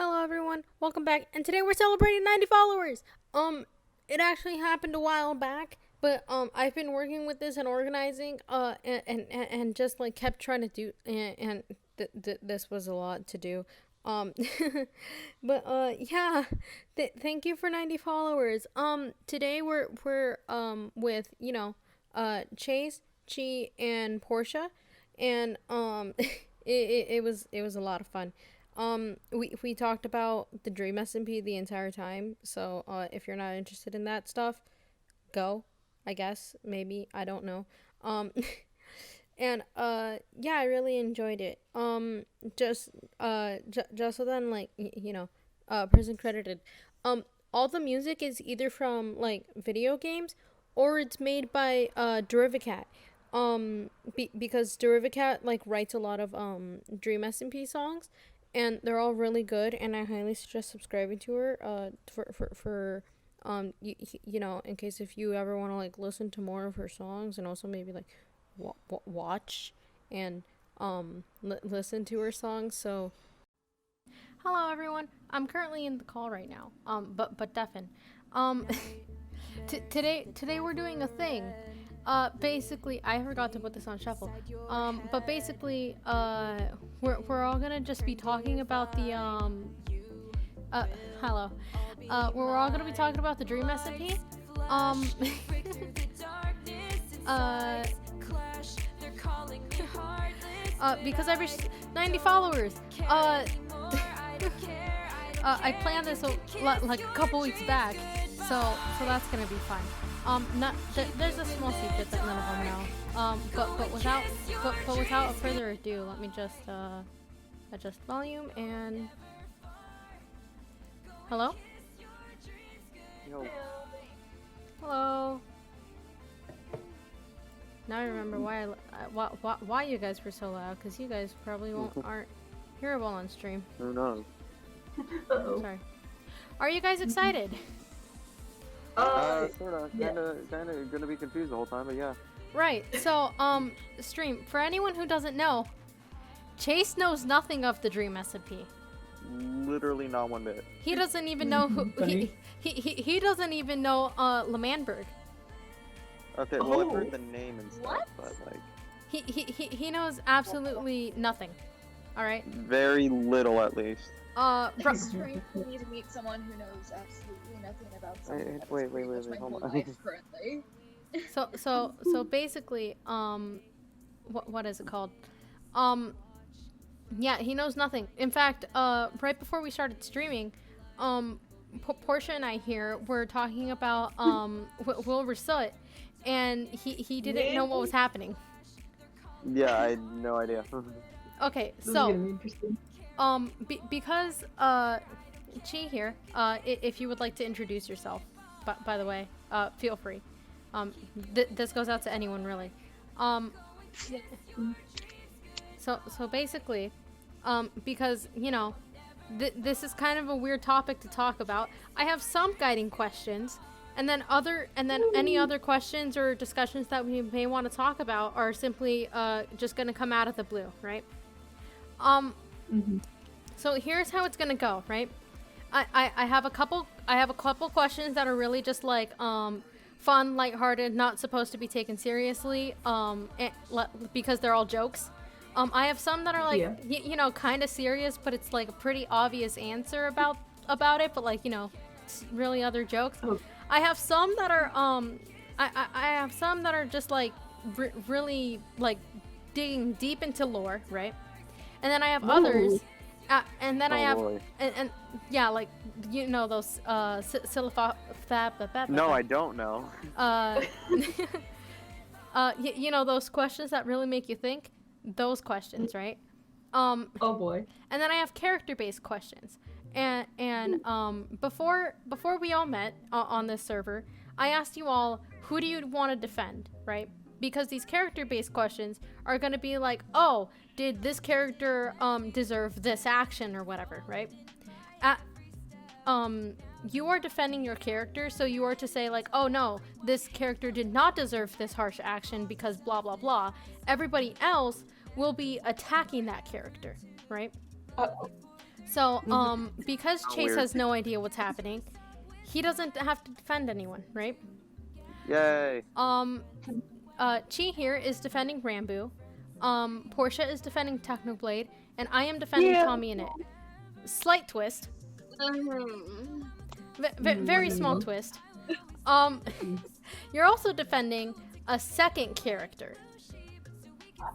Hello everyone, welcome back, and today we're celebrating 90 followers. It actually happened a while back, but I've been working with this and organizing, and just like kept trying to do, and this was a lot to do. Um, but yeah, thank you for 90 followers. Today we're with Chase, Chi, and Portia, and it was a lot of fun. We talked about the Dsmp the entire time, so if you're not interested in that stuff, go. I guess maybe I don't know. Um, and yeah, I really enjoyed it. Just so then prison credited. All the music is either from like video games or it's made by Derivacat. Because Derivacat like writes a lot of Dsmp songs, and they're all really good, and I highly suggest subscribing to her for in case if you ever want to like listen to more of her songs, and also maybe like watch and listen to her songs. So hello everyone, I'm currently in the call right now, but deafen. um today we're doing a thing. Basically, I forgot to put this on shuffle. But basically, we're all gonna just be talking about the hello. We're all gonna be talking about the Dsmp. Um, uh, because I reached 90 followers. I planned this like a couple weeks back, so that's gonna be fun. There's a small secret that none of them know. But without further ado, let me just adjust volume and hello. Yo. Hello. Now I remember why you guys were so loud, because you guys probably aren't hearable on stream. Who knows? Sorry. Are you guys excited? Sort of. Kinda gonna be confused the whole time, but yeah. Right. So, stream, for anyone who doesn't know, Chase knows nothing of the Dsmp. Literally not one bit. He doesn't even know who he doesn't even know Lemanberg. Okay, well I've heard the name and stuff, but like He knows absolutely nothing. All right. very little at least. Strange for me to meet someone who knows absolutely nothing about something. That is Wait, pretty much my hold whole on. life currently. So basically, what is it called? Yeah, he knows nothing. In fact, right before we started streaming, Portia and I here were talking about Wilbur Soot, and he didn't know what was happening. Yeah, I had no idea. Okay, This is so gonna be interesting. because Chi here, if you would like to introduce yourself, by the way, feel free. This goes out to anyone really. So basically, because this is kind of a weird topic to talk about, I have some guiding questions, and then any other questions or discussions that we may want to talk about are simply just gonna come out of the blue, right? So here's how it's gonna go, right? I have a couple questions that are really just like fun, lighthearted, not supposed to be taken seriously, because they're all jokes. I have some that are like kind of serious, but it's like a pretty obvious answer about it, but like it's really other jokes. Oh. I have some that are I have some that are just like really like digging deep into lore, right? And then I have others, and then I have boy. and yeah, like those No, I don't know. those questions that really make you think, those questions, right? Oh boy. And then I have character-based questions. And before we all met on this server, I asked you all, who do you want to defend, right? Because these character-based questions are going to be like, oh, did this character deserve this action or whatever, right? You are defending your character, so you are to say like, oh no, this character did not deserve this harsh action because blah blah blah. Everybody else will be attacking that character, right? So, because Chase Weird. has no idea what's happening, he doesn't have to defend anyone, right? Yay. Chi here is defending Rambu. Portia is defending Technoblade, and I am defending Tommy in it. Slight twist. Very small twist. You're also defending a second character.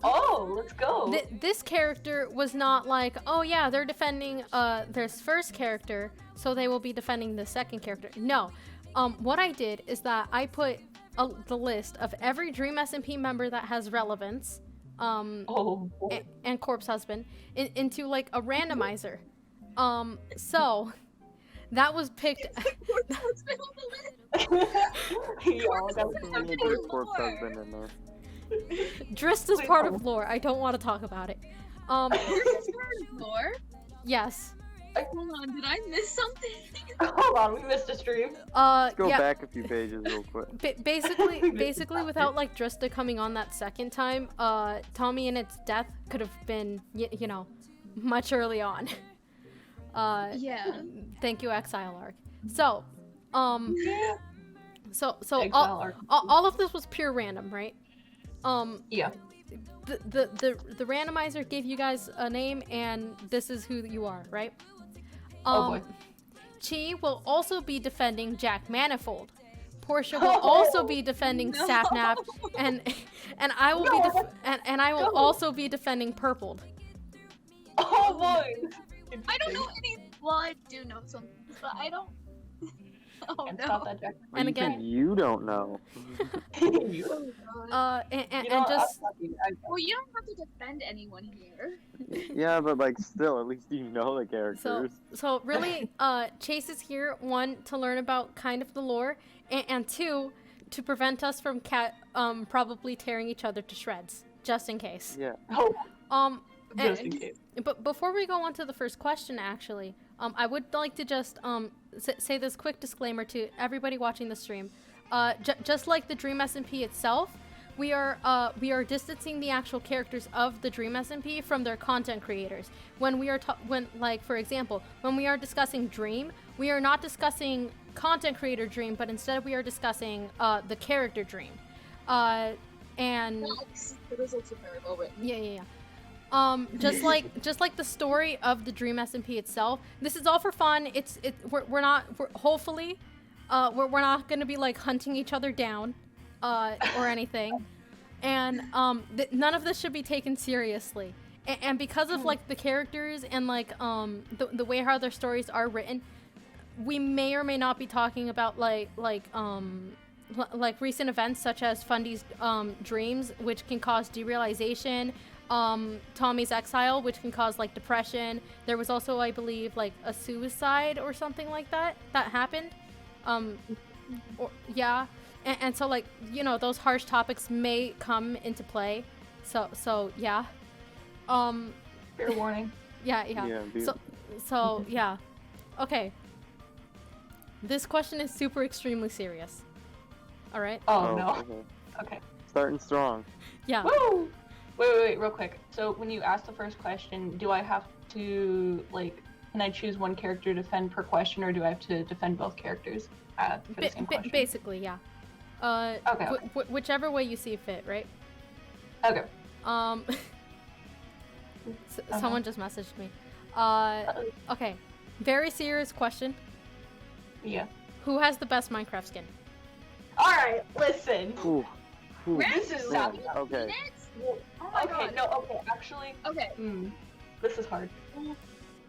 Oh, let's go. This character was not like, oh yeah, they're defending their first character, so they will be defending the second character. No. What I did is that I put the list of every Dream SMP member that has relevance, and Corpse Husband, into like a randomizer. So that was picked. Corpse Husband in there. Drist is part of lore. I don't want to talk about it. This is part of lore? Yes. Hold on, did I miss something? Hold on, we missed a stream. Let's go yeah. back a few pages real quick. Basically, without like Drista coming on that second time, Tommy and its death could have been, you know, much early on. Yeah. Thank you, Exile Arc. So, all of this was pure random, right? Yeah. The randomizer gave you guys a name, and this is who you are, right? Oh boy. Chi will also be defending Jack Manifold. Portia will also be defending Sapnap, and I will and I will also be defending Purpled. Oh boy. I don't know any. Well, I do know some, but I don't. Oh And no. stop that, Jack. And again, you don't know. and just Well, you don't have to defend anyone here. Yeah, but like still, at least you know the characters. so really, Chase is here, one, to learn about kind of the lore, and two, to prevent us from probably tearing each other to shreds, just in case. Yeah. Oh, just in case. But before we go on to the first question, actually, I would like to just say this quick disclaimer to everybody watching the stream. Just like the Dream SMP itself, we are distancing the actual characters of the Dream SMP from their content creators. When we are for example, when we are discussing Dream, we are not discussing content creator Dream, but instead we are discussing the character Dream. And It was also very well written. yeah. Just like the story of the Dream SMP itself. This is all for fun. We're not gonna be like hunting each other down, or anything, and none of this should be taken seriously. And because of like the characters and like the way how their stories are written, we may or may not be talking about like recent events such as Fundy's dreams, which can cause derealization. Tommy's exile, which can cause like depression. There was also, I believe, like a suicide or something like that happened. And so like, you know, those harsh topics may come into play. So yeah. Fair warning. Yeah. So yeah. Okay. This question is super extremely serious. All right. Oh no. Okay. Starting strong. Yeah. Woo! Wait, real quick. So when you ask the first question, do I have to, like, can I choose one character to defend per question, or do I have to defend both characters for the same question? Basically, yeah. Okay. Whichever way you see fit, right? Okay. Someone just messaged me. Okay. Very serious question. Yeah. Who has the best Minecraft skin? Alright, listen. Ooh. This is Man, okay. Oh my okay, god. no, okay, actually. Okay. This is hard.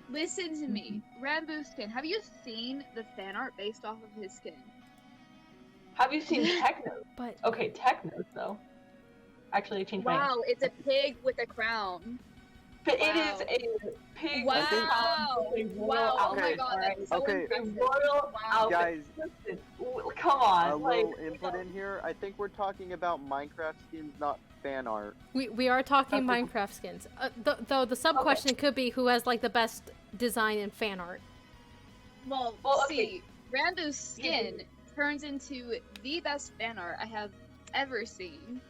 Listen to me. Rambu's skin. Have you seen the fan art based off of his skin? Have you seen Techno? But Okay, Techno though. Actually, I changed my answer. Wow, it's a pig with a crown. But Wow. it is a pig Wow. with a crown with a royal Wow. Oh my outfit, god, alright? that's so Okay. impressive. A royal Wow. outfit. Guys, Listen, come on. A like, little input in here. I think we're talking about Minecraft skins, not fan art. we are talking Okay. Minecraft skins. Though the sub question could be who has like the best design in fan art. Well, okay. see, Rambu's skin turns into the best fan art I have ever seen.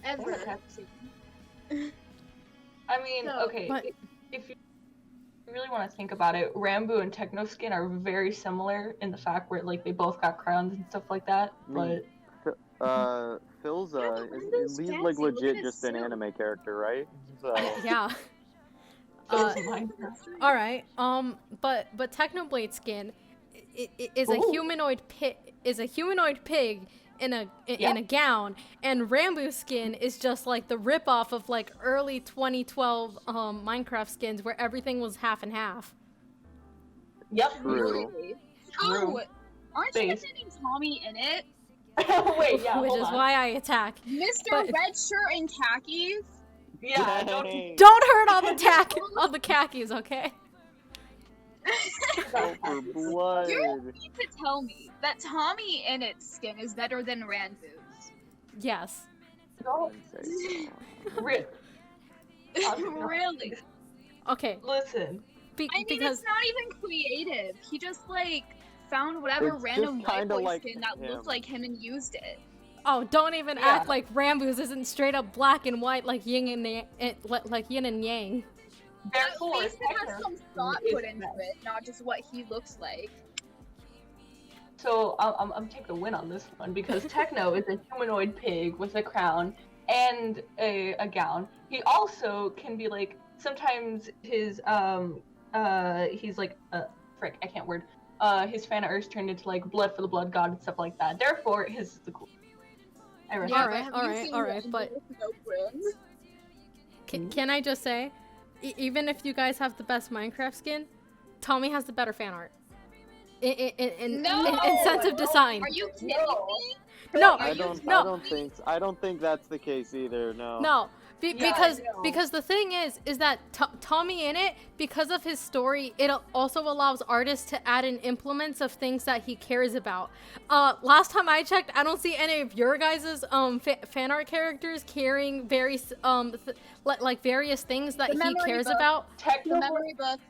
Ever Okay. seen. I mean, So- okay. But- If you you really want to think about it, Rambo and Techno Skin are very similar in the fact where like they both got crowns and stuff like that. I But mean, Phil's Rambo's he's fancy, like look at legit his just an suit. anime character, right? So Yeah. so is Minecraft. All right. But Technoblade skin is a Ooh. humanoid pig in a gown, and Rambo skin is just like the ripoff of like early 2012 Minecraft skins where everything was half and half. Yep. True. Really? True. Oh, aren't you Base. defending Tommy in it? Wait, yeah, Which hold is on. why I attack. Mr. But- Red Shirt and Khakis? Yeah, Dang. Don't hurt all the khakis, okay? Go for blood. You need to tell me that Tommy in its skin is better than Ranboo's. Yes. Don't re- Really? Okay. listen. I mean, Because it's not even creative. He just, like, found whatever It's random just white kinda boy like skin that him. looked like him and used it. oh, don't even Yeah. act like Rambo's isn't straight up black and white like like yin and yang. At Therefore, least it has some thought is put into best. it, not just what he looks like. So I'm taking the win on this one because Techno is a humanoid pig with a crown and a gown. He also can be like sometimes his he's like frick, I can't word. His fan art is turned into like blood for the blood god and stuff like that. Therefore, his is the cool. I rest Yeah, my alright, but have you alright, seen alright, Ranboo but- with no friends? Can I just say, even if you guys have the best Minecraft skin, Tommy has the better fan art. In sense of design. Are you kidding No. me? No, I no. don't think that's the case either. No. No, Yeah, because I know. because the thing is that Tommy in it, because of his story, it also allows artists to add in implements of things that he cares about. Last time I checked, I don't see any of your guys' fan art characters carrying various like various things that The he memory cares book. about. The Techno memory book.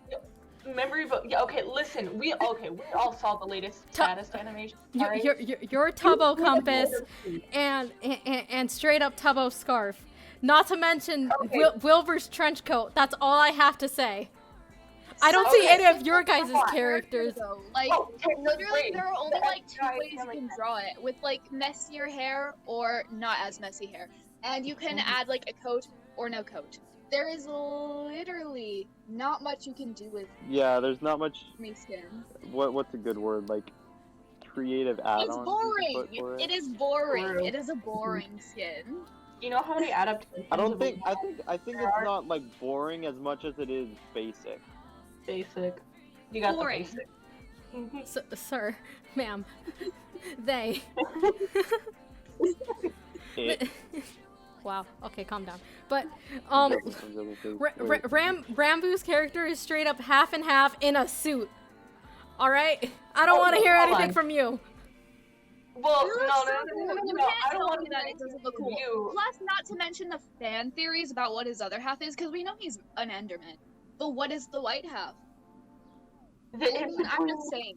memory book. Yeah, okay, listen. We all saw the latest status animation. Alright? Your Tubbo compass and straight up Tubbo scarf. Not to mention Okay. Wilbur's trench coat. That's all I have to say. I don't see Okay. any of your guys' Come on. characters. Though. Like, Oh, Techno literally, Brain. there are only The like two FBI ways you family can draw it, with like messier hair or not as messy hair, and you can Mhm. add like a coat or no coat. There is literally not much you can do with Yeah, there's not much. me skin. What's a good word? Like creative add-ons. It's you can boring. put for It is boring. True. It is a boring skin. You know how many adaptations? I don't of think. a I think there it's are? not like boring as much as it is basic. basic. You got Boring. the basic. Sir, ma'am, they. It, Wow. Okay, calm down. But Rambo's character is straight up half and half in a suit. All right. I don't Oh, want to hear hold anything on. from you. Well, You no, look no, so no, cool. no, no, You no. can't I don't tell want me that it doesn't look cool. you. Plus, not to mention the fan theories about what his other half is, because we know he's an Enderman. But what is the white half? I mean, I'm just saying.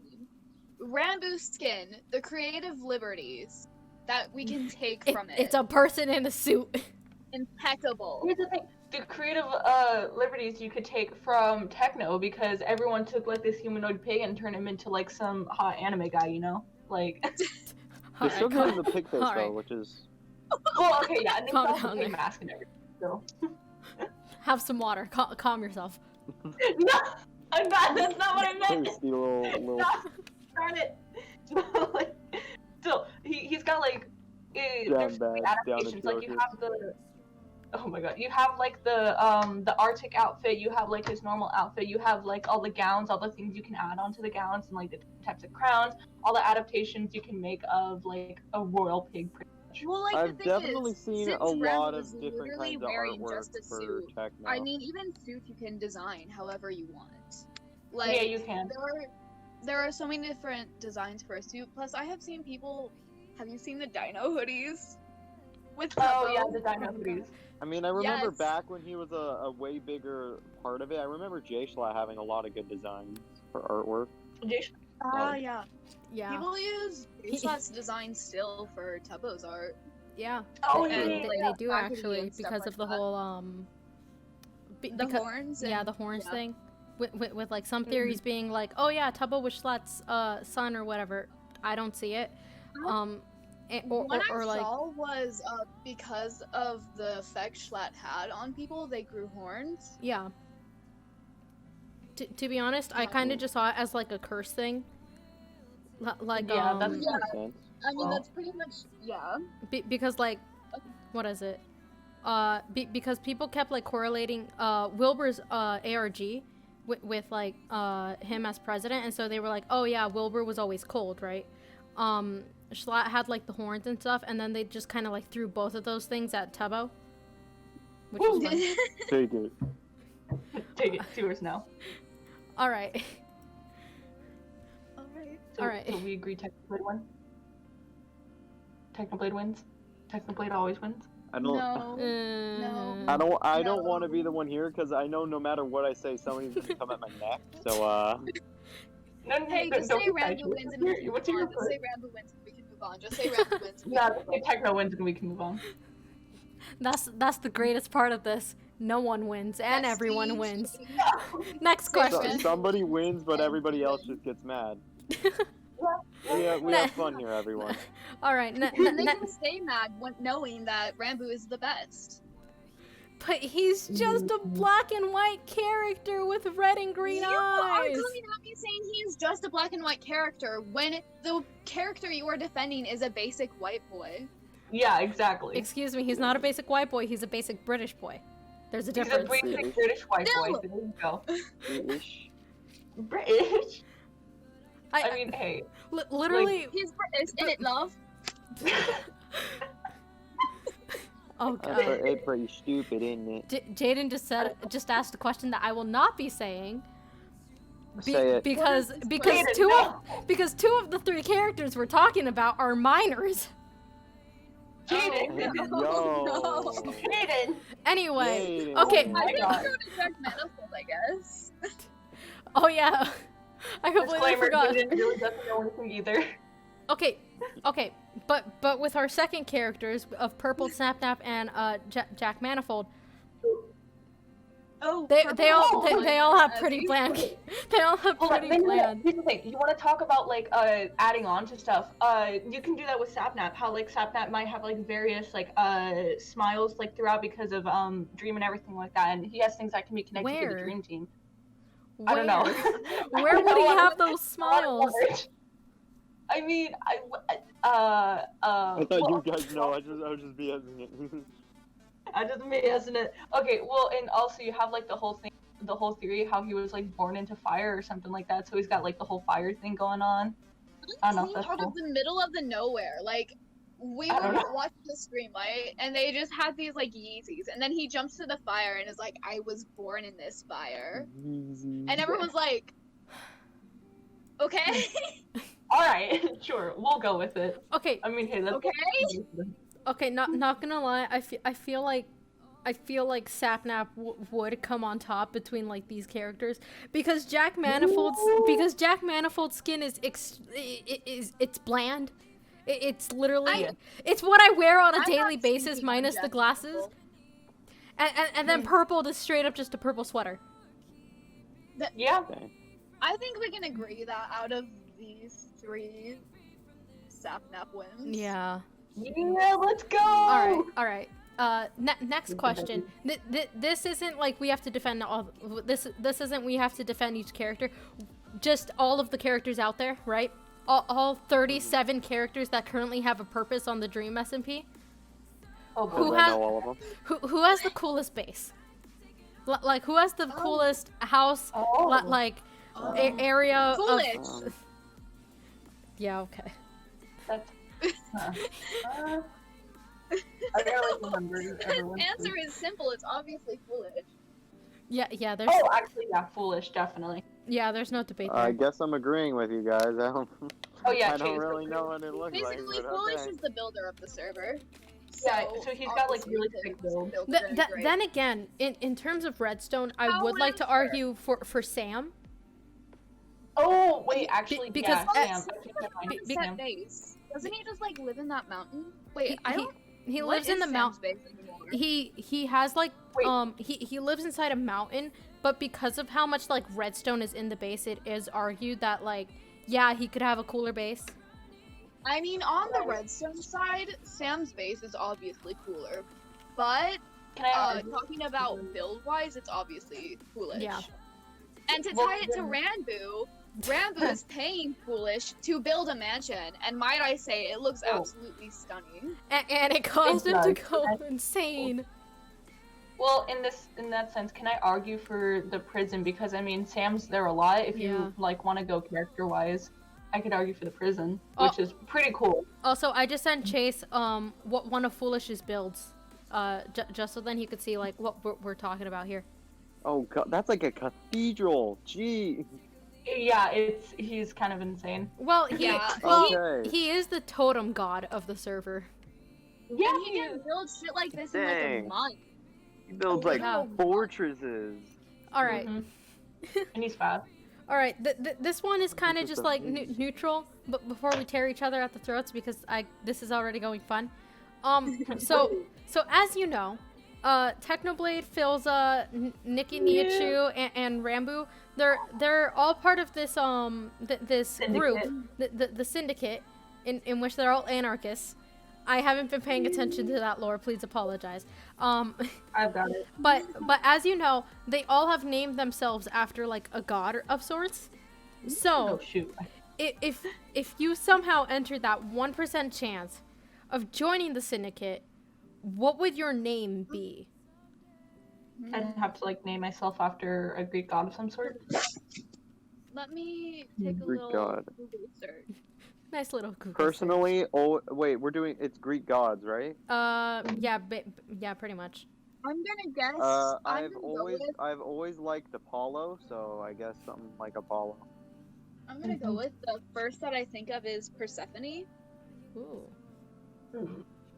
Rambo's skin, the creative liberties that we can take from it, It's a person in a suit. impeccable. Here's the thing: the creative liberties you could take from Techno because everyone took like this humanoid pig and turned him into like some hot anime guy, you know? Like, They still give him the pig face All though, right. which is. well, okay, yeah, and they Calm still down have there. the mask and everything. So, Have some water. Calm yourself. no, I'm not. That's not what I meant. Tasty little. Darn it. So he's got like Down there's bad, down adaptations. Like you atrocious. have the oh my god, you have like the Arctic outfit, you have like his normal outfit, you have like all the gowns, all the things you can add onto the gowns and like the types of crowns, all the adaptations you can make of like a royal pig pretty much. Well, like I've the thing definitely is, seen since a lot Rambo of is different literally kinds of wearing artwork just a for suit. Techno. I mean, even suits you can design however you want. Yeah, Like, you can. there are so many different designs for a suit. Plus, I have seen people. Have you seen the Dino hoodies? With Oh yeah, Tubbo? the dino hoodies. I mean, I remember Yes. back when he was a way bigger part of it. I remember Jayshla having a lot of good designs for artwork. Jason- Ah, yeah. Yeah. People use Islat's design still for Tubbo's art. Yeah. Oh They- yeah, and they, yeah, like, they do packaging actually and stuff because like of the that. whole The because- horns. yeah, and- the horns yeah. thing. with like some theories being like, oh yeah, Tubbo was Schlatt's son or whatever. I don't see it. What I Like, saw was because of the effect Schlatt had on people, they grew horns. yeah. To be honest, I kind of just saw it as like a curse thing. Like Yeah, that's Makes sense. I mean, Well. that's pretty much, yeah. because like, what is it? Because people kept like correlating Wilbur's ARG with like him as president, and so they were like, oh yeah, Wilbur was always cold, right? Schlatt had like the horns and stuff, and then they just kind of like threw both of those things at Tubbo, which was fun. Take it. Take it. See where's now. All right. Alright. So, All right. So we agree Technoblade won? Technoblade wins? Technoblade always wins? I don't. No. I don't No. want to be the one here because I know no matter what I say, somebody's gonna come at my neck. So No, Hey, just don't say be Rambo shy. wins and we can What's move your on. Just report? say Rambo wins and we can move on. Just say Rambo wins. And we Yeah, can just say Techno wins and we can move on. That's the greatest part of this. No one wins, and Yes, everyone Steve. wins. Next Say question. somebody wins, but everybody else just gets mad. We have fun here, everyone. All right. And they can stay mad knowing that Rambo is the best. But he's just a black and white character with red and green You are eyes. coming at me saying he is just a black and white character when the character you are defending is a basic white boy. Yeah, exactly. Excuse me, he's not a basic white boy, he's a basic British boy. There's a He's a difference. basic British white boy, No. so there you go. British. British? I I mean, hey. literally. He's British, in it, love. Oh god. It's pretty stupid, isn't it? Jaden just asked a question that I will not be saying. Say it. Because Jaden, two no. because two of the three characters we're talking about are minors. Jaden! Yo. Jaden! Anyway, Jaden. okay. I think God. go to Jack Manifold, I guess. Oh yeah. I completely Disclaimer, forgot. Jaden really doesn't know anything either. Okay, but with our second characters of Purple Snapnap and Jack Manifold, Oh, they all have pretty bland. They all have Hold on, pretty bland. here's the thing. You want to talk about like adding on to stuff? You can do that with Sapnap. How like Sapnap might have like various like smiles like throughout because of Dream and everything like that, and he has things that can be connected to Where? the Dream Team. I don't know. Where would he have those smiles? I mean, I thought well, you guys know. I was just BSing it. I just made it, isn't it? Okay, well, and also you have like the whole theory how he was like born into fire or something like that. So he's got like the whole fire thing going on. I don't know if Came that's out cool. of the middle of the nowhere. Like, we I don't were know. watching the stream, right? And they just had these like Yeezys, and then he jumps to the fire and is like, "I was born in this fire," and everyone's like, "Okay, All right, sure, we'll go with it. Okay, I mean, hey, that's okay." okay, not gonna lie, I feel like Sapnap would come on top between like these characters because Jack Manifold's skin is it's bland. It's literally it's what I wear on a I'm daily not basis speaking minus on the Jack glasses, Manifold. and then Purple is straight up just a purple sweater. Yeah. I think we can agree that out of these three, Sapnap wins. Yeah. Yeah, let's go. All right. Next question. This isn't like we have to defend all. This isn't we have to defend each character. Just all of the characters out there, right? All 37 characters that currently have a purpose on the Dream SMP. Oh boy. Who I has know all of them. who has the coolest base? Like who has the coolest house? Oh. Like area Foolish. of. Yeah. Okay. That's. I gotta like remember everyone. Answer is simple. It's obviously foolish. Yeah. There's Oh, actually, yeah, foolish, definitely. there's no debate there. I guess I'm agreeing with you guys. I don't. Oh yeah, I don't Chase, really know what it looks Basically, like. But foolish okay. is the builder of the server. Yeah, so he's got, like, obviously really his thick build. builds are very great. Then again, in terms of Redstone, I would like to However- argue for Sam. Oh wait, actually, because- yeah, Sam. Sam I think I has might be- a set Sam. base. Doesn't he just like live in that mountain? Wait, I don't. He what lives in is the Sam's mountain. base anymore? He has like Wait. he lives inside a mountain but because of how much like redstone is in the base, it is argued that like, yeah, he could have a cooler base. I mean, on the redstone side, Sam's base is obviously cooler, but Can I argue? talking about build-wise, it's obviously Foolish. Yeah. And to Well, tie it to Ranboo, Ranboo is paying Foolish to build a mansion, and might I say, it looks absolutely stunning. And it caused him to does. go insane. Well, in that sense, can I argue for the prison? Because I mean, Sam's there a lot. If Yeah. you like want to go character-wise, I could argue for the prison, Oh. which is pretty cool. Also, I just sent Chase what one of Foolish's builds, just so then he could see like what we're talking about here. Oh god, that's like a cathedral. Gee. Yeah, he's kind of insane. Well, Yeah. Okay. he is the totem god of the server. Yeah, And he can build shit like this in like a Dang. month. He builds like Yeah. fortresses. All right. Mhm. And he's fast. All right, this one is kind of This is just the like base. neutral, but before we tear each other at the throats, because this is already going fun. So as you know, Technoblade, Philza, Nikki Niachu, and Rambu, they're all part of this this group, the syndicate, in which they're all anarchists. I haven't been paying attention to that lore. Please apologize. I've got it. But as you know, they all have named themselves after like a god of sorts. So Oh shoot. if you somehow entered that 1% chance of joining the syndicate, what would your name be? I'd have to like name myself after a Greek god of some sort. Let me take a Greek little god. Google search. Nice little Google Personally, oh wait, we're doing it's Greek gods, right? search. Yeah, pretty much. I'm gonna guess. I've always liked Apollo, so I guess something like Apollo. I'm gonna go with the first that I think of is Persephone. Ooh.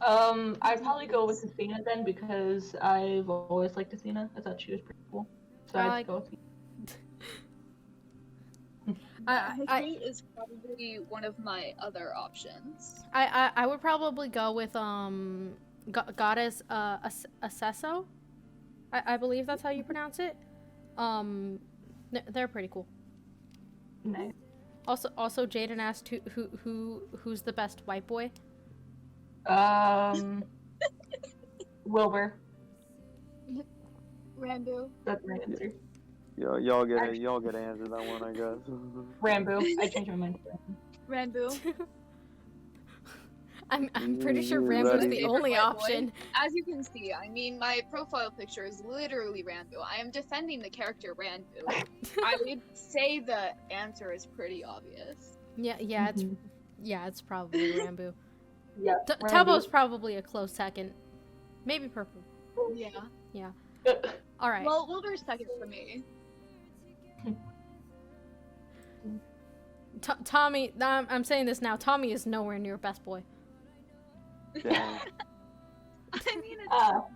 I'd probably go with Athena then because I've always liked Athena. I thought she was pretty cool. So I'd go with Athena. I is probably one of my other options. I would probably go with goddess Acesso. I believe that's how you pronounce it. They're pretty cool. Nice. Also Jaden asked who's the best white boy. Wilbur. Ranboo. That's my answer. Y'all get to answer that one, I guess. Rambo. I changed my mind. Ranboo. I'm pretty sure You Rambo's ready? the only Favorite white boy? option. As you can see, I mean, my profile picture is literally Ranboo. I am defending the character Ranboo. I would say the answer is pretty obvious. Yeah, it's probably Rambo. Yeah. Tubbo's probably a close second. Maybe Purple. Yeah. All right. Well, Wilbur's second for me. Tommy, I'm saying this now. Tommy is nowhere near best boy. Dang. I mean,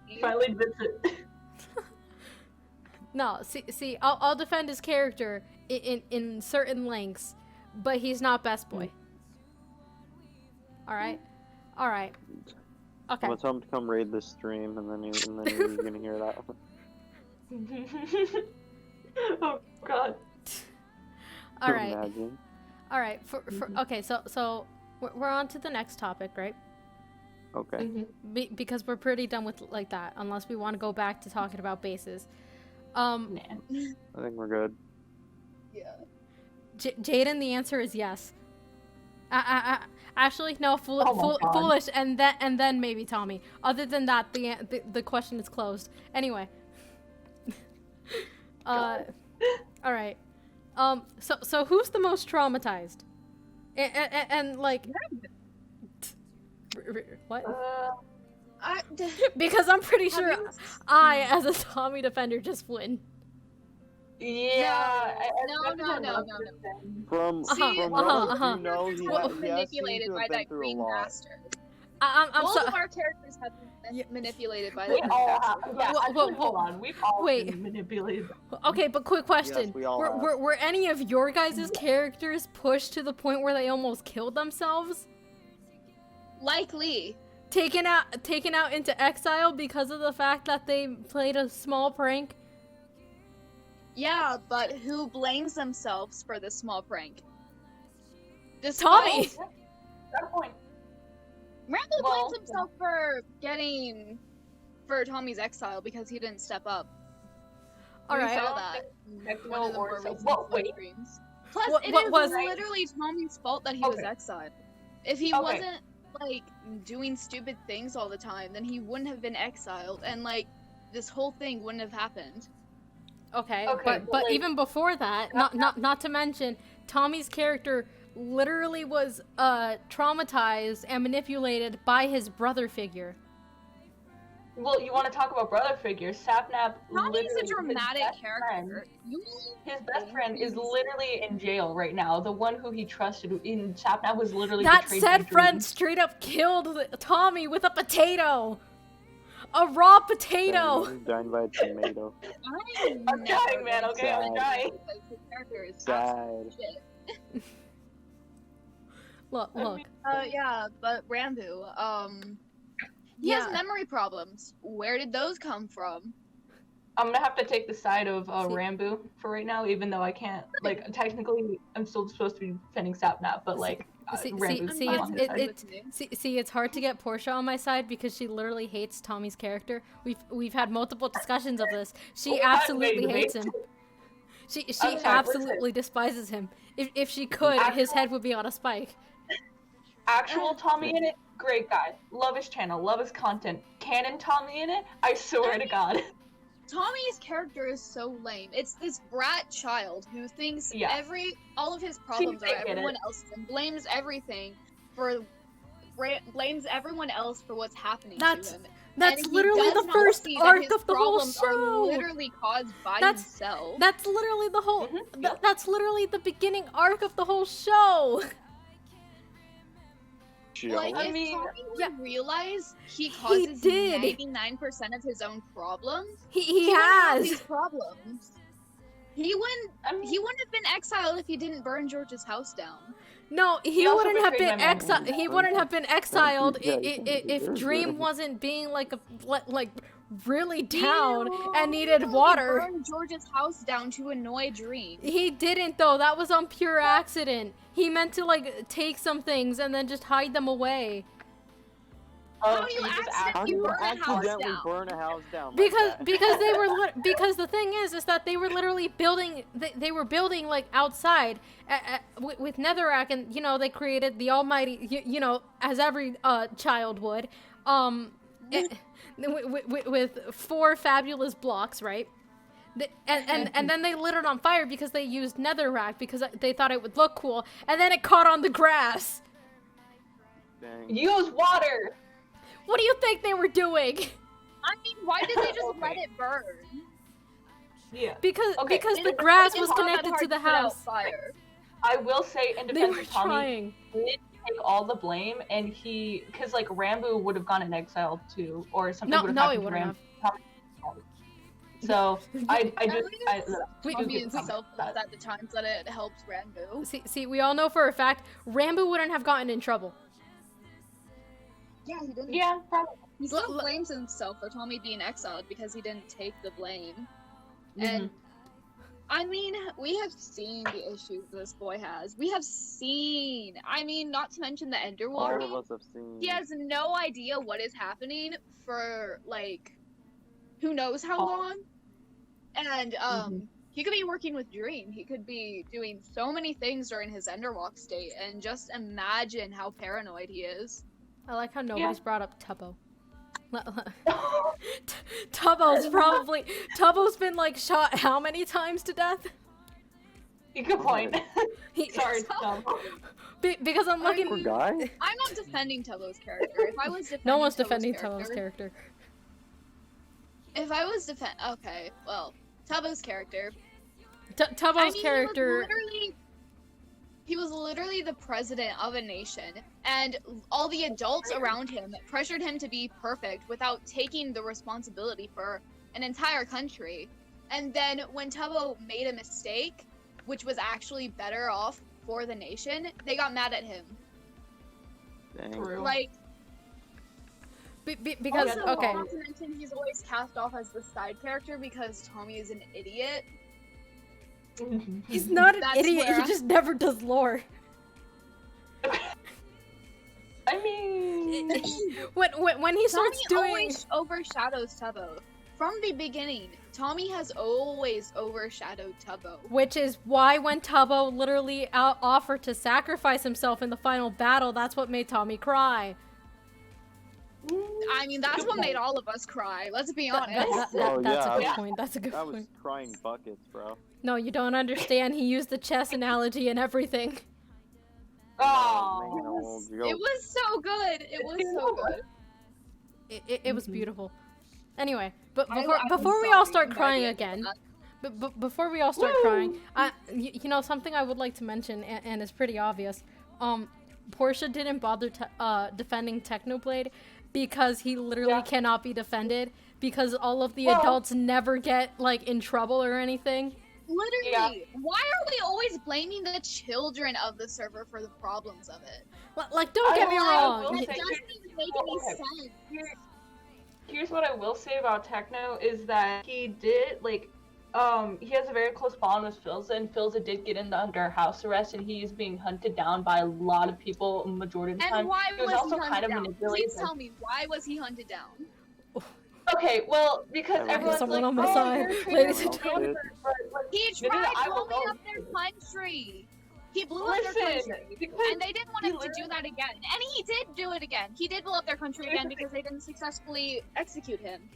it's Finally admits it. No, see, I'll defend his character in certain lengths, but he's not best boy. All right. Okay. Let's tell him to come raid this stream, and then he's gonna hear that. Oh god. All right. Imagine. All right. Okay. So we're on to the next topic, right? Okay. Because we're pretty done with like that, unless we want to go back to talking about bases. Nah. I think we're good. yeah. Jaden, the answer is yes. Actually, no. Oh my God. Foolish, and then maybe Tommy. Other than that, the question is closed. Anyway. All right. So who's the most traumatized? And like. What? Because I'm pretty sure I, as a Tommy defender, just win. Yeah. No. From See, what you know, Characters he have has, been he has manipulated seemed to by have been that through a green lot. bastard. I'm All so. of our characters have been manipulated by that We green all bastard. have. Yeah, Whoa, actually, whoa, hold on. We've all wait. been manipulated. Okay, but quick question: Yes, we all have. were any of your guys' characters pushed to the point where they almost killed themselves? Likely. Taken out into exile because of the fact that they played a small prank? Yeah, but who blames themselves for this small prank? Tommy! Got a point. Randall Well, blames himself for Tommy's exile because he didn't step up. All We right. saw that in Techno one of the or more so- recent what- wait. streams. Plus, What- it what is was- literally Tommy's fault that he was Okay. exiled. If he Okay. wasn't like doing stupid things all the time, then he wouldn't have been exiled, and like this whole thing wouldn't have happened. Okay, Okay, but but, like- even before that, not to mention, Tommy's character literally was traumatized and manipulated by his brother figure. Well, you want to talk about brother figures? Sapnap Tommy's literally, a his dramatic best character. His best friend is literally in jail right now. The one who he trusted in Sapnap was literally That betrayed said by friend Dream. straight up killed Tommy with a potato! A raw potato! He's dying by a tomato. I'm trying, man, okay? I'm trying. His character is Sad. absolute shit. Look. Yeah, but Rambu, he has memory problems. Where did those come from? I'm gonna have to take the side of See- Rambu for right now, even though I can't. Like, technically, I'm still supposed to be defending Sapnap, but like, Rambu's See, not on his side. it's hard to get Portia on my side because she literally hates Tommy's character. We've had multiple discussions of this. She absolutely hates him. She sorry, absolutely despises him. If she could, his head would be on a spike. Actual Tommy in it, great guy. Love his channel, love his content. Canon Tommy in it, I swear to God. Tommy's character is so lame. It's this brat child who thinks Yeah. all of his problems I are get everyone it. else's and blames everything blames everyone else for what's happening That's to him. That's And he literally does the not first see that arc his of the whole problems are show. literally caused by That's- himself. That's literally the whole. Yep. That's literally the beginning arc of the whole show. Like, Joe? if mean, Tommy would yeah. realize he causes did. 99% of his own problems, He wouldn't have has. these problems. He wouldn't have been exiled if he didn't burn George's house down. No, he He also wouldn't have betrayed been my man. exiled. He wouldn't have been exiled Yeah, he if deserves Dream it. wasn't being like really down He and needed literally water. burned George's house down to annoy Dream. He didn't though. That was on pure accident. He meant to like take some things and then just hide them away. How do you he just How do you burn a house accidentally down? burn a house down? Because like because they were because the thing is that they were literally building they were building like outside with netherrack, and you know they created the almighty you know, as every child would with 4 fabulous blocks, right? And then they lit it on fire because they used netherrack because they thought it would look cool, and then it caught on the grass. Dang. Use water! What do you think they were doing? I mean, why did they just Okay. let it burn? Yeah. Because Okay. the It's grass not was that connected hard to the put out house. Fire. I will say, in They defense were of Tommy, trying. he did take all the blame, and because like Rambo would have gone in exile too, or something would have No, he happened to wouldn't Rambo. So I Tommy do is get selfless that. at the times that it helps Ranbu. See, we all know for a fact Rambo wouldn't have gotten in trouble. Yeah, he didn't. Yeah, probably. He still L- blames himself for Tommy being exiled because he didn't take the blame. Mm-hmm. And I mean, we have seen the issues this boy has. We have seen. I mean, not to mention the All Underwater. of us have seen. He has no idea what is happening for like who knows how Oh. long. And he could be working with Dream. He could be doing so many things during his Enderwalk state, and just imagine how paranoid he is. I like how nobody's brought up Tubbo. Tubbo's been like shot how many times to death? Good point. He- Sorry, Tom. because I'm looking. Poor guy. I'm not defending Tubbo's character. If I was defending No one's Tubbo's defending Tubbo's character. If I was okay, well, Tubbo's character. Tubbo's I mean, character. He was literally the president of a nation, and all the adults around him pressured him to be perfect without taking the responsibility for an entire country. And then when Tubbo made a mistake, which was actually better off for the nation, they got mad at him. Dang. True. Like, Because also, okay, not to mention, he's always cast off as the side character because Tommy is an idiot. He's not an That's idiot. where He I- just never does lore. I mean, When he starts Tommy doing always overshadows Tubbo. From the beginning, Tommy has always overshadowed Tubbo. which is why when Tubbo literally offered to sacrifice himself in the final battle, that's what made Tommy cry. I mean, that's Good what point. made all of us cry. Let's be That- honest. Oh, that's yeah, a good I- point. That's a good I was point. crying buckets, bro. No, you don't understand. He used the chess analogy and everything. Oh, Man, old It joke. was so good. It was so good. It was beautiful. Anyway, but I before was we all sobbing start by the crying end of again, that. before we all start Woo! crying, you know, something I would like to mention, and it's pretty obvious. Portia didn't bother defending Technoblade because he literally Yeah. cannot be defended because all of the Well- adults never get like in trouble or anything. Literally, why are we always blaming the children of the server for the problems of it? Like, don't get me will wrong. That say- doesn't even make any sense. Here's what I will say about Techno is that he did like he has a very close bond with Filza, and Filza did get under house arrest, and he is being hunted down by a lot of people majority of the time. And why He was was also he kind hunted of down? manipulated. Please tell me, why was he hunted down? Okay, well, because I have everyone's someone like, on my oh, side. you're a traitor, Ladies and you're a gentlemen. traitor, but, like, He no, no, tried I will blowing go. up their country. He blew up their Listen, country. because And they didn't want he him to do that again. And he did do it again. He did blow up their country again because they didn't successfully execute him.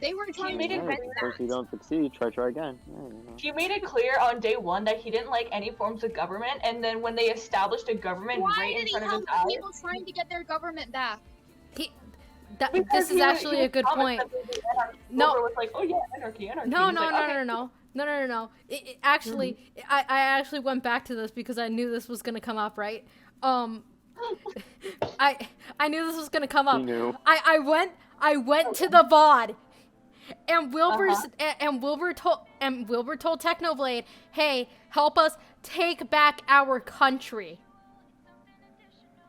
They were trying to made it prevent Of course, you that. don't succeed. Try again. Yeah, you know. he made it clear on day one that he didn't like any forms of government, and then when they established a government Why right did in he front of help his eyes, people trying to get their government back? because This is he actually a was good promised point. that there'd be anarchy. No. Wilbur was like, oh yeah, anarchy. No, He's no, like, no, okay. no, no, no, no, no, no. Actually, I actually went back to this because I knew this was gonna come up, right? I knew this was gonna come He up. knew. I went to the VOD, and Wilbur's Uh-huh. and Wilbur told Technoblade, "Hey, help us take back our country."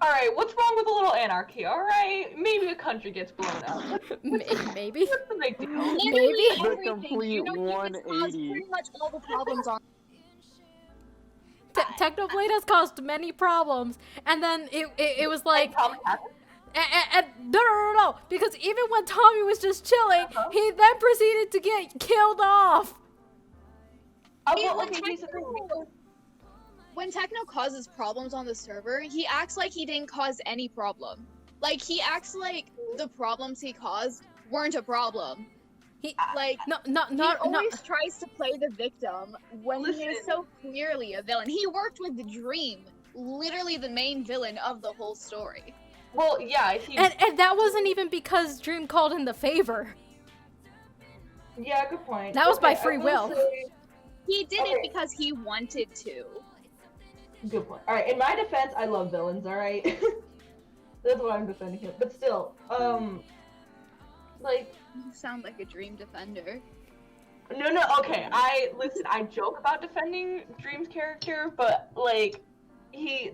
All right, what's wrong with a little anarchy? All right, maybe a country gets blown up. Maybe. What's the big deal? Literally Maybe. The everything. complete You know, he has caused 180. pretty much all the problems on. Technoblade has caused many problems, and then it was like. Probably happened. And no, because even when Tommy was just chilling, he then proceeded to get killed off. Well, When okay, here's the thing. When Techno causes problems on the server, he acts like he didn't cause any problem. Like, he acts like the problems he caused weren't a problem. He Like, no, he always tries to play the victim when he is Listen. so clearly a villain. He worked with Dream, literally the main villain of the whole story. Well, yeah, he. and that wasn't even because Dream called in the favor. Yeah, good point. That was by Okay, I free will. say- He did Okay. it because he wanted to. Good point. All right, in my defense, I love villains. All right, that's why I'm defending him. But still, like, You sound like a Dream defender. no, okay. I joke about defending Dream's character, but like,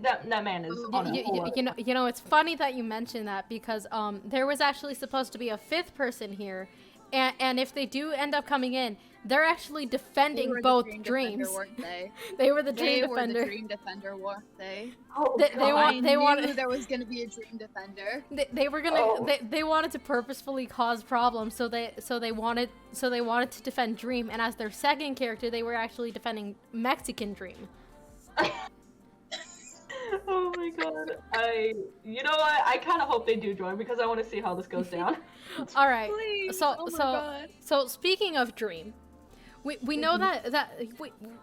that man is on a whole other- You know, it's funny that you mentioned that because there was actually supposed to be a fifth person here, and if they do end up coming in, they're actually They defending were the both Dream dreams. Defender, weren't they? They were the Dream They were Defender. the Dream Defender, weren't they? Oh, They God. want- they I want- knew there was gonna be a Dream Defender. They were gonna Oh. they wanted to purposefully cause problems, so they wanted to defend Dream, and as their second character, they were actually defending Mexican Dream. Oh my god. You know what? I kind of hope they do join because I want to see how this goes down. All right. Please. So Oh my so God. so speaking of Dream, we know that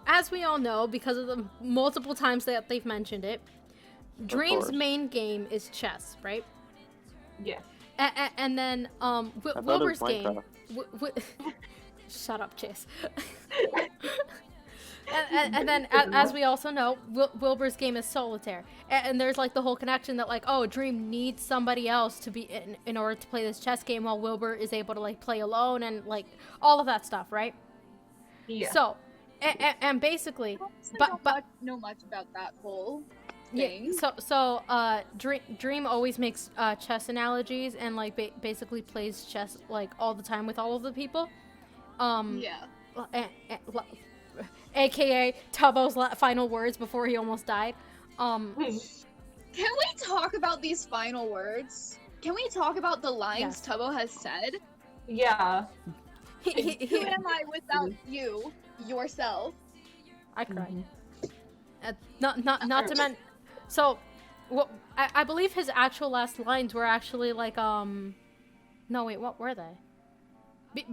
as we all know because of the multiple times that they've mentioned it, Dream's course. main game is chess, right? Yeah. And then I thought it was Wilbur's game. Minecraft. Shut up, Chase. and then as we also know, Wilbur's game is solitaire, and there's like the whole connection that like, oh, Dream needs somebody else to be in order to play this chess game, while Wilbur is able to like play alone and like all of that stuff, right? Yeah. So, and basically, Honestly, but don't know much about that whole thing. Dream always makes chess analogies and like basically plays chess like all the time with all of the people. Yeah. aka Tubbo's final words before he almost died. Can we talk about these final words? Can we talk about the lines Yes. Tubbo has said? Yeah. Who am I without you, yourself? I cried. Mhm. Not to mention. So, what I believe his actual last lines were actually like No wait, what were they?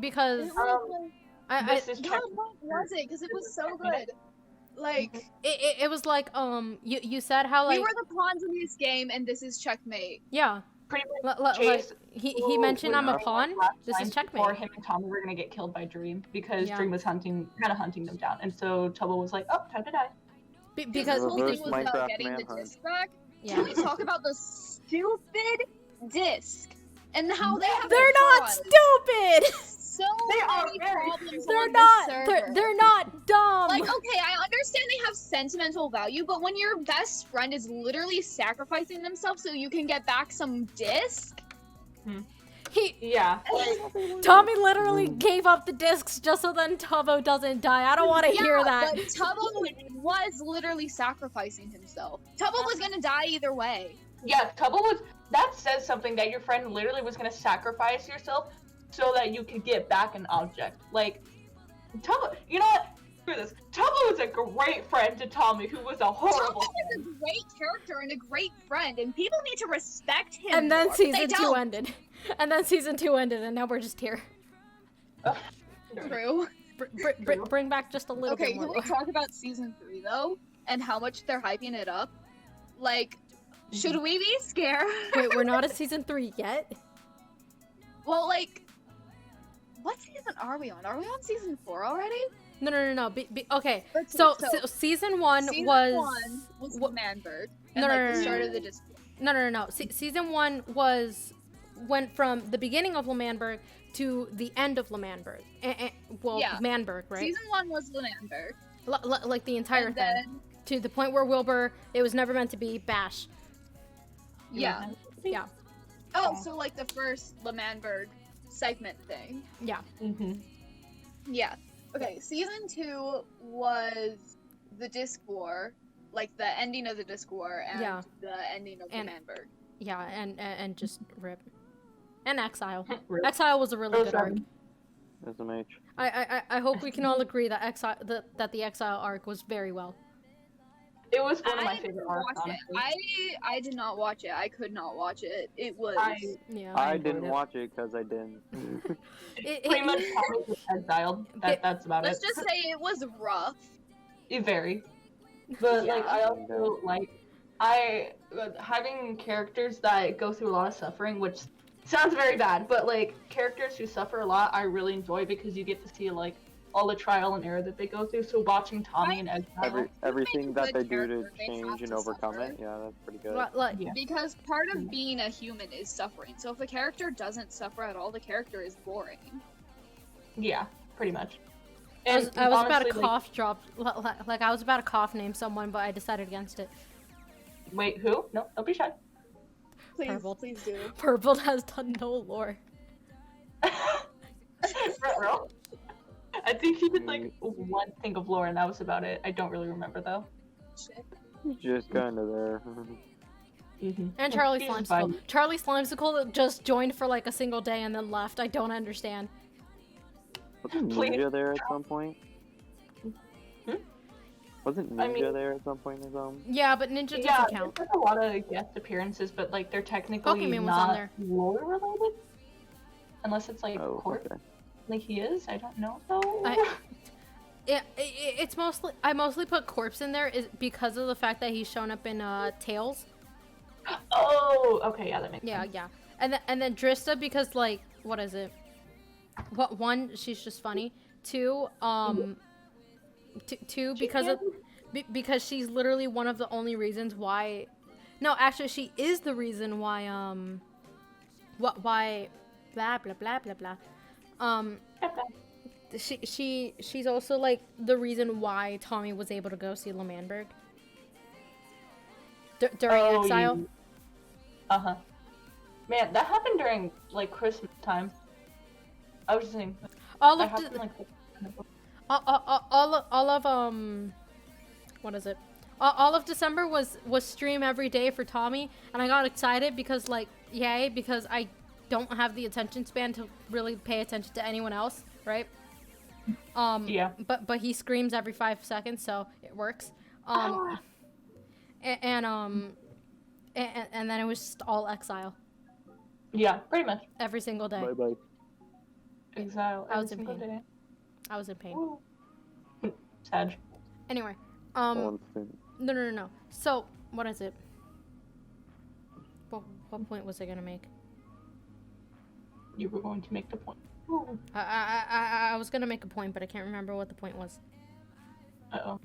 Because It was This is God, what was it? Because it was so good. Like, it was like you said how we like were the pawns in this game, and this is checkmate. yeah pretty much like Chase he mentioned was I'm a saying pawn. last This is lines checkmate. before him and Tommy were gonna get killed by Dream because Yeah. Dream was hunting them down, and so Tubbo was like, "Oh, time to die." Because Because this whole Reverse thing was about Minecraft getting the manhunt. disc back. yeah. Can we talk about the stupid disc and how they have They're not caused stupid. so They are many very problems They're on not. this server. They're not dumb. Like, okay, I understand they have sentimental value, but when your best friend is literally sacrificing themselves so you can get back some disc, Yeah. Tommy literally gave up the discs just so then Tubbo doesn't die. I don't want to hear that. But Tubbo was literally sacrificing himself. Tubbo was gonna die either way. Yeah, Tubbo was. That says something that your friend literally was gonna sacrifice yourself so that you could get back an object. Like, Tubbo. You know what? Screw this. Tubbo was a great friend to Tommy, who was a horrible. Tubbo is a great character and a great friend, and people need to respect him. And then more, but they season 2 don't. ended. And then season 2 ended, and now we're just here. True. Bring back just a little Okay, bit more. can we talk about season 3 though, and how much they're hyping it up? Like, should we be scared? Wait, we're not at season 3 yet? Well, like, what season are we on? Are we on season 4 already? No. Okay, Let's see, so season 1 season was... 1 was wha- Manberg, No, and no, like no, the no, start no. of the Discord. No. Season 1 went from the beginning of L'Manberg to the end of L'Manberg. Well, Yeah. Manberg, right? Season 1 was Manberg. Like the entire And thing. then, To the point where Wilbur, it was never meant to be, bash. yeah. Yeah. Oh, so like the first L'Manberg segment thing. Yeah. Mm-hmm. Yeah. Okay, season 2 was the Disc War, like the ending of the Disc War and Yeah. the ending of And- L'Manberg. Yeah, and just rip. And Exile. Rip. Exile was a really good arc. SMH. I hope we can all agree that that the Exile arc was very well. It was one of my I favorite didn't arcs. watch it. Honestly. I did not watch it. I could not watch it. It was Yeah. I enjoyed didn't it. watch it because I didn't. Pretty much Tommy was exiled. That's about let's it. just say it was rough. It very. But like Yeah. I also like having characters that go through a lot of suffering, which sounds very bad, but like characters who suffer a lot, I really enjoy because you get to see like all the trial and error that they go through. So watching Tommy and Exile, Everything that they do to character, they have change and to overcome suffer. it, yeah, that's pretty good. Like, Yeah. Because part of being a human is suffering. So if a character doesn't suffer at all, the character is boring. yeah, pretty much. I was about to honestly, like, cough drop, like I was about to cough name someone, but I decided against it. wait, who? No, don't be shy. Please, Purple. please do. Purple has done no lore. Ruh-roh. I think he did like one thing of lore, and that was about it. I don't really remember though. Shit. Just kind of there. Mm-hmm. And Charlie He's Slimesicle. fine. Charlie Slimesicle just joined for like a single day and then left. I don't understand. Wasn't Please. Ninja there at some point? Hmm? Wasn't I Ninja mean- there at some point or something? Yeah, but Ninja doesn't Yeah, count. there's a lot of guest appearances, but like they're technically Pokemon was not on there. lore related, unless it's like Oh, court. okay. Like he is. I don't know though. Yeah, it's mostly I mostly put Corpse in there is because of the fact that he's shown up in Tails. Oh, okay, yeah, that makes Yeah, sense. yeah. And then Drista because like what is it? What one? She's just funny. Two, two because of because she's literally one of the only reasons why. No, actually, she is the reason why. Why? Blah blah blah blah blah. She's also like the reason why Tommy was able to go see L'Manberg during Exile. Uh huh. Man, that happened during like Christmas time. I was just saying. All That of happened like. all of what is it? All of December was stream every day for Tommy, and I got excited because like yay, because I don't have the attention span to really pay attention to anyone else, right? Yeah. But he screams every 5 seconds, so it works. And then it was just all Exile Yeah, pretty much. every single day. Bye bye. Exile. I was every in single pain. day. I was in pain. Woo. Sad. Anyway, All in no. So what is it? What point was I gonna make? You were going to make the point. I was gonna make a point, but I can't remember what the point was. Uh-oh.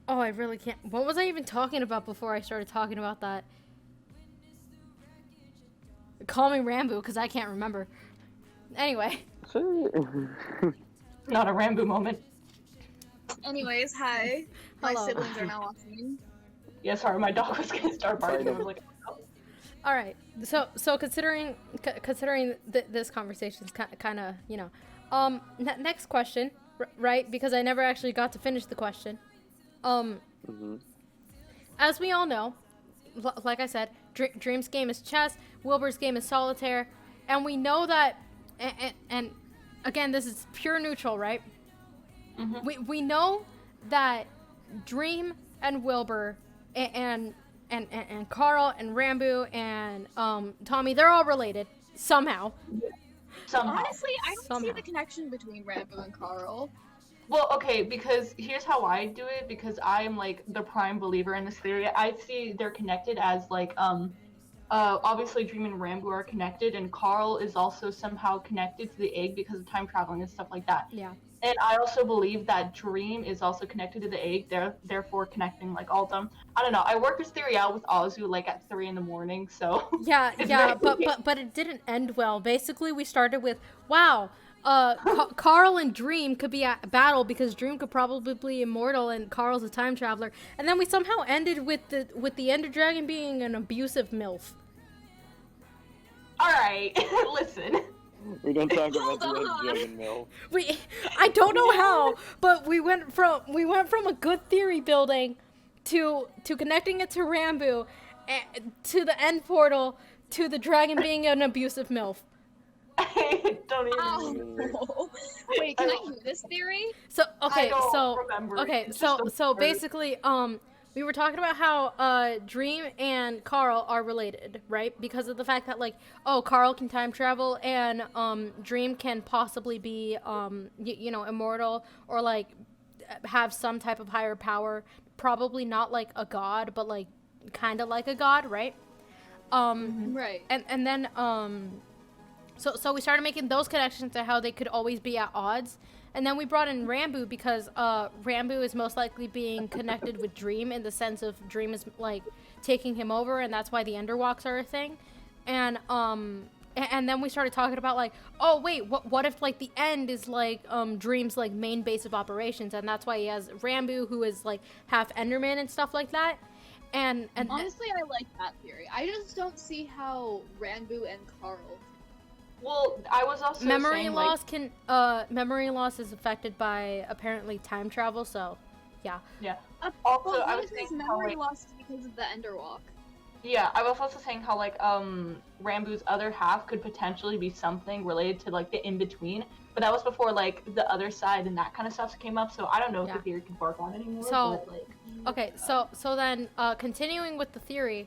Oh, I really can't. What was I even talking about before I started talking about that? Call me Rambo, because I can't remember. Anyway. Not a Rambo moment. Anyways, hi. My Hello. siblings are now watching. Yeah, sorry, my dog was gonna start barking. I Sorry. was like, oh. All right. So considering this conversation's kind of, you know, next question, right? Because I never actually got to finish the question. As we all know, like I said, Dream's game is chess, Wilbur's game is solitaire, and we know that, and again, this is pure neutral, right? We know that Dream and Wilbur and Carl and Rambo and Tommy, they're all related somehow. Somehow. Honestly, I don't see Somehow. the connection between Rambo and Carl. Well, okay, because here's how I do it, because I am like the prime believer in this theory. I see they're connected as like obviously Dream and Rambo are connected, and Carl is also somehow connected to the egg because of time traveling and stuff like that. Yeah. And I also believe that Dream is also connected to the egg, therefore connecting like all of them. I don't know. I worked this theory out with Azu like at 3 a.m, so Yeah, It's yeah, very- but it didn't end well. Basically, we started with, wow, Carl and Dream could be at battle because Dream could probably be immortal and Carl's a time traveler. And then we somehow ended with the Ender Dragon being an abusive MILF. all right, listen. We don't talk about Hold the on. Red Dragon Mill. I don't know how, but we went from a good theory building to connecting it to Rambo, to the end portal, to the dragon being an abusive MILF. I don't even. Ow. Wait, can I hear this theory? So I okay, don't so remember. okay, It's so just a so word. basically, we were talking about how Dream and Carl are related, right? Because of the fact that like, oh, Carl can time travel and Dream can possibly be you know, immortal or like have some type of higher power, probably not like a god, but like kind of like a god, right? Right. And then so we started making those connections to how they could always be at odds. And then we brought in Rambo because Rambo is most likely being connected with Dream in the sense of Dream is like taking him over, and that's why the Enderwalks are a thing. And then we started talking about like, oh wait, what if like the end is like Dream's like main base of operations, and that's why he has Rambo, who is like half Enderman and stuff like that. And Honestly, I like that theory. I just don't see how Rambo and Carl. Well, I was also memory saying, loss memory loss is affected by apparently time travel, so yeah. Yeah. Also, Well, I what was if his saying how, memory like, lost because of the Enderwalk? yeah, I was also saying how like Rambo's other half could potentially be something related to like the in between, but that was before like the other side and that kind of stuff came up. So I don't know if Yeah. the theory can work on anymore. So- but, like, Okay, so then continuing with the theory,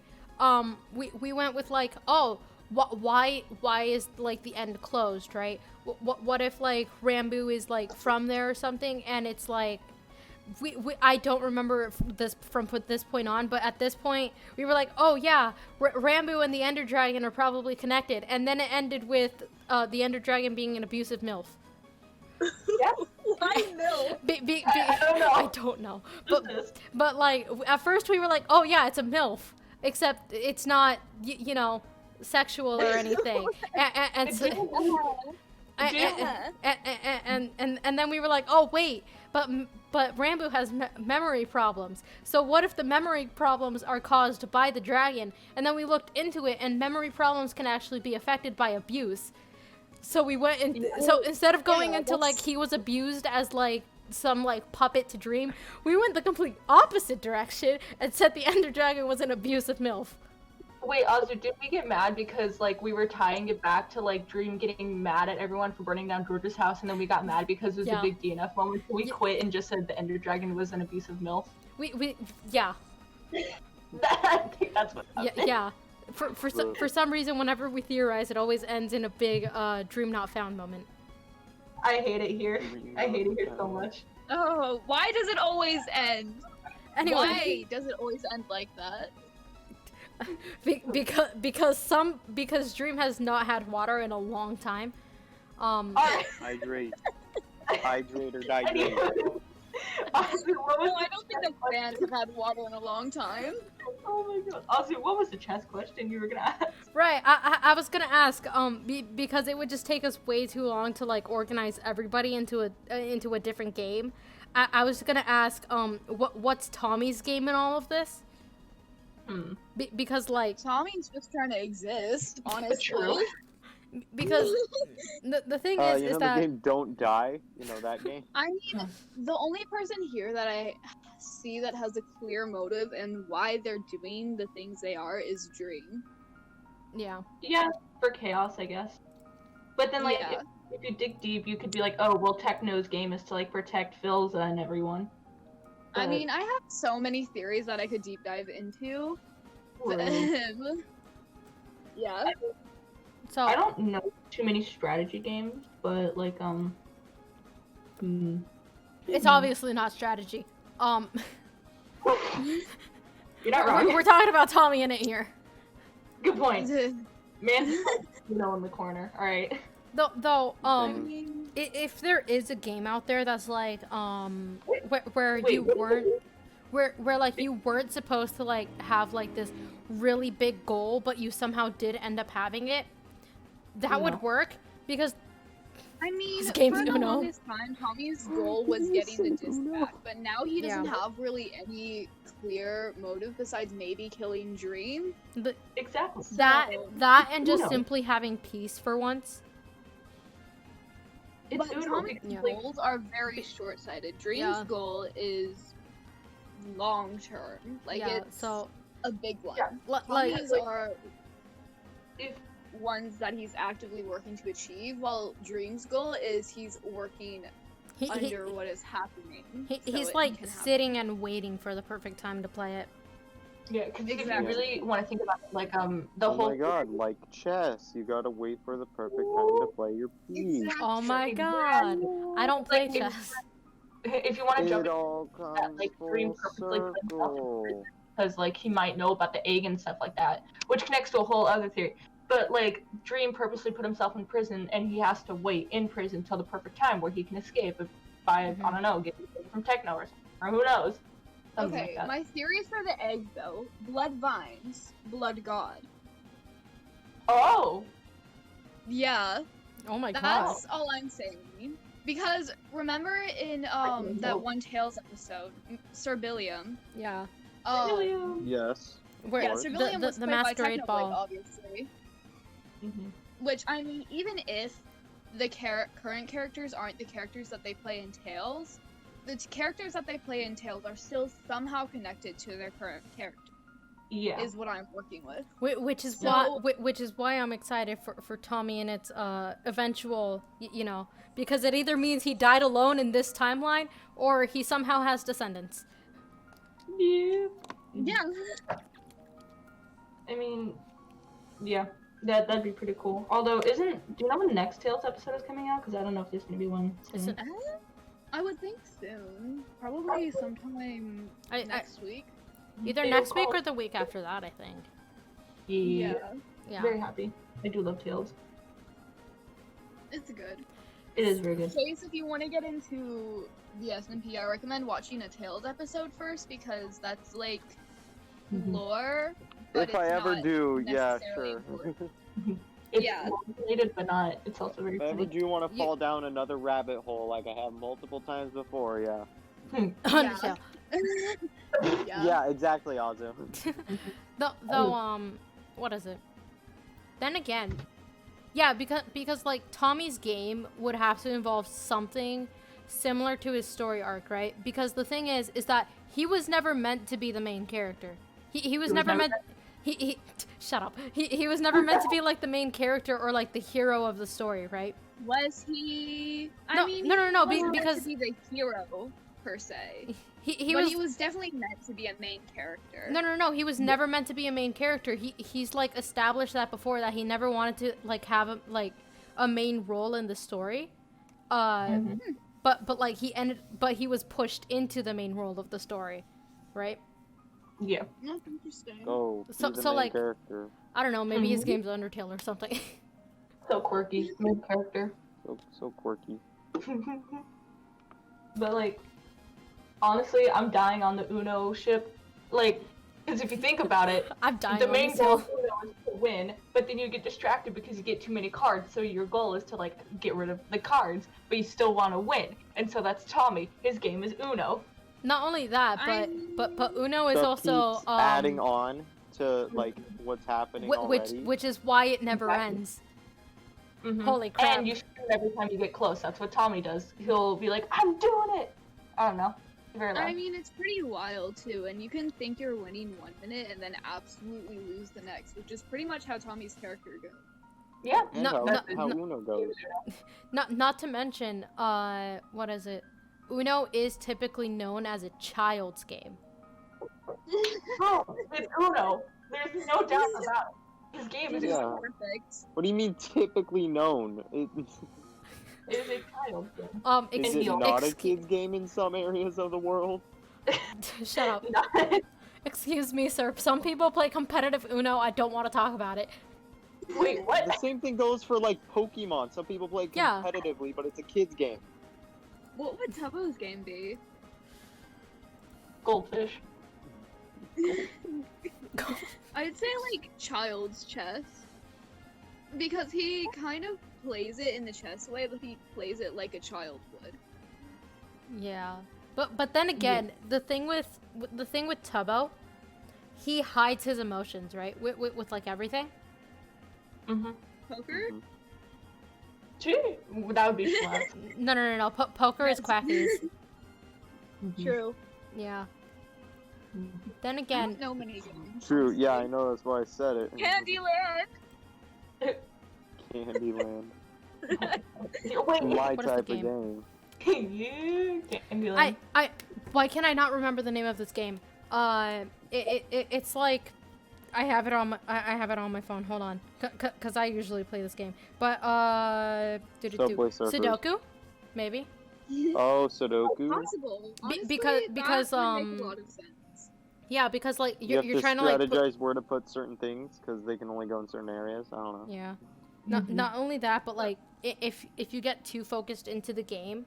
we went with like, oh, why is like the end closed, right? What if like Rambo is like from there or something, and it's like I don't remember this from this point on, but at this point we were like, oh yeah, Rambo and the Ender Dragon are probably connected, and then it ended with the Ender Dragon being an abusive MILF. Why no? I don't know. I don't know. But like at first we were like, oh yeah, it's a MILF, except it's not you know, sexual or anything. And then we were like, oh wait, but Rambo has memory problems. So what if the memory problems are caused by the dragon? And then we looked into it, and memory problems can actually be affected by abuse. So we went and so instead of going Yeah, into like that's- he was abused as like some like puppet to Dream, we went the complete opposite direction and said the Ender Dragon was an abusive MILF. Wait, Azu, did we get mad because like we were tying it back to like Dream getting mad at everyone for burning down George's house, and then we got mad because it was Yeah. a big DNF moment? So we quit and just said the Ender Dragon was an abusive MILF. We yeah. I think that's what Yeah, happened. yeah. For some reason, whenever we theorize, it always ends in a big dream not found moment. I hate it here. I hate it here so much. Oh, why does it always end? Anyway, Why does it always end like that? because Dream has not had water in a long time. Alright. Hydrate. Hydrate or dihydrate. Azu, what was No, I don't think the fans have had water in a long time. Oh my god. Azu, what was the chess question you were gonna ask? Right, I was gonna ask because it would just take us way too long to like organize everybody into a different game. I was gonna ask what's Tommy's game in all of this? Because like Tommy's just trying to exist, honestly. True. because the thing You is know the that game Don't Die? You know that game? I mean, the only person here that I see that has a clear motive and why they're doing the things they are is Dream. yeah. Yeah, for chaos, I guess. But then, like, Yeah. if you dig deep, you could be like, oh, well, Techno's game is to, like, protect Philza and everyone. I But- mean, I have so many theories that I could deep dive into. But, yeah. So I don't know too many strategy games, but, like, it's obviously not strategy. You're not wrong. We're talking about Tommy in it here. Good point. Man, you know, in the corner. Alright. Though I mean, if there is a game out there that's like where Wait, you what- weren't where like you weren't supposed to like have like this really big goal but you somehow did end up having it, that No. would work because I mean, This game's for the Uno. longest time, Tommy's goal was getting the disc back, but now he doesn't Yeah. have really any clear motive besides maybe killing Dream. the, Exactly. that and just Uno. simply having peace for once. It's But Uno. Tommy's Because, Yeah. like, goals are very short-sighted. Dream's Yeah. goal is long-term. Like, yeah, it's so a big one. Yeah. like Tommy's are if ones that he's actively working to achieve, while Dream's goal is he's working he, under what is happening. he's so like it can happen. sitting and waiting for the perfect time to play it. Yeah, because if you Exactly. really want to think about it, like the Oh whole my god, like chess. You gotta wait for the perfect time to play your piece. Exactly. Oh my god, I don't play Like, if- chess. if you want to jump It all comes like, full Dream purposely put himself in circle. because like he might know about the egg and stuff like that, which connects to a whole other theory. But like Dream purposely put himself in prison, and he has to wait in prison till the perfect time where he can escape by I don't know, getting away from Techno or something, or who knows. Something Okay, like that. my theory for the egg though: blood vines, blood god. Oh, Yeah, Oh my god. that's all I'm saying. Because remember in know. that one Tales episode, Serbilium. Yeah. Um, Yes. Where yeah, course. Serbilium was the played by masquerade Technoblade, ball. obviously. Mhm. Which I mean, even if the current characters aren't the characters that they play in Tales, the characters that they play in Tales are still somehow connected to their current character. Yeah. Is what I'm working with. Which is So- which is why I'm excited for Tommy and its eventual, you know, because it either means he died alone in this timeline or he somehow has descendants. Yeah. Yeah. I mean, yeah, that'd be pretty cool. Although, do you know when the next Tales episode is coming out? Because I don't know if there's gonna be one. Is soon. it- I would think soon. Probably sometime I- next week. Either It'll next week call- or the week after that, I think. Yeah. Yeah. Very happy. I do love Tales. It's good. It is very good. Chase, if you want to get into the Dsmp, I recommend watching a Tales episode first because that's like Mhm. lore. But If I it's ever not do, yeah, necessarily sure. important. It's Yeah. related, but not. It's also very If I ever funny. do want to You- fall down another rabbit hole like I have multiple times before, yeah. Undertale. Yeah. Yeah, exactly, Azu. Though, what is it? Then again, Yeah, because like Tommy's game would have to involve something similar to his story arc, right? Because the thing is that he was never meant to be the main character. He was never meant. He shut up. He was never meant to be like the main character or like the hero of the story, right? Was he? No, no, he wasn't meant because to be the hero per se. he But was. he was definitely meant to be a main character. No. He was never meant to be a main character. He's like established that before, that he never wanted to like have a main role in the story. But like he was pushed into the main role of the story, right? Yeah. That's interesting. Oh, So- he's the so, main like- character. I don't know. Maybe his game's Undertale or something. So quirky, main character. So quirky. But like, honestly, I'm dying on the Uno ship. Like, because if you think about it, I'm dying. the on main this goal hill. of Uno is to win, but then you get distracted because you get too many cards. So your goal is to like get rid of the cards, but you still want to win. And so that's Tommy. His game is Uno. Not only that, but Uno is So also keeps adding on to like what's happening already. which is why it never Exactly. ends. Mhm. Holy crap. And you scream every time you get close. That's what Tommy does. He'll be like, "I'm doing it." I don't know. Very loud. I mean, it's pretty wild too, and you can think you're winning 1 minute and then absolutely lose the next, which is pretty much how Tommy's character goes. Yeah. And No, how Uno goes. Not to mention, what is it? Uno is typically known as a child's game. Bro, it's Uno. There's no doubt about it. His game is It is Yeah. perfect. What do you mean typically known? It is a child's game. Is it Indeed. not a kid's game in some areas of the world? Shut up. Not- Excuse me, sir. Some people play competitive Uno. I don't want to talk about it. Wait, what? The same thing goes for like Pokemon. Some people play Yeah. competitively, but it's a kid's game. What would Tubbo's game be? Goldfish. I'd say like child's chess. Because he kind of plays it in the chess way, but he plays it like a child would. Yeah, but then again, the thing with Tubbo, he hides his emotions, right? With like everything. Mm-hmm. Poker? Mhm. Gee, that would be fun. No. Poker is Quacky's. True. Yeah. Mhm. Then I again, don't know many games. True, yeah, I know, that's why I said it. Candyland! Candyland. Wait, My what is the type of game? game. you can't be like. why can I not remember the name of this game? It's like, I have it on my phone. Hold on, cause I usually play this game. But Subway Surfers. Sudoku, maybe. Oh, Sudoku? Possible. Honestly, because, that would make a lot of sense. Yeah, because like You have you're to trying to like strategize where to put certain things, because they can only go in certain areas. I don't know. yeah. Mhm. Not only that, but like if you get too focused into the game,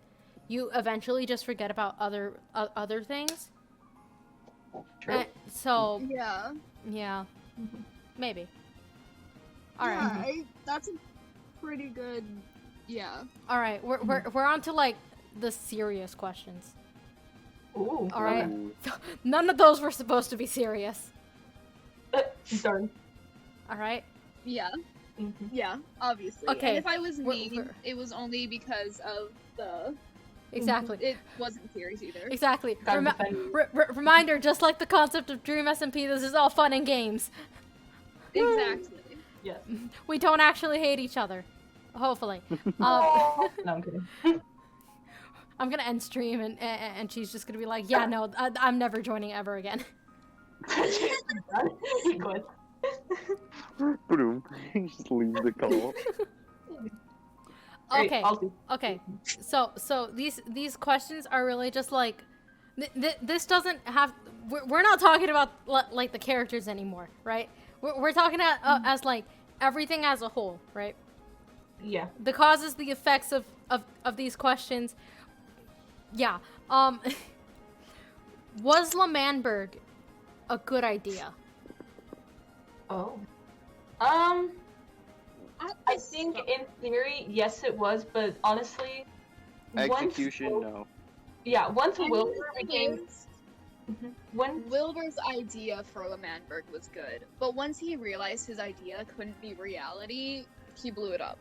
you eventually just forget about other things. True. So Yeah. yeah, Mhm. maybe. All right, Yeah, that's a pretty good. Yeah. all right. We're on to like the serious questions. Ooh. All right. Ooh. None of those were supposed to be serious. Darn. All right. Yeah. Mhm. Yeah. Obviously. Okay, And if I was we're- mean, it was only because of the. Exactly. It wasn't serious either. Exactly. Gotta defend you. Reminder, just like the concept of Dsmp, this is all fun and games. Exactly. Yes. We don't actually hate each other. Hopefully. No, I'm kidding. I'm gonna end stream and she's just gonna be like, yeah, no, I'm never joining ever again. He quits. Boom. He just leaves the call. Great, Okay. I'll see. Okay. So these questions are really just like, this doesn't have. We're not talking about like the characters anymore, right? We're talking as like everything as a whole, right? Yeah. The causes, the effects of these questions. Yeah. Was L'Manberg a good idea? Oh. I think in theory, yes, it was, but honestly, Execution, once, no. Yeah, once And Wilbur the thing became is, when Wilbur's idea for L'Manberg was good, but once he realized his idea couldn't be reality, he blew it up.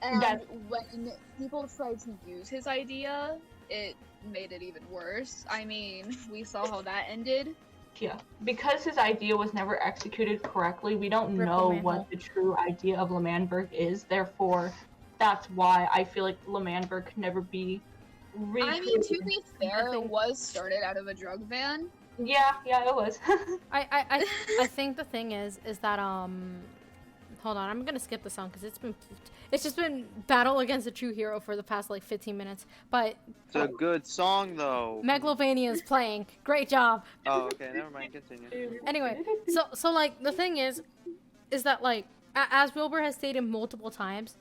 And That- when people tried to use his idea, it made it even worse. I mean, we saw how that ended. Yeah, because his idea was never executed correctly, we don't Rip know the manhole. what the true idea of L'Manberg is. Therefore, that's why I feel like L'Manberg could never be recreated. I mean, to be fair, I it think- was started out of a drug van. Yeah, it was. I think the thing is that hold on, I'm gonna skip the song because it's just been battle against a true hero for the past like 15 minutes. But It's a good song though. Megalovania is playing. Great job. Oh, okay, never mind. Continue. Anyway, so like the thing is that like as Wilbur has stated multiple times,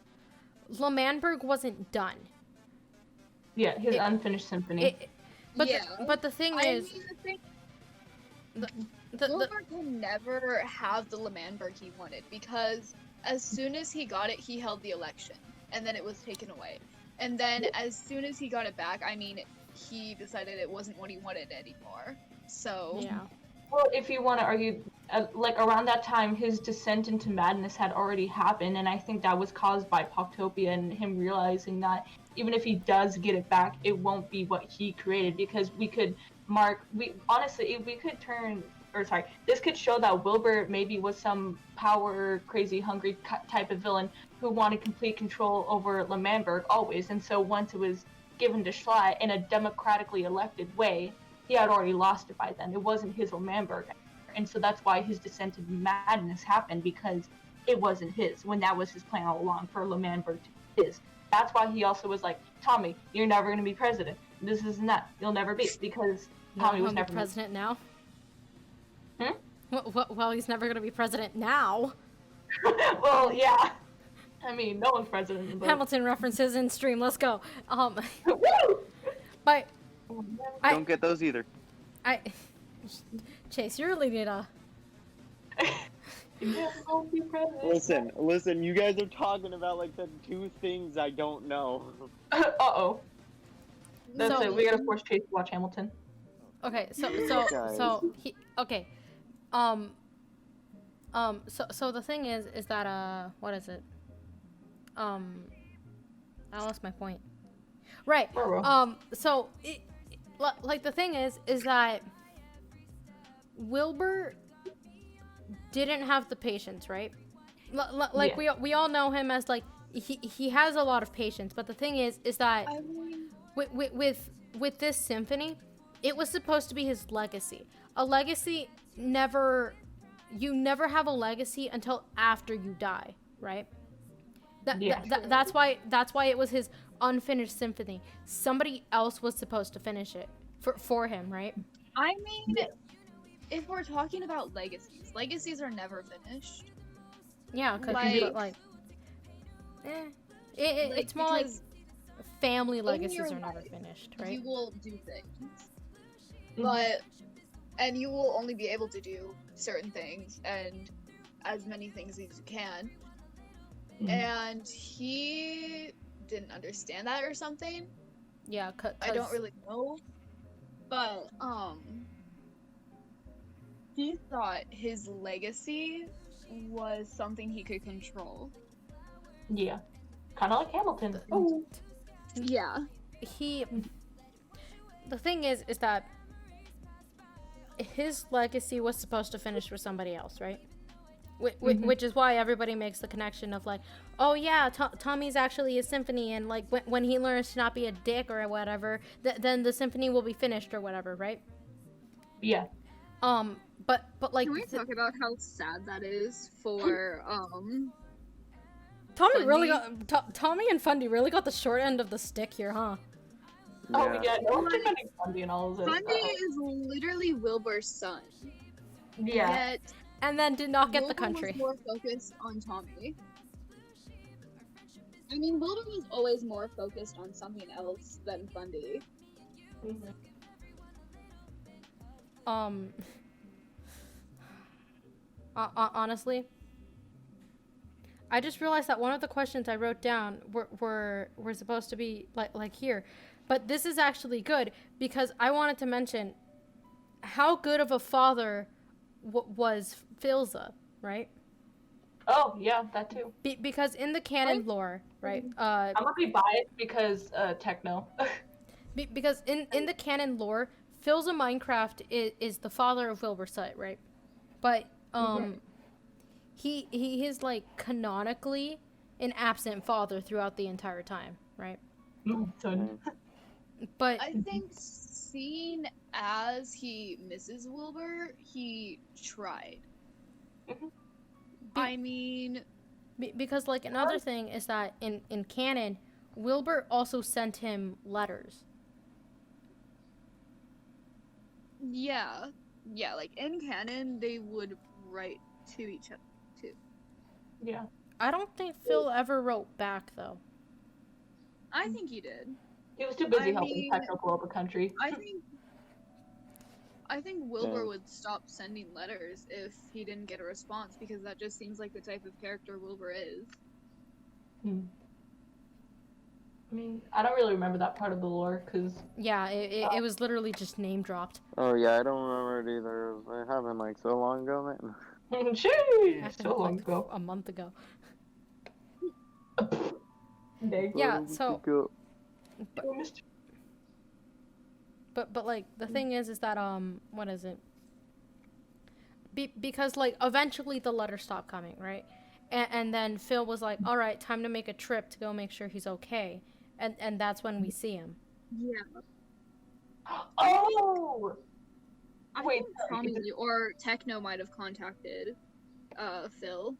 L'Manberg wasn't done. Yeah, his It- unfinished symphony. But the thing I is, mean, the thing, the Wilbur can never have the L'Manberg he wanted because as soon as he got it, he held the election, and then it was taken away. And then as soon as he got it back, I mean, he decided it wasn't what he wanted anymore. So yeah. Well, if you want to argue, like around that time, his descent into madness had already happened, and I think that was caused by Poctopia and him realizing that even if he does get it back, it won't be what he created because we could this could show that Wilbur maybe was some power crazy, hungry type of villain who wanted complete control over L'Manberg always, and so once it was given to Schlatt in a democratically elected way, he had already lost it by then. It wasn't his L'Manberg. And so that's why his descent into madness happened, because it wasn't his, when that was his plan all along, for L'Manberg to be his. That's why he also was like, Tommy, you're never going to be president. This isn't that. You'll never be, because Tommy was never president now. Hmm? Well, he's never gonna be president now. Well, yeah. I mean, no one's president. But... Hamilton references in stream. Let's go. Woo! But Don't get those either. Chase, you really need a. You won't be president. Listen. You guys are talking about like the two things I don't know. Uh-oh. That's So- it. We gotta force Chase to watch Hamilton. Okay, so Guys. he okay. So the thing is that what is it? I lost my point. Right. So like the thing is that Wilbur didn't have the patience, right? Like Yeah. we all know him as like he has a lot of patience, but the thing is that I mean, with this symphony, it was supposed to be his legacy. A legacy you never have a legacy until after you die, right? That's why it was his unfinished symphony. Somebody else was supposed to finish it for him, right? I mean, if we're talking about legacies are never finished. Yeah, cause Like- it's more like because family in legacies your are never life, finished, you right? will do things, and you will only be able to do certain things and as many things as you can. Mhm. And he didn't understand that or something. Yeah, I don't really know, but he thought his legacy was something he could control. Yeah. Kind of like Hamilton. Yeah. The thing is that his legacy was supposed to finish with somebody else, right? Which is why everybody makes the connection of like, oh yeah, Tommy's actually a symphony, and like when he learns to not be a dick or whatever, then the symphony will be finished or whatever, right? Yeah. But like Can we talk about how sad that is for Tommy really Fundy? got Tommy and Fundy really got the short end of the stick here, huh? Oh yeah, no one's defending Fundy and all of this. Fundy is literally Wilbur's son. Yeah. Yet And then did not get the Wilbur country. was more focused on Tommy. I mean, Wilbur was always more focused on something else than Fundy. Mhm. Honestly, I just realized that one of the questions I wrote down were supposed to be like here, but this is actually good because I wanted to mention how good of a father was Filza, right? Oh yeah, that too. Because in the canon lore, right? I'm gonna be biased because techno. Because in the canon lore, Phil's a Minecraft is the father of Wilbur Sight, right? But he is like canonically an absent father throughout the entire time, right? Son. But I think seen as he misses Wilbur, he tried. Mhm. I mean, because like another thing is that in canon, Wilbur also sent him letters. yeah. Yeah, like in canon, they would write to each other too. Yeah. I don't think Phil ever wrote back though. I think he did. He was too busy I helping mean, techno blow up a country. I think Wilbur Yeah. would stop sending letters if he didn't get a response because that just seems like the type of character Wilbur is. Hmm. I mean, I don't really remember that part of the lore because Yeah, it was literally just name dropped. Oh yeah, I don't remember it either. It happened like so long ago, man. sheesh, Happened so long like ago. a month ago. Dang. Yeah, so Go. but like the thing is that what is it? Because like eventually the letters stopped coming, right? And then Phil was like, "All right, time to make a trip to go make sure he's okay," and that's when we see him. Yeah. Oh! I Wait, think sorry, Tommy is it- or Techno might have contacted Phil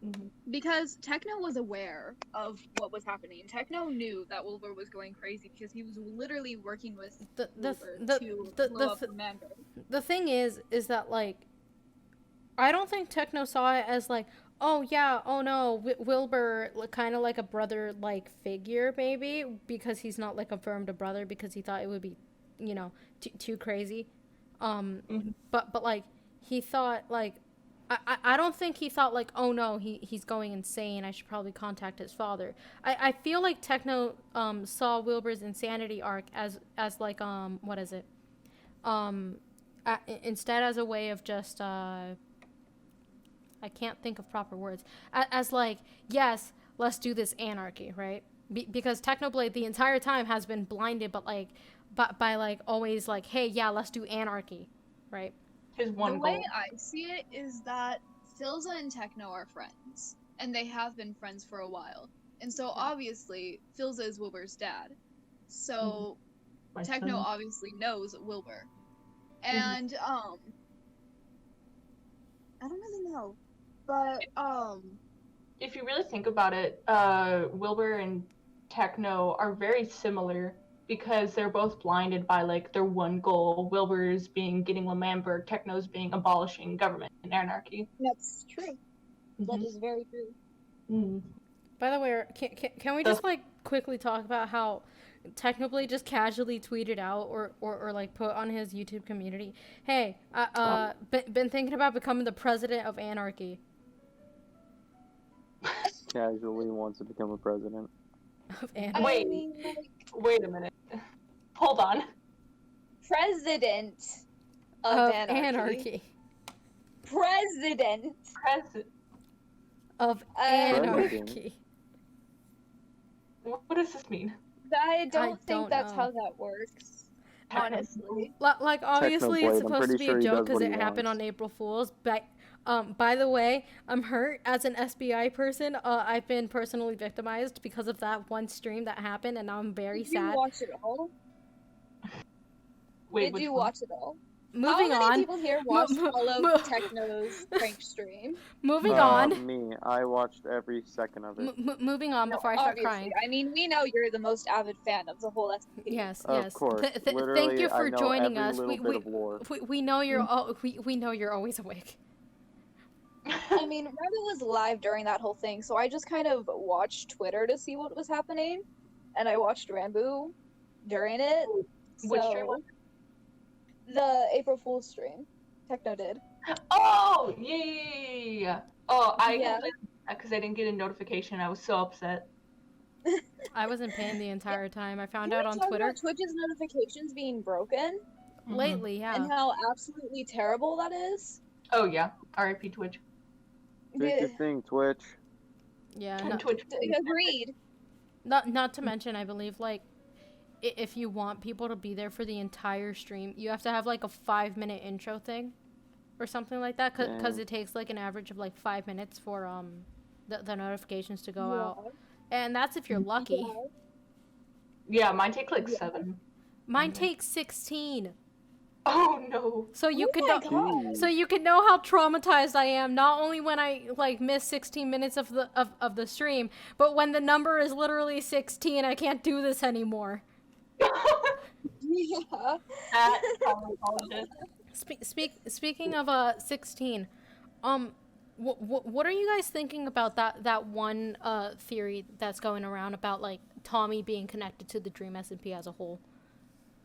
Mhm. because Techno was aware of what was happening. Techno knew that Wilbur was going crazy because he was literally working with Wilbur to blow up Commander. The thing is that like I don't think Techno saw it as like, oh yeah, oh no, Wilbur, kind of like a brother like figure maybe because he's not like affirmed a brother because he thought it would be, you know, too crazy. Mhm. But like he thought like I don't think he thought like, oh no, he's going insane, I should probably contact his father. I feel like Techno saw Wilbur's insanity arc as like what is it? Instead as a way of just I can't think of proper words. As like, yes, let's do this anarchy, right? Because Technoblade the entire time has been blinded, but like, by like always like, hey, yeah, let's do anarchy, right? His The one way goal. I see it is that Philza and Techno are friends, and they have been friends for a while. And so obviously, Philza is Wilbur's dad. So My Techno son. obviously knows Wilbur. And I don't really know. But If you really think about it, Wilbur and Techno are very similar because they're both blinded by like their one goal. Wilbur's being getting Lamamberg, Techno's being abolishing government and anarchy. that's true. That is very true. Mhm. By the way, can we just like quickly talk about how Technoblade just casually tweeted out or like put on his YouTube community, hey, been thinking about becoming the president of anarchy. Casually wants to become a president. Of anarchy. Wait. I mean, like, Wait a minute. Hold on. president of, Of anarchy. anarchy. President. Of anarchy. What does this mean? I don't don't think that's know. how that works. Honestly. Like obviously it's Technoblade, I'm supposed to pretty be a sure he joke does because what it he happened wants. on April Fool's. But by the way, I'm hurt as an SBI person. I've been personally victimized because of that one stream that happened, and now I'm very Did you sad. watch it all? Wait, Did you one? watch it all? Moving How many on. people here watched all of Techno's prank stream? Moving on. Me, I watched every second of it. Moving on before I start Obviously. crying. I mean, we know you're the most avid fan of the whole SPP. Yes, Of yes. course. Thank Literally, you for I know joining every us. little bit of lore. We know you're we know you're always awake. I mean, Rambo was live during that whole thing, so I just kind of watched Twitter to see what was happening, and I watched Rambo during it. Which stream was The April Fool's stream. Techno did. Oh, yeah. Oh, I Yeah. because I didn't get a notification. I was so upset. I was in pain the entire time. I found Can out we on talk Twitter about Twitch's notifications being broken lately, yeah. and how absolutely terrible that is? Oh yeah. R.I.P. Twitch. Pick your thing, Twitch. Yeah, And no, Twitch. Agreed. not to mention, I believe like if you want people to be there for the entire stream, you have to have like a 5-minute intro thing or something like that, because it takes like an average of like 5 minutes for the notifications to go out, and that's if you're lucky. Yeah, mine take like Yeah. 7. Mine takes 16. Oh no. So you Oh could my know, God. so you can know how traumatized I am, not only when I like miss 16 minutes of the stream, but when the number is literally 16, I can't do this anymore. Yeah. That apologist. Speaking of 16, what are you guys thinking about that one theory that's going around about like Tommy being connected to the Dream SMP as a whole?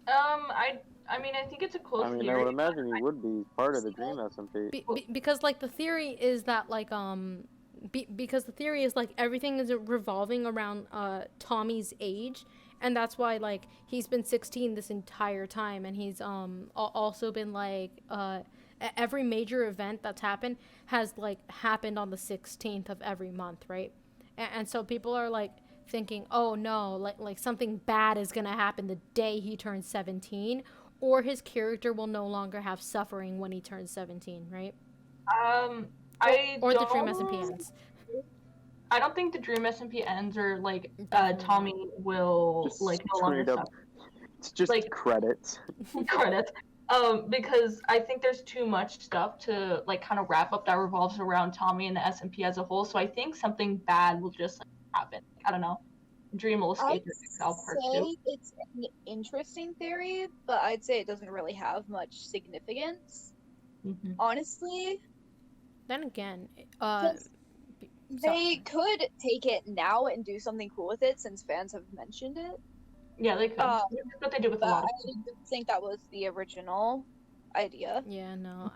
I mean, I think it's a cool I mean, I theory. would imagine he would be part of the Dream SMP. Because like the theory is that like because the theory is like everything is revolving around Tommy's age, and that's why like he's been 16 this entire time, and he's also been like every major event that's happened has like happened on the 16th of every month, right? And so people are like thinking, oh no, like something bad is gonna happen the day he turns 17, or his character will no longer have suffering when he turns 17, right? Or the Dream SMP ends. I don't think the Dream SMP ends, or like Tommy will Just like no longer straight up, suffer. it's just Like- credits. Credits. Because I think there's too much stuff to like kind of wrap up that revolves around Tommy and the SMP as a whole. So I think something bad will just like happen. I don't know. Dream will escape I'd the exile part say too. it's an interesting theory, but I'd say it doesn't really have much significance. Mhm. Honestly, Then again, they could take it now and do something cool with it since fans have mentioned it. Yeah, they could. That's what they do with a But lot I of didn't think that was the original idea. yeah, no,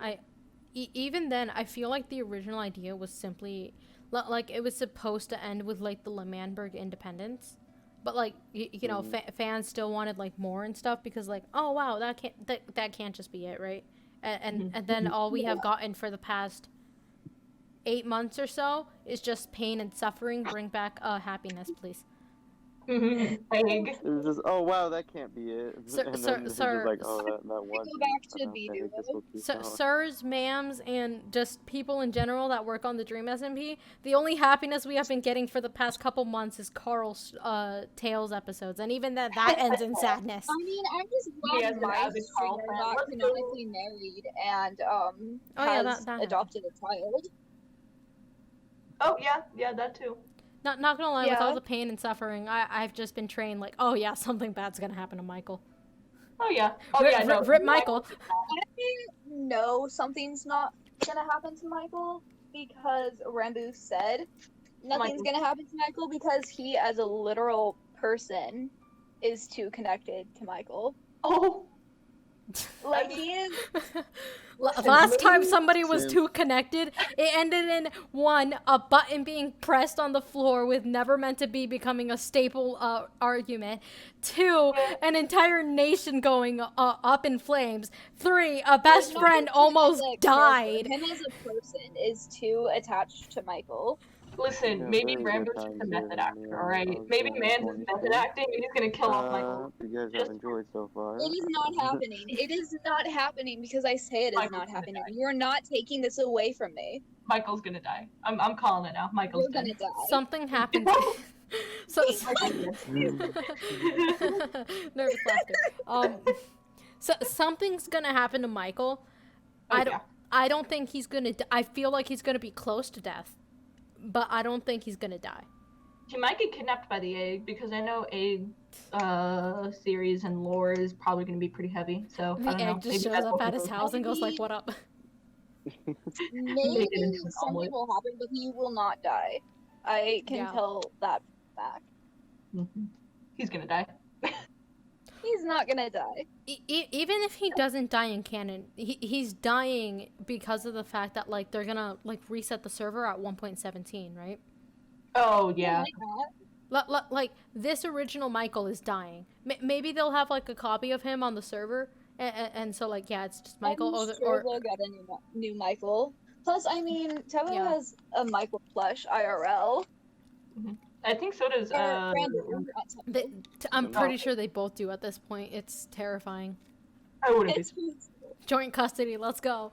even then, I feel like the original idea was simply like it was supposed to end with like the L'Manberg independence, but like you know, fans still wanted like more and stuff, because like, oh wow, that can't just be it, right? And then all we have gotten for the past 8 months or so is just pain and suffering. Bring back happiness, please. Egg. It was just, oh wow, that can't be it. Sir- and sir- then it's sir- just like, oh, that was. Go back to Okay, Vito. I guess we'll keep going. Sirs, ma'ams, and just people in general that work on the Dream SMP, the only happiness we have been getting for the past couple months is Carl's Tales episodes, and even that ends in sadness. I mean, I'm just He glad has an my avid Carl sister fan. got Let's go. canonically married and yeah, has that adopted a child. Oh yeah, that too. Not gonna lie, with Yeah. all the pain and suffering, I've just been trained like, oh yeah, something bad's gonna happen to Michael. Oh yeah. Oh Rip, yeah. No. rip Michael. I know something's not gonna happen to Michael because Rambo said nothing's Michael. gonna happen to Michael because he, as a literal person, is too connected to Michael. Oh. Like he is. Last time maybe- somebody was Same. too connected, it ended in 1, a button being pressed on the floor with never meant to be becoming a staple argument. 2, an entire nation going up in flames. 3, a best Not friend just almost as a died. character, Him as a person is too attached to Michael. Listen, Yeah, maybe very good Rambo's just a times method there, actor, yeah, alright? I was Maybe doing Man's that method 22. acting and he's gonna kill off Michael. Hope you guys have Just- enjoyed so far. It is not happening. It is not happening because I say it is Michael's not gonna happening. die. You are not taking this away from me. Michael's gonna die. I'm calling it now. Michael's You're dead. gonna die. Something happened. so nervous laughter. So something's gonna happen to Michael. Oh, I don't think he's gonna. I feel like he's gonna be close to death, but I don't think he's gonna die. He might get kidnapped by the egg because I know egg series and lore is probably gonna be pretty heavy. So I The don't know. egg just Maybe shows that's up what at his we'll- house and goes like, "What up?" Maybe into an something omelet. will happen, but he will not die. I can Yeah. tell that fact. Mhm. He's gonna die. He's not gonna die. Even if he doesn't die in canon, he's dying because of the fact that like they're gonna like reset the server at 1.17, right? Oh yeah. Like that. Like this original Michael is dying. Maybe they'll have like a copy of him on the server, and so like yeah, it's just Michael. I'm sure we'll get a new Michael. Plus, I mean, Tebo Yeah. has a Michael plush IRL. I think so does Or Ranboo, not They, Tebo. I'm pretty sure they both do at this point. It's terrifying. I wouldn't be. It's Joint custody, let's go.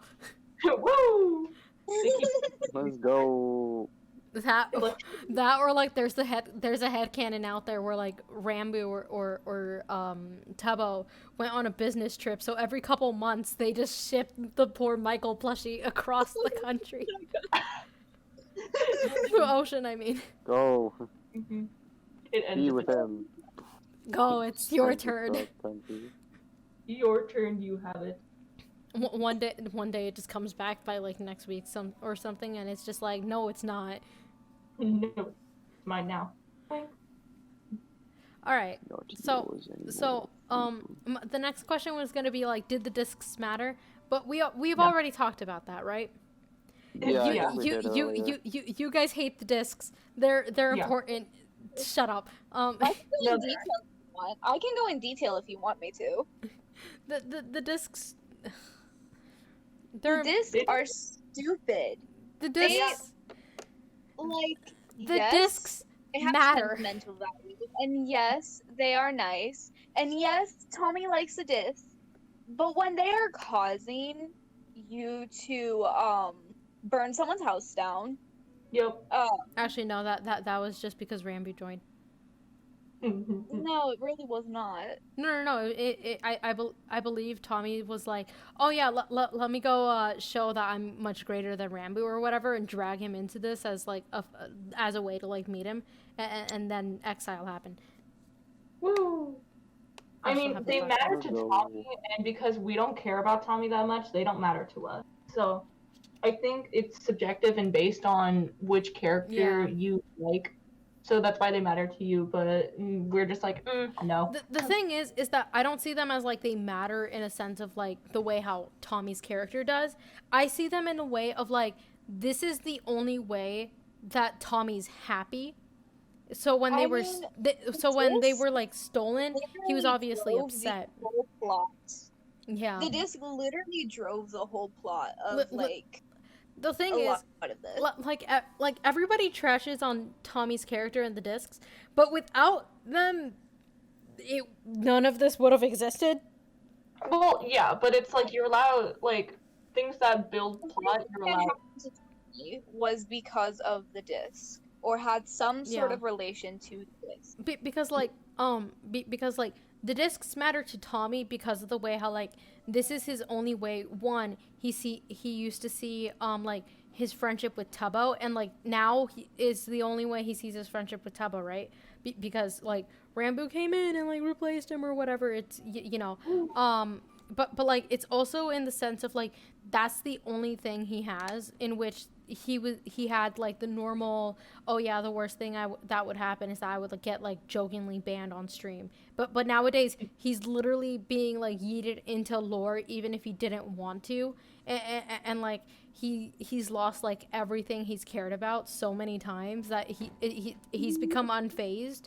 Woo! They keep Let's go. That Look. that or like there's a headcanon out there where like Rambo or Tubbo went on a business trip, so every couple months they just shipped the poor Michael plushie across the country. The ocean, I mean. Go. Mhm. It Be ends with him. Go, it's your Thank you, turn. God, thank you. your turn. You have it. One day it just comes back by like next week or something, and it's just like, no, it's not. No, it's mine now. All right. Not So yours anymore. the next question was gonna be like, did the discs matter? But we've already talked about that, right? Yeah, I Yeah. think we did earlier. You guys hate the discs. They're Yeah. important. Shut up. I can go in detail if you want. I can go in detail if you want me to. The discs. The discs are stupid. The discs. Like, The yes, discs they have matter. sentimental value, and yes, they are nice, and yes, Tommy likes the discs. But when they are causing you to burn someone's house down, Yep. Actually, no. That was just because Rambo joined. no, it really was not. No. I believe Tommy was like, oh yeah, let me go show that I'm much greater than Rambo or whatever, and drag him into this as like as a way to like meet him, and then exile happened. Woo! I Also mean, have they the matter Let's to go. Tommy, and because we don't care about Tommy that much, they don't matter to us. So, I think it's subjective and based on which character Yeah. you like. So that's why they matter to you, but we're just like, no. The thing is that I don't see them as like they matter in a sense of like the way how Tommy's character does. I see them in a way of like, this is the only way that Tommy's happy. So when they were when they were like stolen, he was obviously upset. The whole plot. Yeah. The disc literally drove the whole plot of The thing a is, lot of this. like everybody trashes on Tommy's character in the discs, but without them, none of this would have existed. Well, yeah, but it's like you're allowed, like, things that build plot, you're allowed. Was because of the disc, or had some sort of relation to the disc. Because the discs matter to Tommy because of the way how like this is his only way. One, he used to see like his friendship with Tubbo, and like now is the only way he sees his friendship with Tubbo, right? Because like Rambo came in and like replaced him or whatever. It's you know, but like it's also in the sense of like that's the only thing he has in which he had like the normal, oh yeah, the worst thing that would happen is that I would like, get like jokingly banned on stream, but nowadays he's literally being like yeeted into lore even if he didn't want to, and like he's lost like everything he's cared about so many times that he's become unfazed,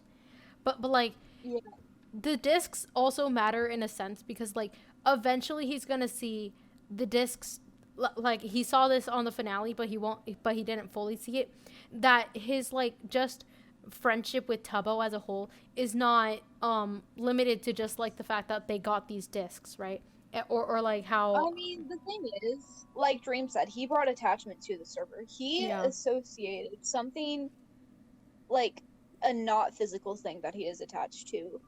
but like Yeah. the discs also matter in a sense because like eventually he's gonna see the discs, like he saw this on the finale but he didn't fully see it, that his like just friendship with Tubbo as a whole is not limited to just like the fact that they got these discs, right? Or like how I mean, the thing is, like Dream said, he brought attachment to the server. He associated something like a not physical thing that he is attached to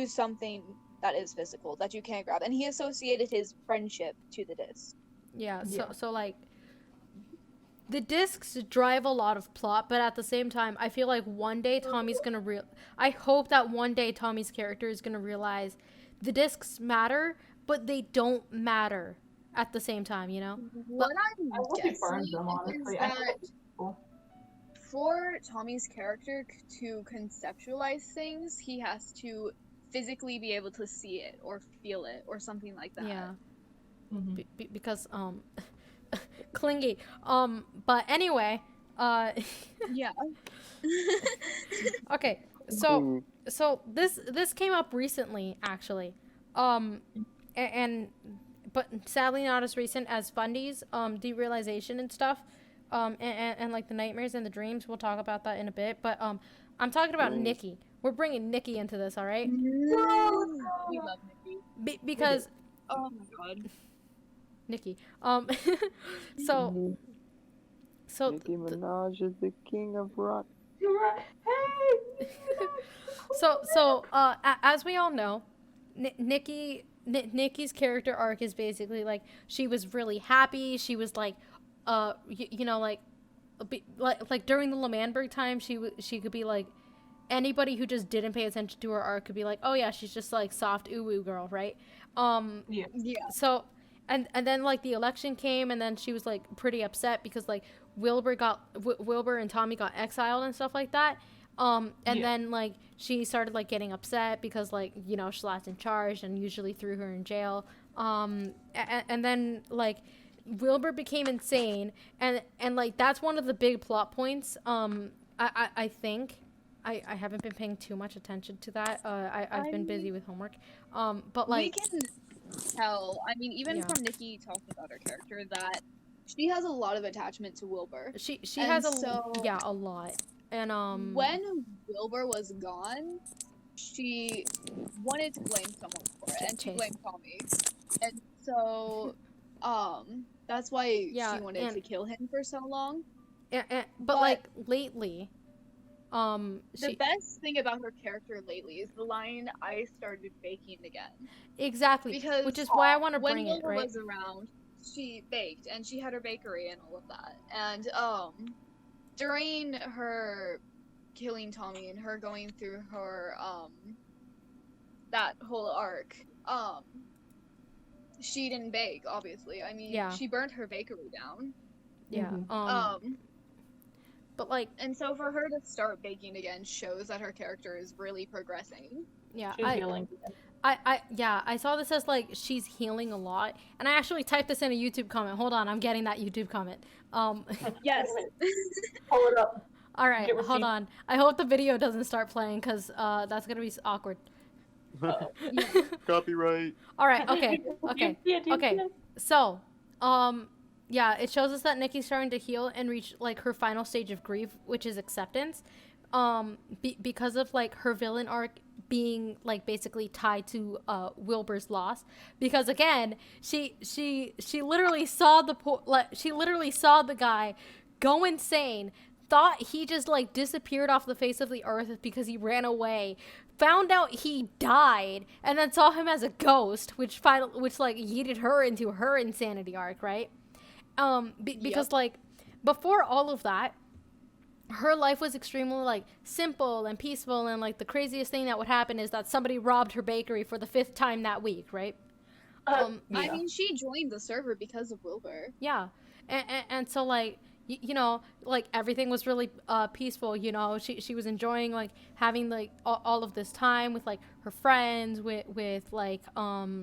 something that is physical that you can't grab, and he associated his friendship to the disc. So like the discs drive a lot of plot, but at the same time I feel like one day Tommy's gonna I hope that one day Tommy's character is gonna realize the discs matter but they don't matter at the same time, you know. What I I'm hope he burns guessing them, honestly. is I that think it's cool. for Tommy's character to conceptualize things, he has to physically be able to see it or feel it or something like that. Yeah. Mhm. Because clingy. But anyway, Yeah. okay. So this came up recently actually. And but sadly not as recent as Fundy's derealization and stuff. And like the nightmares and the dreams. We'll talk about that in a bit. But I'm talking about Dreams. Nikki. We're bringing Nikki into this, all right? We love Nikki. Because Oh my god. Nikki. So so Nicki Minaj is the king of rock. Hey. as we all know, Nikki's character arc is basically like she was really happy. She was like, you know, like during the L'Manberg time, she could be like anybody who just didn't pay attention to her arc could be like, oh yeah, she's just like soft uwu girl, right? Yeah. So and then like the election came, and then she was like pretty upset because like Wilbur and Tommy got exiled and stuff like that. Then like she started like getting upset because like, you know, Schlatt's in charge and usually threw her in jail. And then like Wilbur became insane, and like that's one of the big plot points. I think I haven't been paying too much attention to that. I've been busy with homework. But like We can tell, I mean, even Yeah. from Nikki talking about her character, that she has a lot of attachment to Wilbur. she And has so- a lot. And When Wilbur was gone, she wanted to blame someone for it, and she Chase. blamed Tommy. And so, that's why Yeah, she wanted and- to kill him for so long. but But- like lately, The she best thing about her character lately is the line, "I started baking again." exactly, Because which is why I want to when bring it, Wilbur right? was around, she baked, and she had her bakery and all of that. And during her killing Tommy and her going through her that whole arc, she didn't bake, obviously. I mean, Yeah. she burnt her bakery down. Yeah. Mhm. But like, And so for her to start baking again shows that her character is really progressing. yeah, She's healing. I saw this as like she's healing a lot, and I actually typed this in a YouTube comment. Hold on, I'm getting that YouTube comment. Yes. Pull it up. All right, Get hold receipts. on. I hope the video doesn't start playing because that's gonna be awkward. Copyright. All right, okay, okay. Yeah. Okay. So, yeah, it shows us that Nikki's starting to heal and reach like her final stage of grief, which is acceptance. Because of like her villain arc being like basically tied to Wilbur's loss. Because again, she literally saw she literally saw the guy go insane. Thought he just like disappeared off the face of the earth because he ran away. Found out he died, and then saw him as a ghost, which like yeeted her into her insanity arc, right? Because like before all of that, her life was extremely like simple and peaceful, and like the craziest thing that would happen is that somebody robbed her bakery for the 5th time that week, right? I mean, she joined the server because of Wilbur. Yeah, and so like you know, like everything was really peaceful. You know, she was enjoying like having like all of this time with like her friends, with like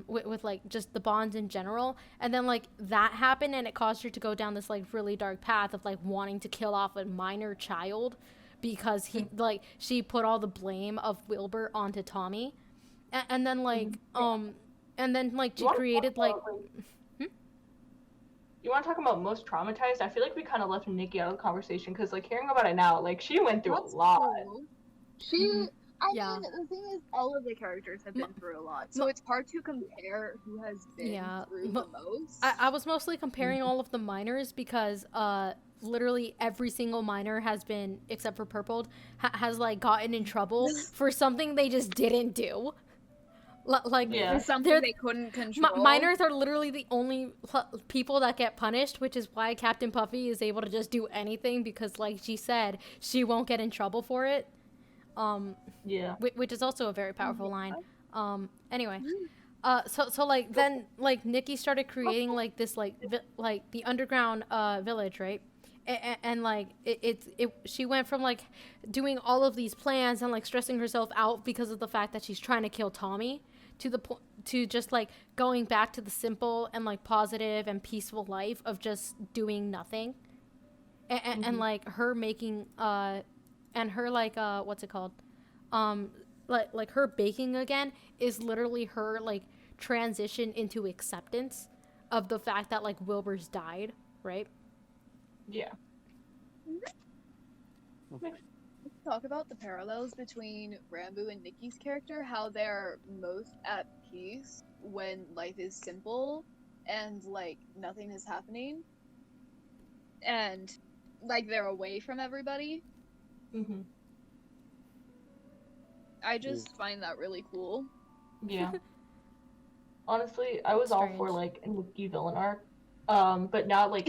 with like just the bonds in general. And then like that happened, and it caused her to go down this like really dark path of like wanting to kill off a minor child because he like she put all the blame of Wilbur onto Tommy, and then like and then like she created like. You want to talk about most traumatized? I feel like we kind of left Nikki out of the conversation because, like, hearing about it now, like, she went through That's a lot. cool. She, I Yeah. mean, the thing is, all of the characters have been through a lot, so it's hard to compare who has been Yeah, through but the most. I was mostly comparing all of the minors because literally every single minor has been, except for Purpled, has like gotten in trouble for something they just didn't do. Like Yeah. It's something they're- they couldn't control. minors are literally the only people that get punished, which is why Captain Puffy is able to just do anything because, like she said, she won't get in trouble for it. Yeah. Which is also a very powerful line. Anyway, so like then like Nikki started creating like this like like the underground village, right? And like she went from like doing all of these plans and like stressing herself out because of the fact that she's trying to kill Tommy to the point to just like going back to the simple and like positive and peaceful life of just doing nothing. And like her making and her like what's it called, like her baking again is literally her like transition into acceptance, of the fact that like Wilbur's died, right? Yeah. Let's talk about the parallels between Rambo and Nikki's character, how they're most at peace when life is simple and like nothing is happening, and like they're away from everybody. Mm-hmm. I just find that really cool. Yeah. Honestly, I was all for Strange. like a Nikki villain arc, but now like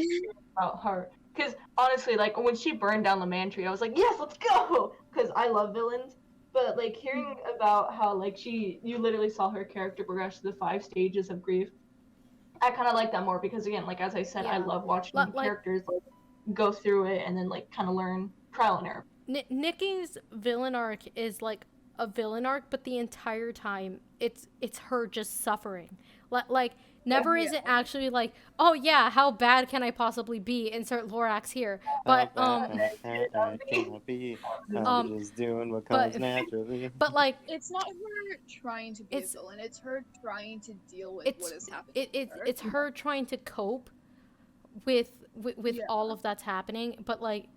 about her, because honestly, like when she burned down the man tree, I was like, yes, let's go, because I love villains. But like hearing about how like you literally saw her character progress to the 5 stages of grief, I kind of like that more because again, like as I said, I Yeah. love watching the Like characters like go through it and then like kind of learn trial and error. Nikki's villain arc is like a villain arc, but the entire time it's her just suffering. Like never is it actually like, oh yeah, how bad can I possibly be? Insert Lorax here. But Can't be. I'm just doing what comes but naturally. but like It's not her trying to be It's- a villain, it's her trying to deal with what is happening. it's her trying to cope with Yeah. all of that's happening, but like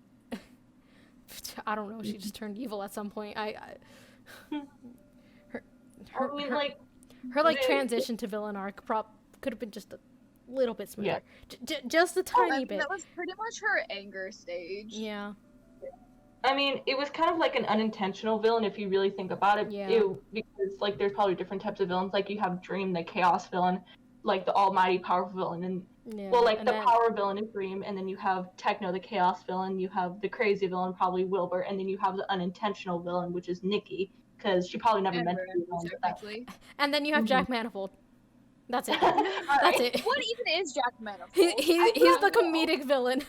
I don't know, she just turned evil at some point. Her I mean, like her like the- transition to villain arc could have been just a little bit smoother. Yeah. Just a I tiny mean, bit. that was pretty much her anger stage. Yeah. I mean, it was kind of like an unintentional villain if you really think about it. Yeah. Because like there's probably different types of villains. Like you have Dream, the chaos villain, like the almighty powerful villain, and Yeah. well, like and the then- power villain is Dream, and then you have Techno, the chaos villain. You have the crazy villain, probably Wilbur, and then you have the unintentional villain, which is Nikki, because she probably never And meant to be a Rambo, villain. But that- technically. And then you have Jack Manifold. That's it. That's Alright. it. What even is Jack Manifold? He's the comedic villain.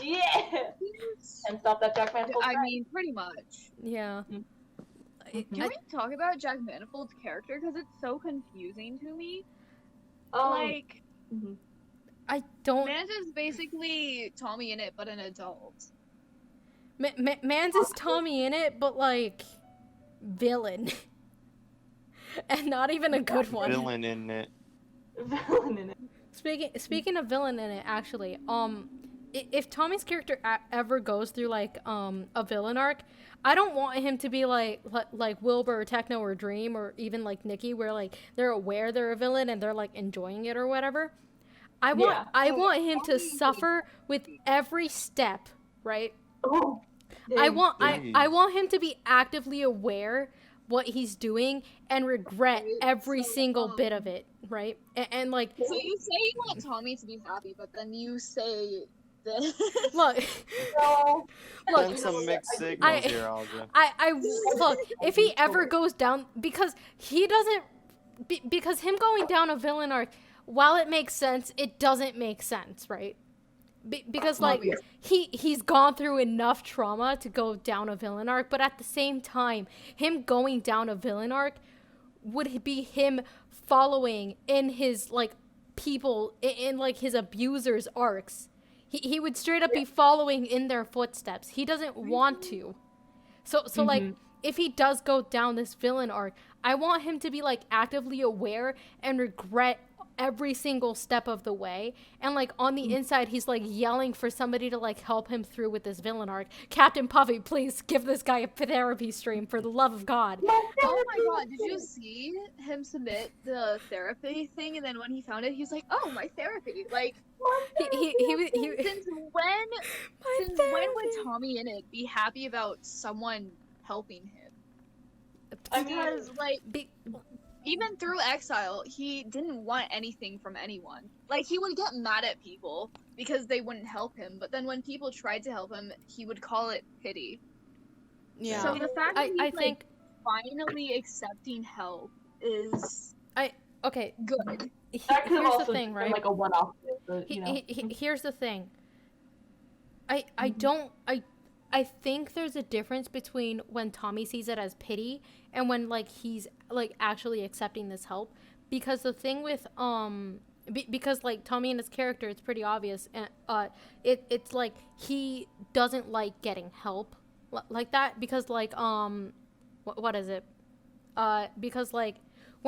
Yeah. And stop that Jack Manifold. I mean, pretty much. Yeah. Mhm. It- Can we talk about Jack Manifold's character? Because it's so confusing to me. Um, Like, mhm. I don't. Mans is basically Tommy in it, but an adult. Mans is Tommy in it, but like villain, and not even a good one. Villain in it. Villain in it. Speaking of villain in it, actually, if Tommy's character ever goes through like a villain arc, I don't want him to be like Wilbur or Techno or Dream or even like Nikki, where like they're aware they're a villain and they're like enjoying it or whatever. I want him to suffer with every step, right? Oh. I dang. want him to be actively aware what he's doing and regret every single bit of it, right? And like, So you say you want Tommy to be happy, but then you say this. look, No. look, Send some mixed signals I- here, Alja. I look, if he ever goes down, because he doesn't, because him going down a villain arc, while it makes sense, it doesn't make sense, right? Because like he's gone through enough trauma to go down a villain arc, but at the same time, him going down a villain arc would be him following in his like people in like his abusers' arcs. He would straight up be following in their footsteps. He doesn't want to. So like if he does go down this villain arc, I want him to be like actively aware and regret every single step of the way, and like on the inside he's like yelling for somebody to like help him through with this villain arc. Captain Puffy, please give this guy a therapy stream, for the love of God. Oh my god, did you see him submit the therapy thing, and then when he found it, he's like, oh, my therapy. Like, he since when would Tommy in it be happy about someone helping him? I mean, Because, like, be, even through exile, he didn't want anything from anyone. Like, he would get mad at people because they wouldn't help him, but then when people tried to help him, he would call it pity. yeah. So the fact that I he's, think finally accepting help is okay. good. that could have Here's also the thing, been right? like a one-off. But, you know. Here's the thing. I think there's a difference between when Tommy sees it as pity and when like he's like actually accepting this help, because the thing with because like Tommy and his character, it's pretty obvious, and it's like he doesn't like getting help like that, because like what is it, because like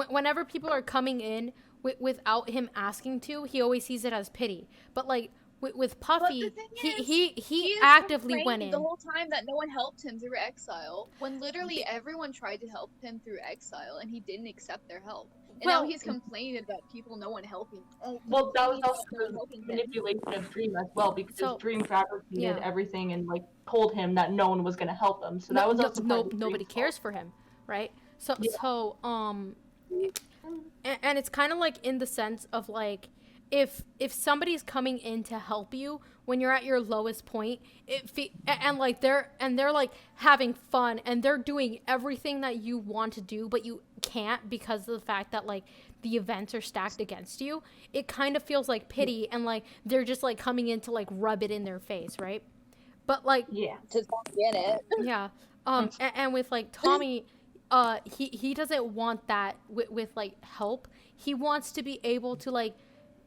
whenever people are coming in without him asking to, he always sees it as pity. But like with But Puffy, the thing he is, he is actively went complaining in. the whole time that no one helped him through exile, when literally everyone tried to help him through exile, and he didn't accept their help. And now Well, he's complaining about no one helping. Well, that was complaining about no one also helping him. manipulation of Dream as well, because So, Dream fabricated yeah. everything and like told him that no one was gonna help him. So that was also part of Nobody Dream's cares fault. for him, right? So Yeah. and it's kind of like in the sense of like if somebody's coming in to help you when you're at your lowest point, and like they're like having fun and they're doing everything that you want to do but you can't because of the fact that like the events are stacked against you, it kind of feels like pity and like they're just like coming in to like rub it in their face, right? But like Yeah. Just don't get it. yeah. And with like Tommy, he doesn't want that with like help. He wants to be able to like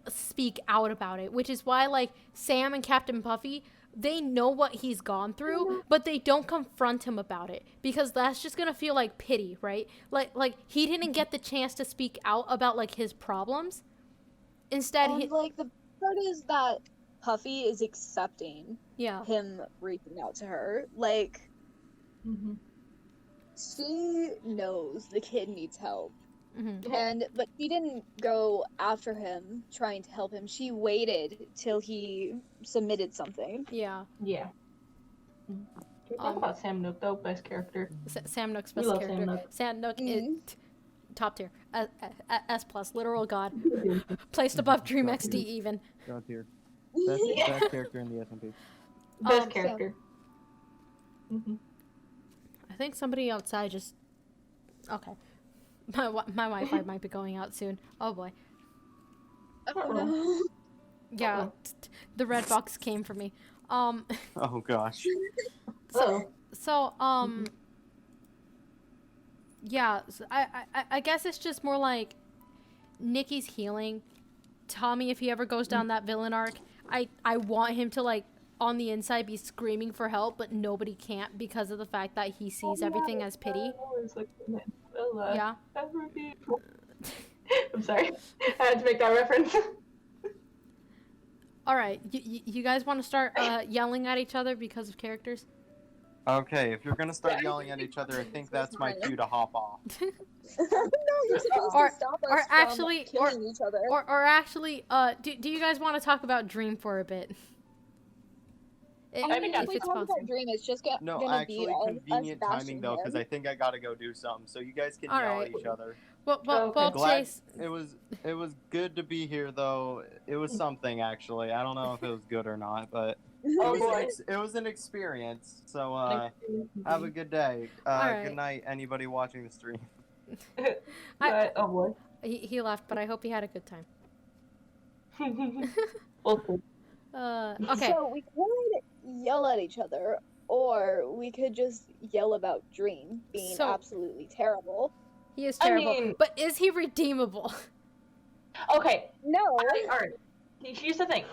speak out about it, which is why like Sam and Captain Puffy, they know what he's gone through, but they don't confront him about it because that's just gonna feel like pity, right? Like he didn't get the chance to speak out about like his problems. Instead, And he like the part is that Puffy is accepting yeah. him reaching out to her. Like Mm-hmm. she knows the kid needs help. Mm-hmm. But she didn't go after him trying to help him. She waited till he submitted something. Yeah. Yeah. Can we talk about Sam Nook though? Best character. Sam Nook's We best love character. Sam Nook. Sam Nook is top tier. S plus, literal god. Mhm. Placed above Dream XD even. God tier. Best, best character in the Dsmp. Best character. Mm-hmm. I think somebody outside just. Okay. My Wi-Fi might be going out soon. Oh boy. Oh no. Yeah, the red box came for me. Oh gosh. So yeah, so I guess it's just more like Nikki's healing. Tommy, if he ever goes down that villain arc, I want him to like on the inside be screaming for help, but nobody can't because of the fact that he sees everything as pity. Yeah. I'm sorry. I had to make that reference. All right, you guys want to start yelling at each other because of characters? Okay, if you're gonna start yelling at each other, I think that's my cue to hop off. No, you're supposed Or- to stop us or actually- from killing each other. Or actually, do you guys want to talk about Dream for a bit? I mean, if if we it's talk possible. about Dream, it's just No, gonna be actually, all us convenient bashing timing though, because him. I think I gotta go do something. So you guys can All yell right. at each other. Well, Okay. Glad Chase. it was good to be here though. It was something actually. I don't know if it was good or not, but Oh boy. it was an experience. So have a good day. Alright. Good night, anybody watching the stream. Oh boy. He left, but I hope he had a good time. Okay. Okay. So we could yell at each other, or we could just yell about Dream being So- absolutely terrible. He is I terrible. mean- But is he redeemable? Okay. No. Alright. Here's the thing.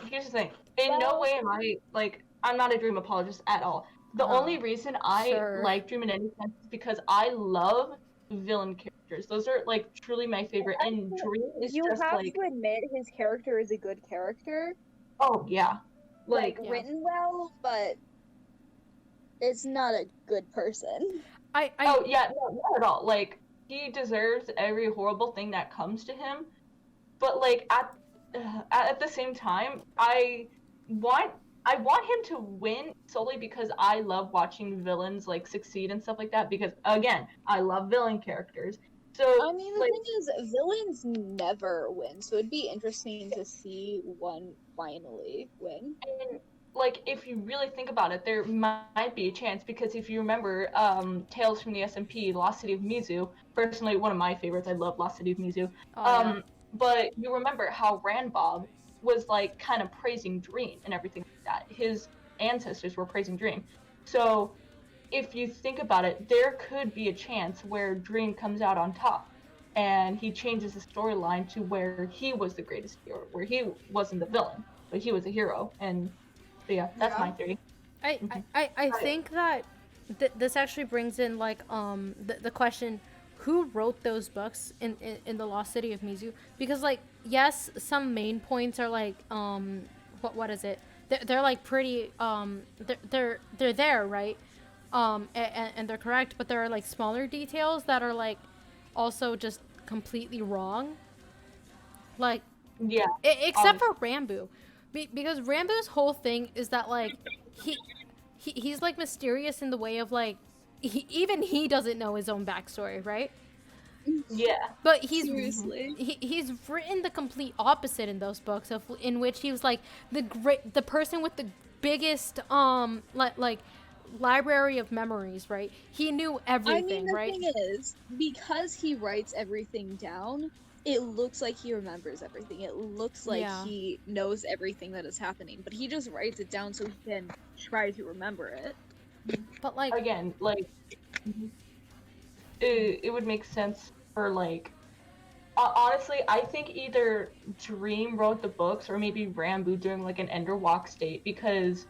In no way am I like I'm not a Dream apologist at all. The Oh, only reason I sure. like Dream in any sense is because I love villain characters. Those are like truly my favorite. And Dream is You just have like to admit his character is a good character. oh yeah. Like Yeah. Written well, but it's not a good person. oh yeah, no, not at all. Like he deserves every horrible thing that comes to him, but like at the same time, I want him to win solely because I love watching villains like succeed and stuff like that. Because again, I love villain characters. So I mean, the like, thing is, villains never win, so it'd be interesting to see one finally win. and, like if you really think about it, there might be a chance because if you remember, Tales from the SMP, Lost City of Mizu, personally one of my favorites. I love Lost City of Mizu. Oh, But you remember how Ranbob was like kind of praising Dream and everything like that. His ancestors were praising Dream. So if you think about it, there could be a chance where Dream comes out on top and he changes the storyline to where he was the greatest hero, where he wasn't the villain, but he was a hero. And so yeah, that's my theory. I think that this actually brings in like the question, who wrote those books in the Lost City of Mizu? Because like yes, some main points are like what is it? They're like pretty they're there, right? And they're correct, but there are like smaller details that are like also just completely wrong. Like Yeah. except for Rambo, because Rambo's whole thing is that like he he's like mysterious in the way of like even he doesn't know his own backstory, right? Yeah. But Seriously. he's written the complete opposite in those books, of in which he was like the person with the biggest like library of memories, right? He knew I mean, everything, the right? thing is, because he writes everything down, it looks like he remembers everything. It looks like Yeah. he knows everything that is happening, but he just writes it down so he can try to remember it. But like Again, like it would make sense for like honestly, I think either Dream wrote the books or maybe Rambo during like an Ender Walk state, because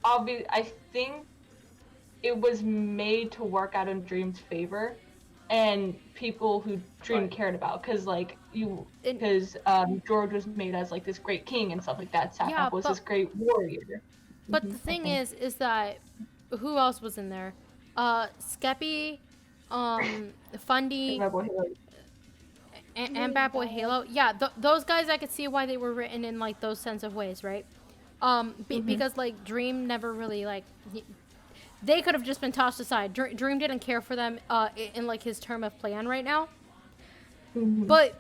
I think it was made to work out in Dream's favor and people who Dream Right. cared about, because like it, because George was made as like this great king and stuff like that. Yeah, Sapnap was but- this great warrior. but the thing is that who else was in there? Skeppy, Fundy, and Bad Boy Halo. Yeah, those guys I could see why they were written in like those sense of ways, right? Because like Dream never really like they could have just been tossed aside. Dream didn't care for them in like his term of plan right now. But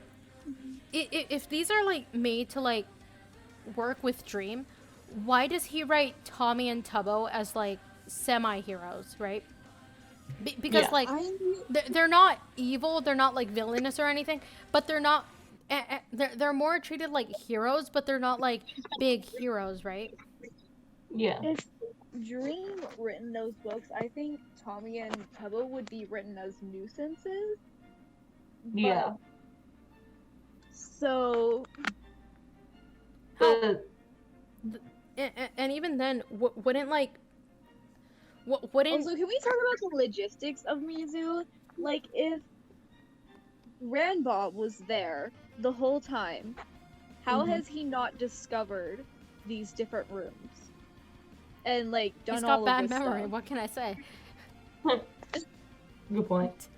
if these are like made to like work with Dream, why does he write Tommy and Tubbo as like semi-heroes, right? Because Yeah. like they're not evil, they're not like villainous or anything, but they're not they're more treated like heroes, but they're not like big heroes, right? Yeah. If Dream written those books, I think Tommy and Tubbo would be written as nuisances. Yeah. So The And even then, wouldn't like wouldn't also, can we talk about the logistics of Mizu? Like, if Ranbob was there the whole time, how has he not discovered these different rooms? And like done he's all got bad of this memory? stuff? What can I say? good point.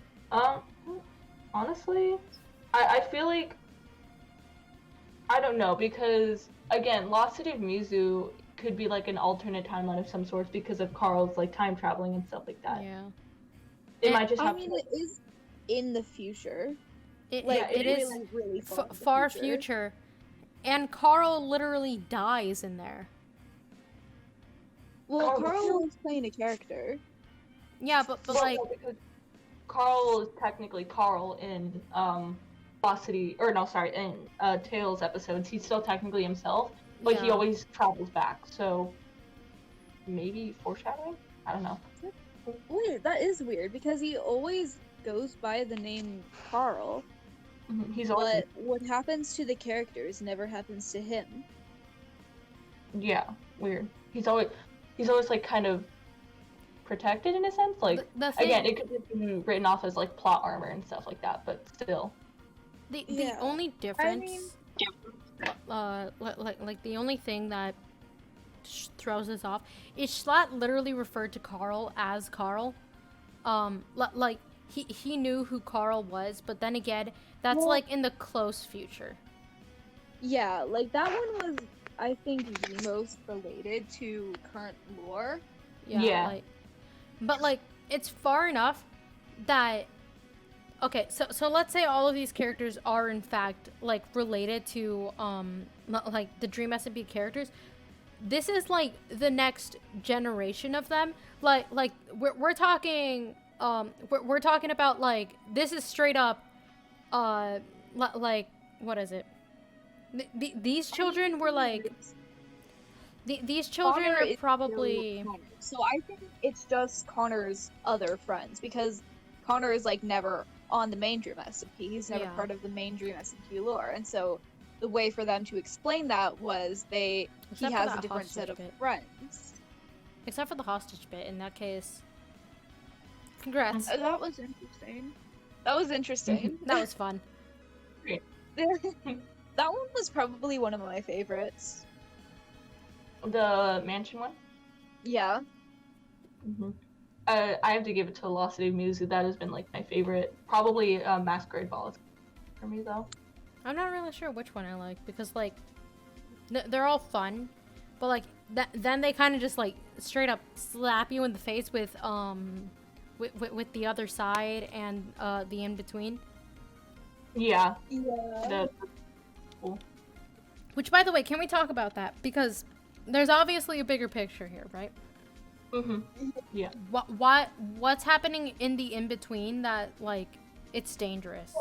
Honestly, I feel like I don't know, because again, Lost City of Mizu could be like an alternate timeline of some sorts because of Carl's like time traveling and stuff like that. Yeah, It might just I have mean, to. it is in the future. it Like, it is really, really far, in the far future, and Carl literally dies in there. Well, Oh, Carl was playing a character. Yeah, but Well, like no, because Carl is technically Carl in Lost City, or no, sorry, in Tales episodes. He's still technically himself, but he Yeah. always travels back. So maybe foreshadowing? I don't know. Weird. That is weird because he always goes by the name Carl, He's always but what happens to the characters never happens to him. yeah, weird. He's always like kind of protected in a sense. Like the thing, again, it could have been written off as like plot armor and stuff like that, but still. the Yeah. only difference, mean- like the only thing that throws us off is Schlatt literally referred to Carl as Carl. Like he knew who Carl was, but then again, that's Well- like in the close future. Yeah, like that one was, I think, the most related to current lore. Yeah. Like, but like it's far enough that okay, so let's say all of these characters are in fact like related to like the Dream Dsmp characters. This is like the next generation of them. Like we're talking we're talking about like this is straight up like what is it? These children were like these children Connor are is probably still Connor. So I think it's just Connor's other friends because Connor is like never on the main Dream SMP. He's never Yeah. part of the main Dream SMP lore, and so the way for them to explain that was he Except for has that a different set of hostage bit. friends. except for the hostage bit. In that case, congrats. That was interesting. That was interesting. That was fun. That one was probably one of my favorites. The mansion one. Yeah. Mm-hmm. I have to give it to Velocity of Music. That has been like my favorite. Probably Masquerade Ball for me though. I'm not really sure which one I like because like they're all fun, but like then they kind of just like straight up slap you in the face with with the other side and the in between. Yeah. Yeah. Cool. Which, by the way, can we talk about that? Because there's obviously a bigger picture here, right? Mm-hmm. Yeah. What's happening in the in between that like it's dangerous?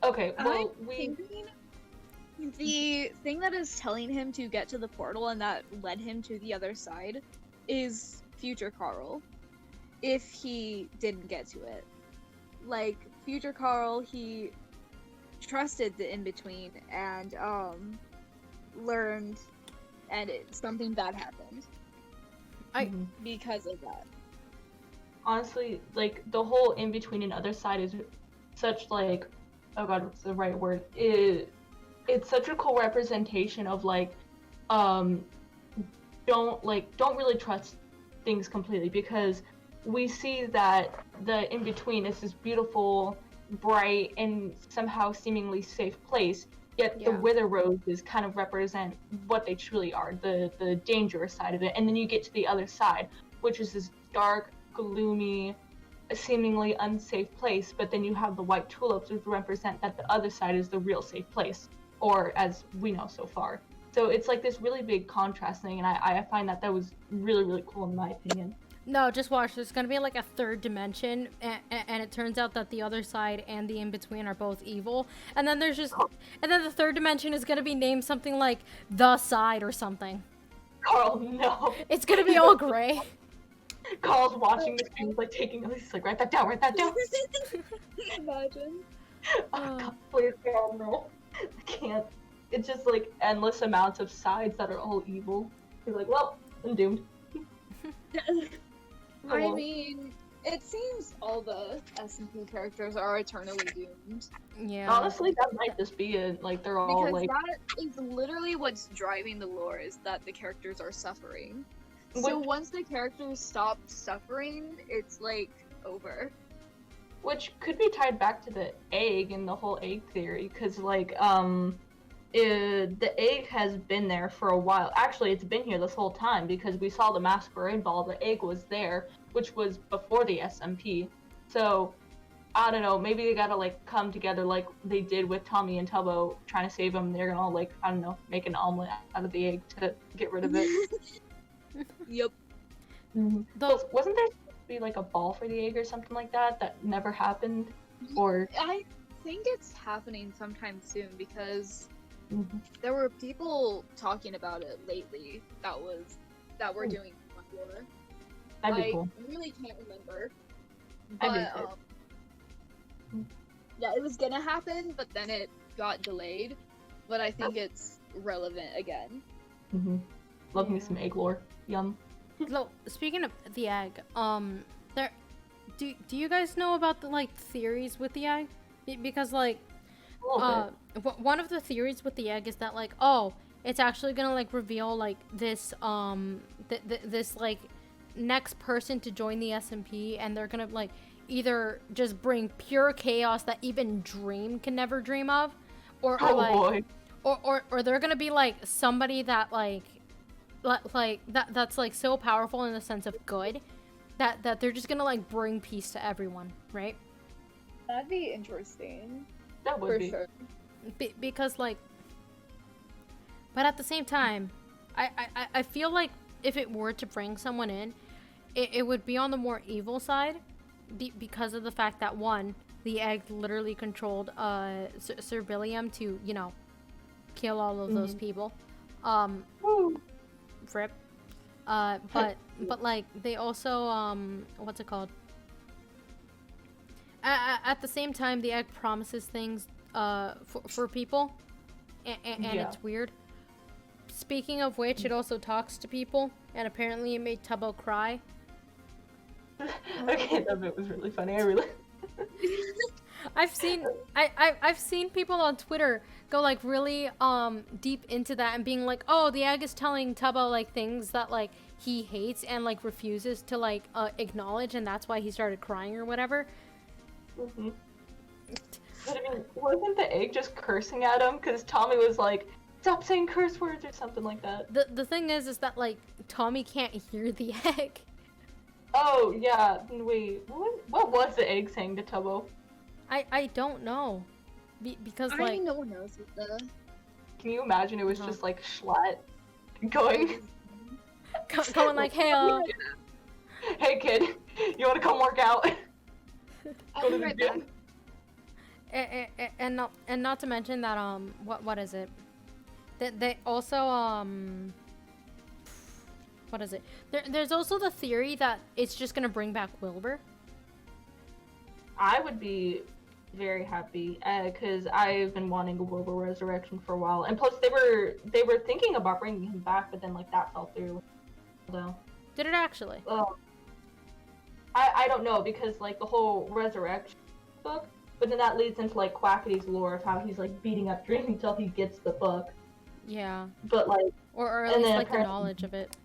Okay. Well, I'm thinking the thing that is telling him to get to the portal and that led him to the other side is future Carl. If he didn't get to it, like future Carl, he trusted the in between and learned, and something bad happened because of that. Honestly, like the whole in between and other side is such like, oh god, what's the right word? It's such a cool representation of like, don't really trust things completely, because we see that the in between is this beautiful, bright, and somehow seemingly safe place. Yet the Yeah. Wither Roses kind of represent what they truly are, the dangerous side of it. And then you get to the other side, which is this dark, gloomy, seemingly unsafe place. But then you have the white tulips, which represent that the other side is the real safe place, or as we know so far. So it's like this really big contrast thing, and I find that was really, really cool in my opinion. No, just watch. There's gonna be like a third dimension, and it turns out that the other side and the in between are both evil. And then and then the third dimension is gonna be named something like the side or something. Carl, no. It's gonna be all gray. Carl's watching the stream, like taking notes. He's like, write that down, write that down. Imagine. Oh, God, please, Carl, no. I can't. It's just like endless amounts of sides that are all evil. He's like, well, I'm doomed. I mean, it seems all the Dsmp characters are eternally doomed. Yeah. Honestly, that might just be it. Like, they're all Because like. that is literally what's driving the lore, is that the characters are suffering. So once the characters stop suffering, it's like over. Which could be tied back to the egg and the whole egg theory, because like the egg has been there for a while. Actually, it's been here this whole time, because we saw the Masquerade Ball. The egg was there, which was before the Dsmp. So I don't know. Maybe they gotta like come together like they did with Tommy and Tubbo trying to save him. They're gonna like, I don't know, make an omelet out of the egg to get rid of it. Yep. Wasn't there supposed to be like a ball for the egg or something like that never happened? Or I think it's happening sometime soon, because there were people talking about it lately that were doing one lore. that'd be cool. I really can't remember. That'd be But yeah, it was gonna happen, but then it got delayed. But I think it's relevant again. Love me some egg lore. Yum. So, speaking of the egg, there, do you guys know about the like theories with the egg? Because like, one of the theories with the egg is that like, oh, it's actually gonna like reveal like this this like next person to join the Dsmp, and they're gonna like either just bring pure chaos that even Dream can never dream of, or they're gonna be like somebody that like that's like so powerful in the sense of good that they're just gonna like bring peace to everyone, right? That'd be interesting. That would be. Sure. Because like, but at the same time, I feel like if it were to bring someone in, it would be on the more evil side, because of the fact that one, the egg literally controlled Sir Billiam to, you know, kill all of those people. Rip. But like they also what's it called? At the same time, the egg promises things for people, and it's weird. Speaking of which, it also talks to people, and apparently it made Tubbo cry. Okay, that bit was really funny. I really. I've seen people on Twitter go like really deep into that and being like, oh, the egg is telling Tubbo like things that like he hates and like refuses to like acknowledge, and that's why he started crying or whatever. Mm-hmm. But I mean, wasn't the egg just cursing at him? Because Tommy was like, stop saying curse words or something like that. The thing is that like Tommy can't hear the egg. Oh, yeah. Wait, what was the egg saying to Tubbo? I don't know. Because like... no one knows what the... Can you imagine it was just like Schlatt going... going like, hey, hey kid, you wanna come work out? I'll be right back. And not to mention that what is it? That they also what is it? There's also the theory that it's just gonna bring back Wilbur. I would be very happy because I've been wanting a Wilbur resurrection for a while, and plus they were thinking about bringing him back, but then like that fell through. So Did it actually? I don't know because like the whole resurrection book, but then that leads into like Quackity's lore of how he's like beating up Dream until he gets the book. Yeah. But like, or at least like the knowledge of it.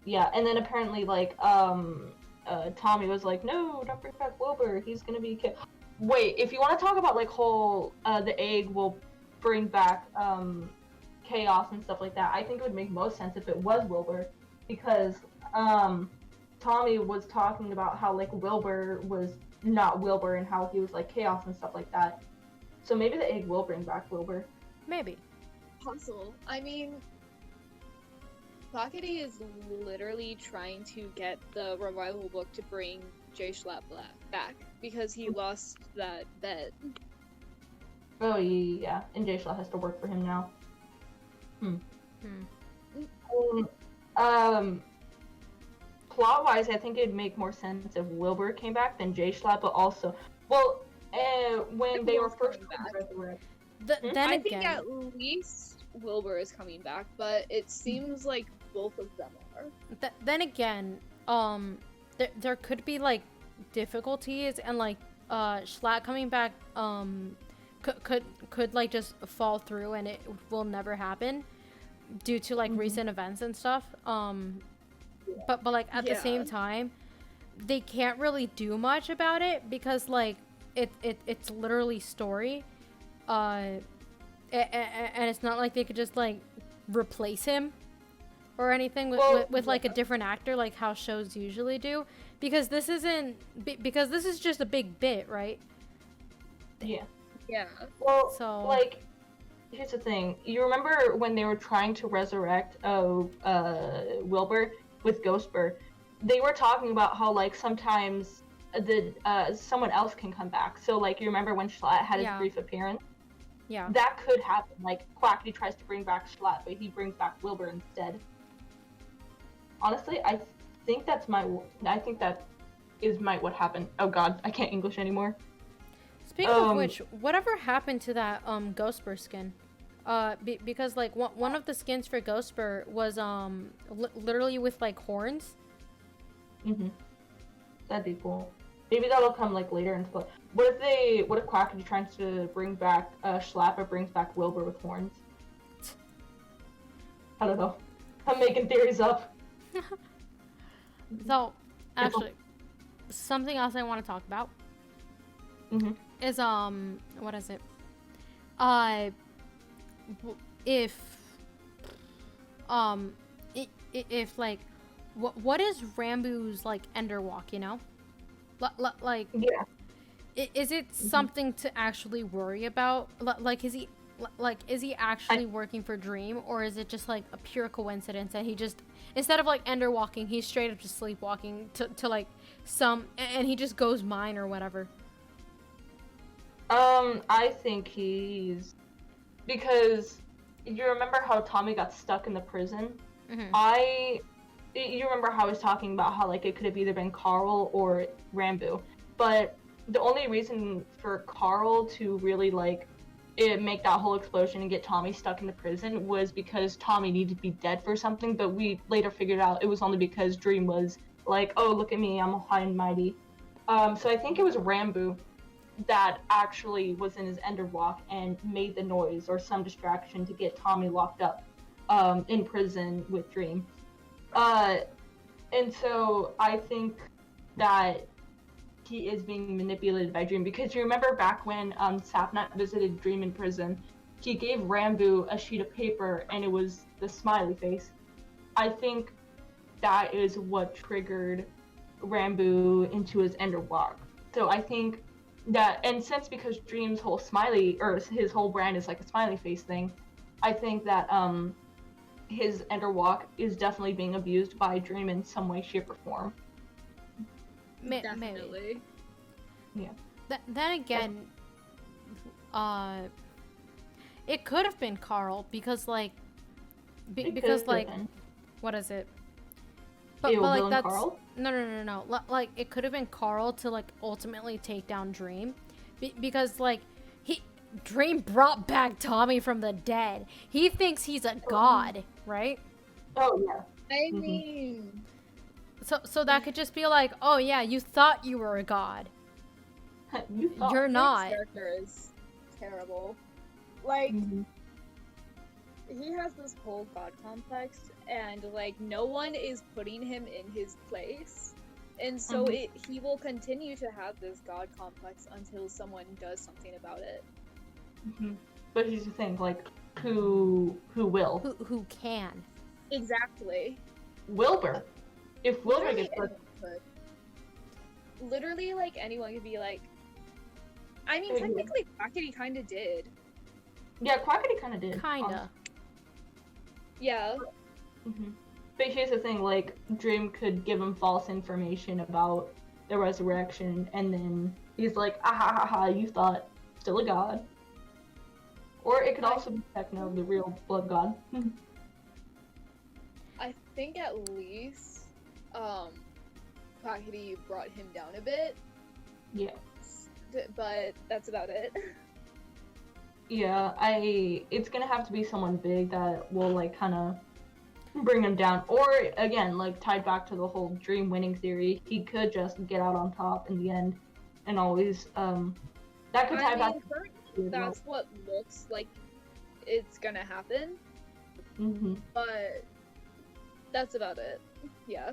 Yeah, and then apparently like Tommy was like, no, don't bring back Wilbur. He's gonna be killed. Wait, if you want to talk about like whole the egg will bring back chaos and stuff like that, I think it would make most sense if it was Wilbur, because Tommy was talking about how like Wilbur was not Wilbur and how he was like chaos and stuff like that. So maybe the egg will bring back Wilbur. Maybe. Possible. I mean, Quackity is literally trying to get the revival book to bring J Schlatt back because he lost that bet. Oh yeah, and J Schlatt has to work for him now. Plot-wise, I think it'd make more sense if Wilbur came back than J Schlatt, but also, well, when they were first back. Then I again, think at least Wilbur is coming back, but it seems like both of them are. Then again, there could be like difficulties, and like Schlatt coming back could like just fall through, and it will never happen due to like recent events and stuff. But like at the same time, they can't really do much about it because like it's literally story. And it's not like they could just like replace him or anything with like a different actor like how shows usually do, because this is just a big bit, right? Yeah. Well, so like, here's the thing. You remember when they were trying to resurrect Wilbur with Ghostbur? They were talking about how like sometimes someone else can come back. So like you remember when Schlatt had his brief appearance? Yeah. That could happen. Like Quackity tries to bring back Schlatt, but he brings back Wilbur instead. Honestly, I think that might what happened. Oh god, I can't English anymore. Speaking of which, whatever happened to that Ghostbur skin? Because like one of the skins for Ghostbur was literally with like horns. That'd be cool. Maybe that'll come like later into play. What if Quackity tries to bring back Schlatt, but brings back Wilbur with horns? I don't know. I'm making theories up. So, actually, something else I want to talk about is what is it? If like, what is Rambu's like Ender Walk? You know, like yeah. Is it something to actually worry about? Like, is he actually working for Dream, or is it just like a pure coincidence and he just, instead of like Ender walking, he's straight up just sleepwalking to like and he just goes mine or whatever? I think because you remember how Tommy got stuck in the prison? You remember how I was talking about how like it could have either been Carl or Rambu, but the only reason for Carl to really like make that whole explosion and get Tommy stuck in the prison was because Tommy needed to be dead for something, but we later figured out it was only because Dream was like, oh, look at me, I'm high and mighty. So I think it was Rambu. that actually was in his ender walk and made the noise or some distraction to get Tommy locked up in prison with Dream. And so I think that he is being manipulated by Dream, because you remember back when Sapnap visited Dream in prison, he gave Rambo a sheet of paper and it was the smiley face. I think that is what triggered Rambo into his ender walk. So I think that, and since because Dream's whole smiley, or his whole brand is like a smiley face thing, I think that his ender walk is definitely being abused by Dream in some way, shape, or form. Definitely. Maybe. Yeah. Then again, it could have been Carl, because like, because like, what is it? But like that's Carl? No. Like it could have been Carl to like ultimately take down Dream, because like Dream brought back Tommy from the dead. He thinks he's a god, right? Oh yeah. I mean, so that could just be like, oh yeah, you thought you were a god. You're not. His character is terrible. Like, he has this whole god complex, and like no one is putting him in his place, and so he will continue to have this god complex until someone does something about it. But here's the thing, like, who will? Who can? Exactly. Wilbur. If Wilbur gets literally, like, anyone could be like, I mean, technically, Quackity kinda did. Yeah, Quackity kinda did. Kinda. Yeah. But here's the thing, like, Dream could give him false information about the resurrection, and then he's like, ah ha ha ha, you thought still a god. Or it could also be Techno, the real blood god. I think at least, Quackity brought him down a bit. Yeah. But that's about it. Yeah, it's gonna have to be someone big that will, like, kind of bring him down. Or, again, like, tied back to the whole Dream winning theory, he could just get out on top in the end and always, that could tie back. That's what looks like it's gonna happen. But that's about it. Yeah.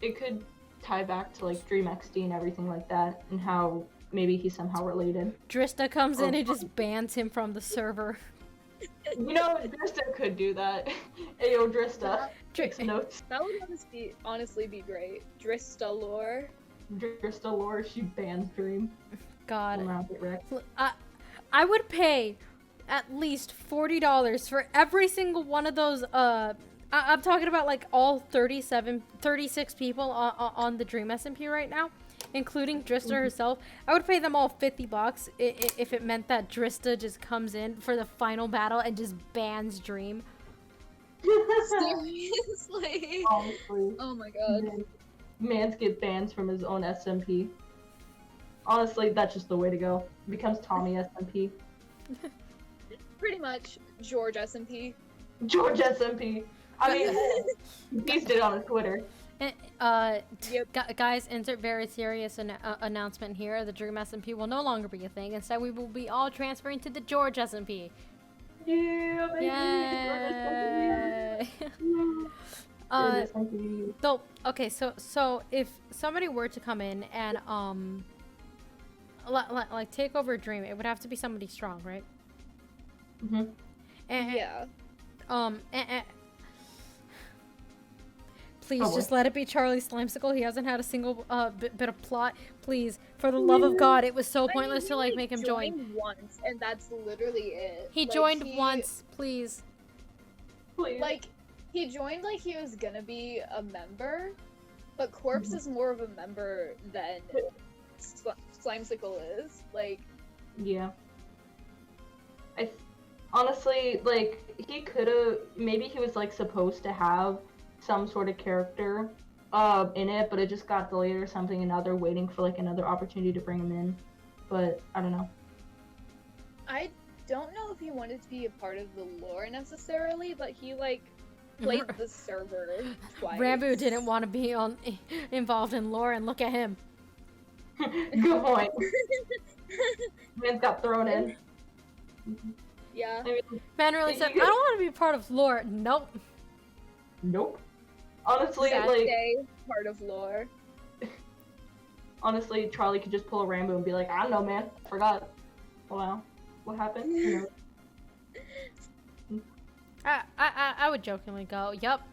It could tie back to like Dream XD and everything like that, and how maybe he's somehow related. Drista comes in and just bans him from the server. You know, Drista could do that. Ayo, Drista. Take some notes. That would honestly be great. Drista lore. Drista lore, she bans Dream. God. I would pay at least $40 for every single one of those, I'm talking about like all 36 people on the Dream SMP right now, including Drista herself. I would pay them all $50 if it meant that Drista just comes in for the final battle and just bans Dream. Seriously? Honestly. Oh my god. Mans get bans from his own SMP. Honestly, that's just the way to go. Becomes Tommy SMP. Pretty much George SMP. George SMP. I mean, he's did it on his Twitter. Guys, insert very serious announcement here. The Dream SMP will no longer be a thing. Instead, we will be all transferring to the George SMP. Yeah, baby. So okay, so if somebody were to come in and like take over Dream, it would have to be somebody strong, right? Yeah. Please just let it be Charlie Slimesicle. He hasn't had a single bit of plot. Please, for the love of God, it was so pointless to like make him join. Once, and that's literally it. He joined once, please. Please. Like, he joined like he was gonna be a member, but Corpse is more of a member than Slimesicle is. Like, yeah. Honestly, like, he could have, maybe he was like supposed to have some sort of character in it, but it just got delayed or something, and now they're waiting for like another opportunity to bring him in. But I don't know. I don't know if he wanted to be a part of the lore necessarily, but he like played the server twice. Rambo didn't want to be involved in lore, and look at him. Good point. Man's got thrown in. Yeah. I mean, Man really said, I don't want to be part of lore. Nope. nope. Honestly, Sad like, day, part of lore. honestly, Charlie could just pull a Rambo and be like, I don't know, man. I forgot. Wow. What happened? You know. I would jokingly go, yup.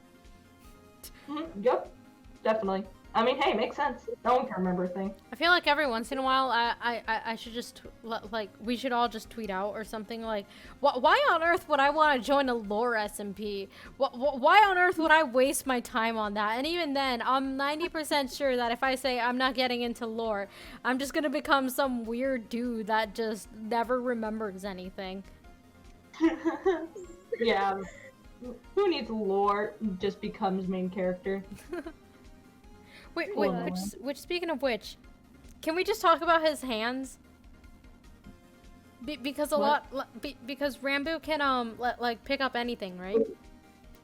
Yep. Definitely. I mean, hey, makes sense. No one can remember a thing. I feel like every once in a while, I should just, like, we should all just tweet out or something like, why on earth would I want to join a lore SMP? Why on earth would I waste my time on that? And even then, I'm 90% sure that if I say I'm not getting into lore, I'm just gonna become some weird dude that just never remembers anything. Yeah. Who needs lore? Just becomes main character. Wait, Cool. which, speaking of which, can we just talk about his hands? Because because Rambo can, like, pick up anything, right?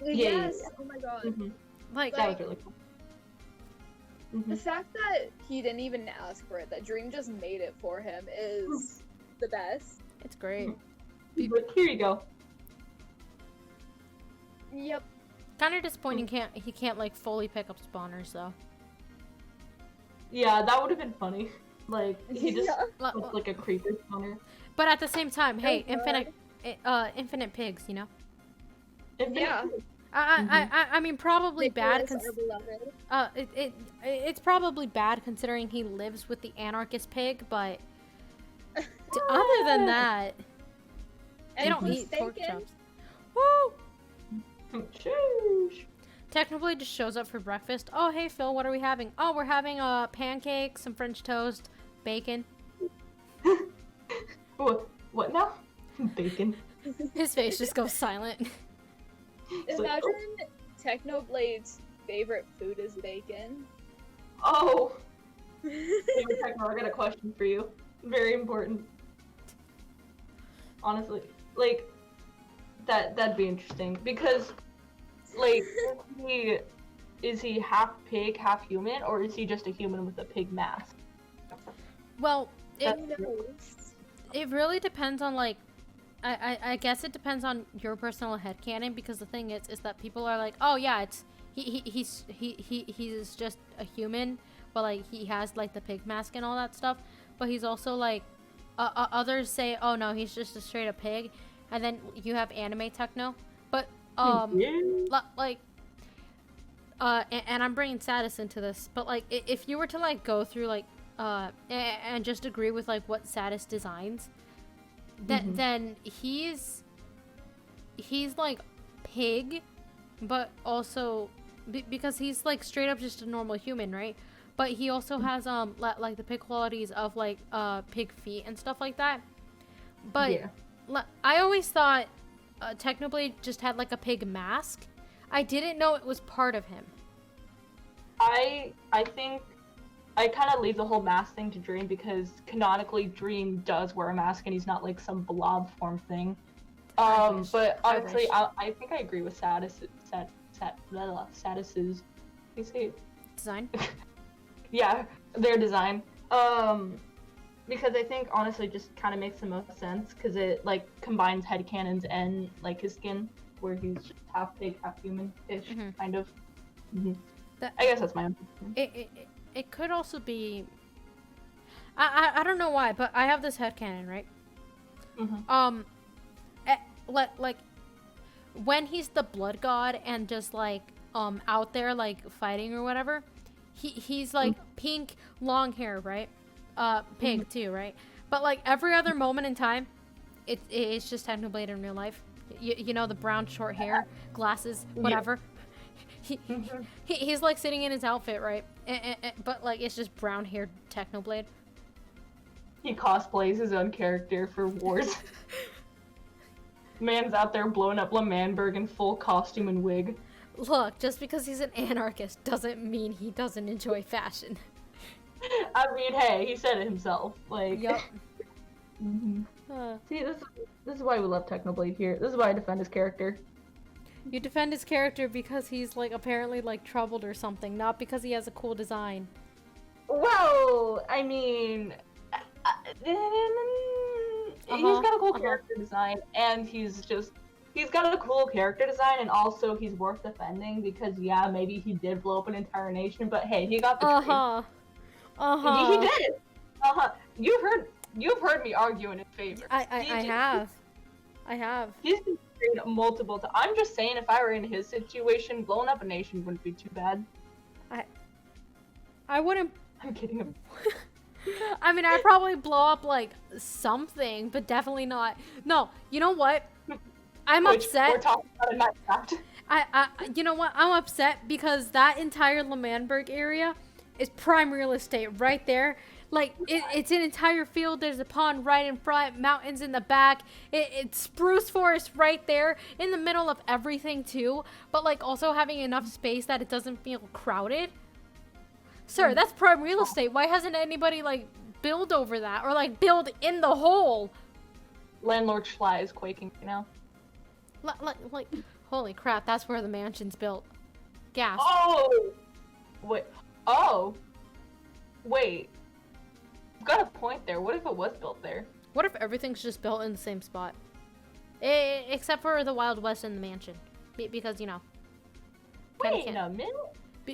Yes. Oh my god. Mm-hmm. Like, That was really cool. The fact that he didn't even ask for it, that Dream just made it for him, is the best. it's great. But here you go. Yep. Kind of disappointing he can't, like, fully pick up spawners, though. Yeah, that would have been funny. Like, he just Yeah. looks like a creeper spawner. But at the same time, hey, Oh, God. infinite pigs, you know? Yeah. I mean, probably bad. Nicholas, our beloved. It's probably bad considering he lives with the anarchist pig, but other than that, they And don't he's eat pork bacon. chops. Woo! Shoosh. Technically, just shows up for breakfast. Oh, hey Phil, what are we having? Oh, we're having pancakes, some French toast, bacon. What now? Bacon. His face just goes silent. It's like, Imagine Technoblade's favorite food is bacon. oh. Favorite Techno, I got a question for you. Very important. Honestly, like, that'd be interesting because, like, is he half pig, half human, or is he just a human with a pig mask? Well, Who knows? it really depends on, like, I guess it depends on your personal headcanon, because the thing is that people are like, oh yeah, it's he's just a human, but like he has like the pig mask and all that stuff, but he's also like others say, oh no, he's just a straight up pig, and then you have anime techno, but like and I'm bringing Satis into this, but like if you were to like go through like and just agree with like what Satis designs, then he's like pig, but also because he's like straight up just a normal human, right? But he also has like the pig qualities of like pig feet and stuff like that. But Yeah. I always thought Technoblade just had like a pig mask. I didn't know it was part of him. I think I kind of leave the whole mask thing to Dream because canonically Dream does wear a mask and he's not like some blob form thing. wish. But I honestly, wish. I think I agree with Satis's. You say, Design. yeah, their design. Because I think honestly just kind of makes the most sense because it like combines headcanons and like his skin, where he's just half pig, half human-ish, kind of. That- I guess that's my own. It could also be. I don't know why, but I have this headcanon, right? Like when he's the blood god and just like out there like fighting or whatever, he's like pink, long hair, right? Pig too, right? But like every other moment in time, it's just Technoblade in real life. You know, the brown short hair, glasses, whatever. He's like sitting in his outfit, right? But like it's just brown haired Technoblade. He cosplays his own character for wars. Man's out there blowing up L'Manberg in full costume and wig. Look, just because he's an anarchist doesn't mean he doesn't enjoy fashion. I mean, hey, he said it himself. Like, Yup. See, this is why we love Technoblade here. This is why I defend his character. You defend his character because he's like apparently like troubled or something, not because he has a cool design. Well, I mean, he's got a cool character design, and he's got a cool character design, and also he's worth defending because yeah, maybe he did blow up an entire nation, but hey, he got betrayed. He did. You've heard me argue in his favor. I have. He's been betrayed multiple times. I'm just saying, if I were in his situation, blowing up a nation wouldn't be too bad. I wouldn't. I'm kidding him. I mean, I'd probably blow up like something, but definitely not. No, you know what? I'm upset. We're talking about in Minecraft. You know what? I'm upset because that entire Lemanberg area is prime real estate right there. Like, it's an entire field. There's a pond right in front, mountains in the back. It's spruce forest right there in the middle of everything too. But like also having enough space that it doesn't feel crowded. Sir, that's prime real estate. Why hasn't anybody like build over that or like build in the hole? Landlord Schley is quaking right now. Like, holy crap! That's where the mansion's built. Gas. Oh, wait. Oh, wait. You've got a point there. What if it was built there? What if everything's just built in the same spot? Except for the Wild West and the mansion, because you know. Wait a minute.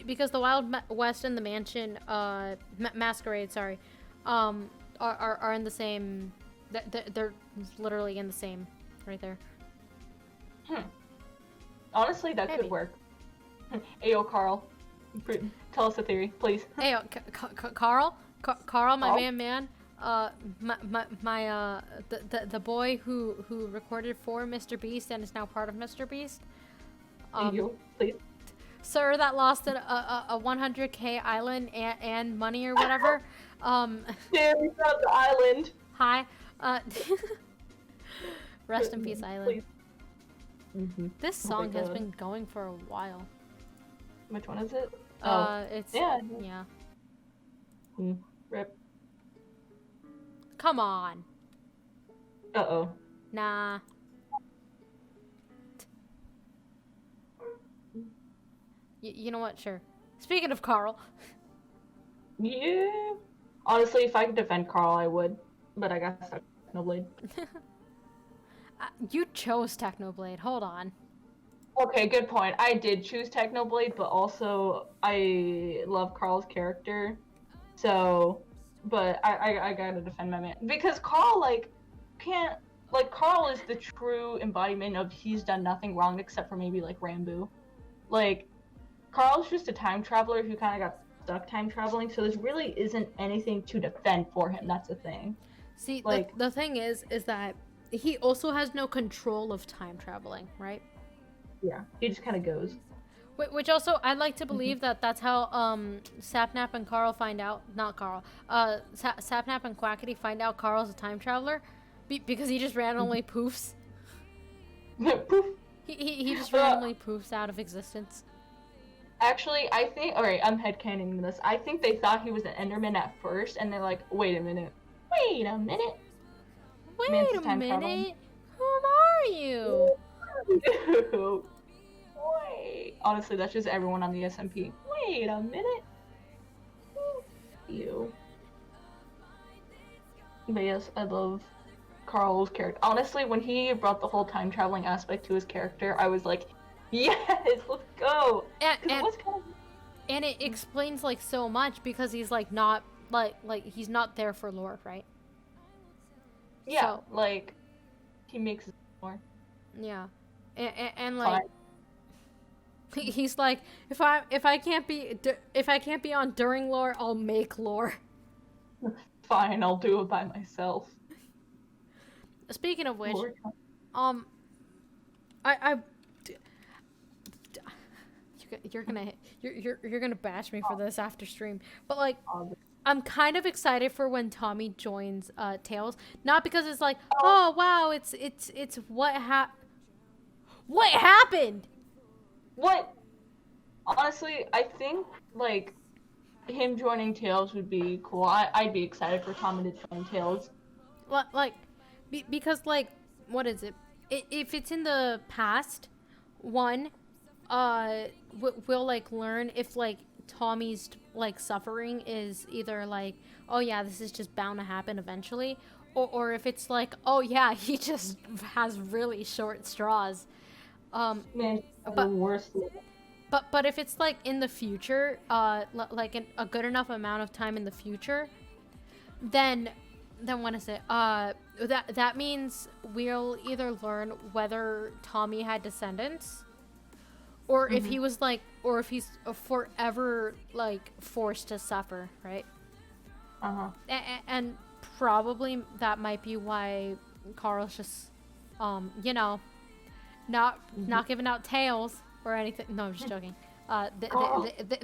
Because the Wild West and the mansion, Masquerade, sorry, are in the same. They're literally in the same, right there. Honestly, that could work. Ayo, Carl, tell us a theory, please. Ayo, Carl, my man. The boy who recorded for Mr. Beast and is now part of Mr. Beast. Ayo, please. Sir, that lost a 100k island and money or whatever. Damn, we found the island. Hi. Rest in peace, island. Please. This song has been going for a while. Which one is it? It's yeah. Rip. Come on. Uh-oh. Nah. You know what? Sure. Speaking of Carl. Yeah. Honestly, if I could defend Carl, I would. But I guess Technoblade. You chose Technoblade. Hold on. Okay, good point. I did choose Technoblade, but also I love Carl's character. So, but I gotta defend my man. Because Carl, Carl is the true embodiment of he's done nothing wrong except for maybe, like, Rambo. Like, Carl's just a time traveler who kind of got stuck time traveling, so there really isn't anything to defend for him. That's the thing. See, like, the thing is that he also has no control of time traveling, right? Yeah, he just kind of goes. Which also, I'd like to believe that that's how Sapnap and Carl find out. Not Carl. Sapnap and Quackity find out Carl's a time traveler, because he just randomly poofs. Poof. He just randomly poofs out of existence. Actually, I think... Alright, I'm headcanon this. I think they thought he was an Enderman at first, and they're like, wait a minute. Wait a minute. Wait a minute. Who are you? Wait. Honestly, that's just everyone on the Dsmp. Wait a minute. You. But yes, I love Carl's character. Honestly, when he brought the whole time traveling aspect to his character, I was like, yes, let's go. And it explains like so much because he's like not like he's not there for lore, right? Yeah, so, like he makes it more. Yeah, and like he's like if I can't be on during lore, I'll make lore. Fine, I'll do it by myself. Speaking of which, Lord. you're gonna bash me for this after stream, but like I'm kind of excited for when Tommy joins Tails, not because it's like oh wow it's what happened. What? Honestly, I think like him joining Tails would be cool. I'd be excited for Tommy to join Tails. Like because like what is it? If it's in the past, we'll like learn if like Tommy's like suffering is either like, oh yeah, this is just bound to happen eventually, or if it's like, oh yeah, he just has really short straws. Um, Man, the but worst. but if it's like in the future, like a good enough amount of time in the future, then what is it? That means we'll either learn whether Tommy had descendants, or if he was like, or if he's forever like forced to suffer, right? And probably that might be why Carl's just, you know, not giving out tails or anything. No, I'm just joking.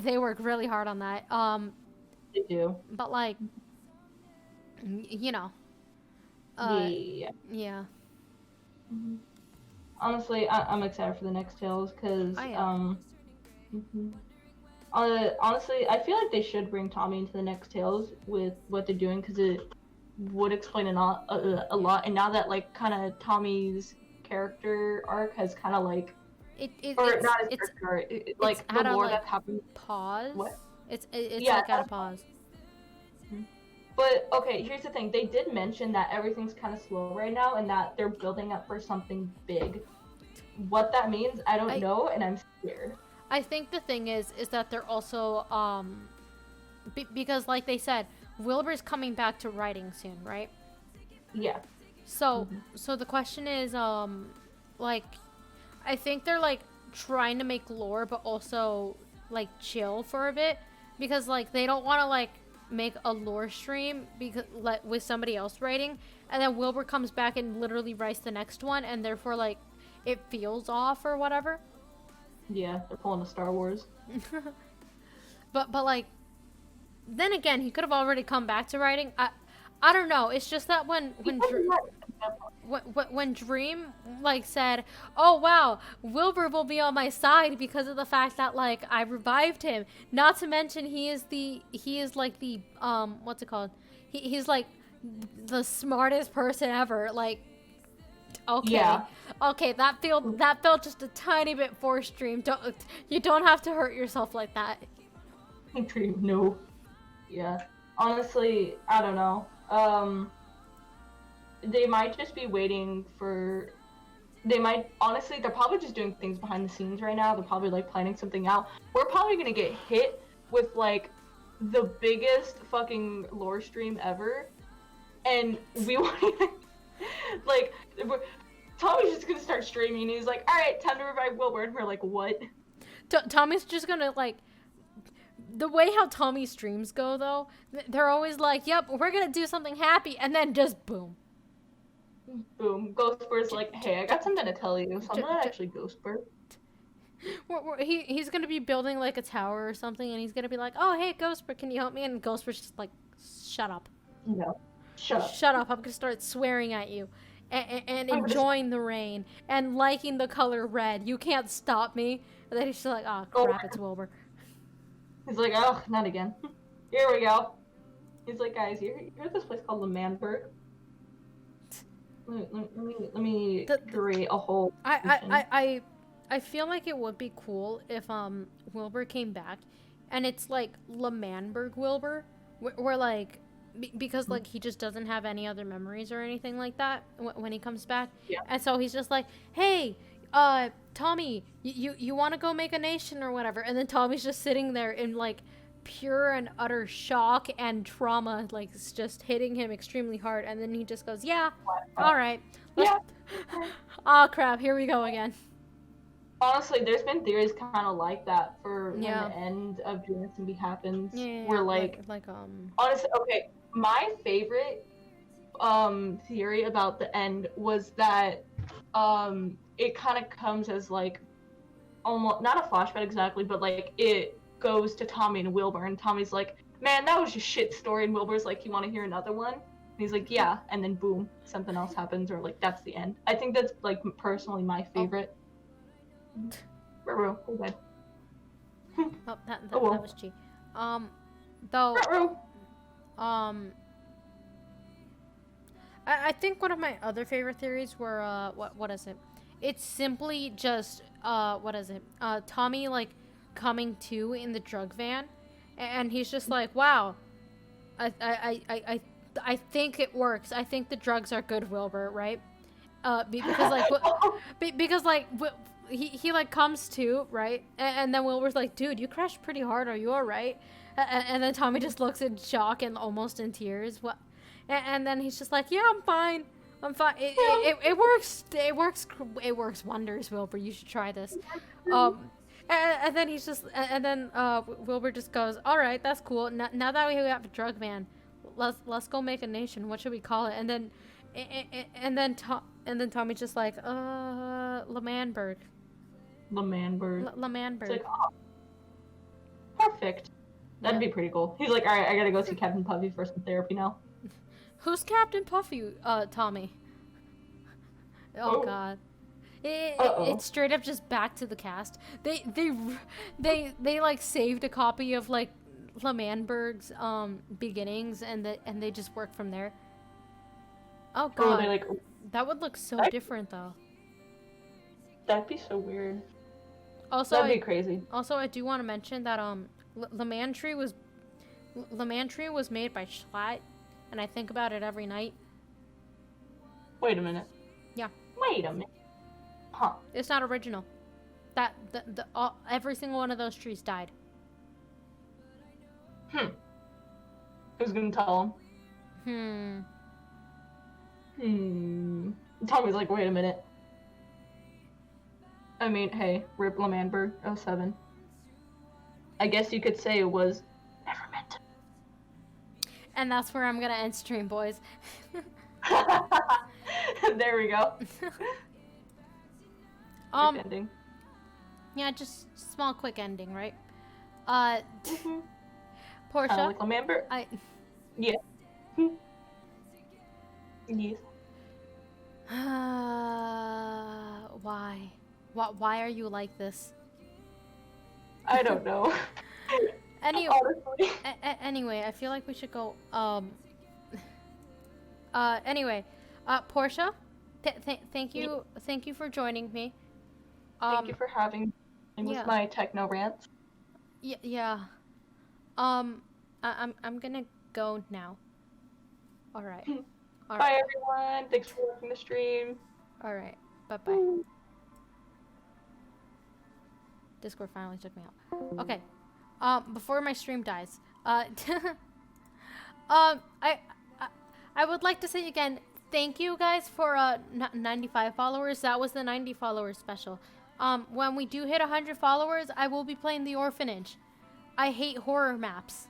They work really hard on that. They do. But like, you know, Yeah. yeah. Honestly, I'm excited for the next Tales because I am. honestly, I feel like they should bring Tommy into the next Tales with what they're doing because it would explain a lot. And now that like kind of Tommy's character arc has kind of like or not his character arc, like the lore like, that's happened. Pause. What? It's Yeah, like at a pause. But okay, here's the thing. They did mention that everything's kind of slow right now and that they're building up for something big. What that means, I don't know, and I'm scared. I think the thing is that they're also because like they said, Wilbur's coming back to writing soon, right? Yeah. So so the question is like I think they're like trying to make lore but also like chill for a bit because like they don't want to like make a lore stream because like with somebody else writing and then Wilbur comes back and literally writes the next one and therefore like it feels off or whatever. Yeah, they're pulling a Star Wars. but like then again he could have already come back to writing. I don't know. It's just that when Dream like said, "Oh wow, Wilbur will be on my side because of the fact that like I revived him." Not to mention he is like the what's it called? He's like the smartest person ever. Like okay. Yeah. Okay, that felt just a tiny bit forced, Dream. You don't have to hurt yourself like that. Dream, no. Yeah. Honestly, I don't know. They might just be waiting for. Honestly, they're probably just doing things behind the scenes right now. They're probably like planning something out. We're probably gonna get hit with like the biggest fucking lore stream ever, and we won't even like. Tommy's just gonna start streaming. And he's like, "All right, time to revive Wilbur," and we're like, "What?" Tommy's just gonna like. The way how Tommy streams go, though, they're always like, "Yep, we're gonna do something happy," and then just boom. Boom. Ghostbird's like, "Hey, I got something to tell you." So I'm not actually Ghostbird. He's gonna be building like a tower or something, and he's gonna be like, "Oh, hey, Ghostbird, can you help me?" And Ghostbird's just like, "Shut up." No. Shut up. Shut up. I'm gonna start swearing at you. And enjoying the rain and liking the color red. You can't stop me. And then he's just like, oh crap, it's Wilbur. He's like, oh, not again. Here we go. He's like, guys, you're at this place called Lemanburg. Let me create a whole. I feel like it would be cool if Wilbur came back, and it's like Lemanburg Wilbur, where like. Because like he just doesn't have any other memories or anything like that when he comes back, and so he's just like, hey, Tommy, you want to go make a nation or whatever, and then Tommy's just sitting there in like pure and utter shock and trauma, like it's just hitting him extremely hard, and then he just goes, yeah, all right, oh crap, here we go again. Honestly, there's been theories kind of like that for when the end of Dsmp happens. Where like honestly, okay, my favorite theory about the end was that it kind of comes as like almost not a flashback exactly, but like it goes to Tommy and Wilbur, and Tommy's like, man, that was just shit story, and Wilbur's like, you want to hear another one? And he's like, yeah, and then boom, something else happens, or like that's the end. I think that's like personally my favorite. Ruh-roh, go ahead. Oh, that was G. Though, Ruh-roh. I think one of my other favorite theories were, what is it? It's simply just, what is it? Tommy, like, coming to in the drug van, and he's just like, wow, I think it works. I think the drugs are good, Wilbur, right? Because like because like he like comes to, right, and then Wilbur's like, dude, you crashed pretty hard, are you all right? And then Tommy just looks in shock and almost in tears. What? And then he's just like, yeah, I'm fine. I'm fine. It works. It works wonders, Wilbur. You should try this. And then he's just, and then Wilbur just goes, all right, that's cool. Now that we have a drug van, let's go make a nation. What should we call it? And then Tommy's just like, Lamanberg. Lamanberg. Lamanberg. It's like, oh, perfect. That'd be pretty cool. He's like, all right, I gotta go see Captain Puffy for some therapy now. Who's Captain Puffy, Tommy? Oh God. It's straight up just back to the cast. They like saved a copy of like Lamanberg's beginnings and they just work from there. Oh God. They, like, that would look so different though. That'd be so weird. Also, that'd be crazy. Also, I do want to mention that Lemantry was made by Schlatt, and I think about it every night. Wait a minute. Yeah. Wait a minute. Huh. It's not original. That every single one of those trees died. Who's gonna tell him? Tommy's like, wait a minute. I mean, hey, Rip Lamanberg, 07. I guess you could say it was never meant to. And that's where I'm gonna end stream, boys. There we go. Ending. Yeah, just small, quick ending, right? Portia. Like Lamanberg. Yeah. Yes. Why? Why are you like this? I don't know. Anyway, anyway, I feel like we should go. Anyway, Portia, thank you for joining me. Thank you for having me with my techno rants. Yeah. I'm gonna go now. All right. Bye everyone. Thanks for watching the stream. All right. Bye. Discord finally took me out. Okay. Before my stream dies, I would like to say again, thank you guys for 95 followers. That was the 90 followers special. When we do hit 100 followers, I will be playing The Orphanage. I hate horror maps.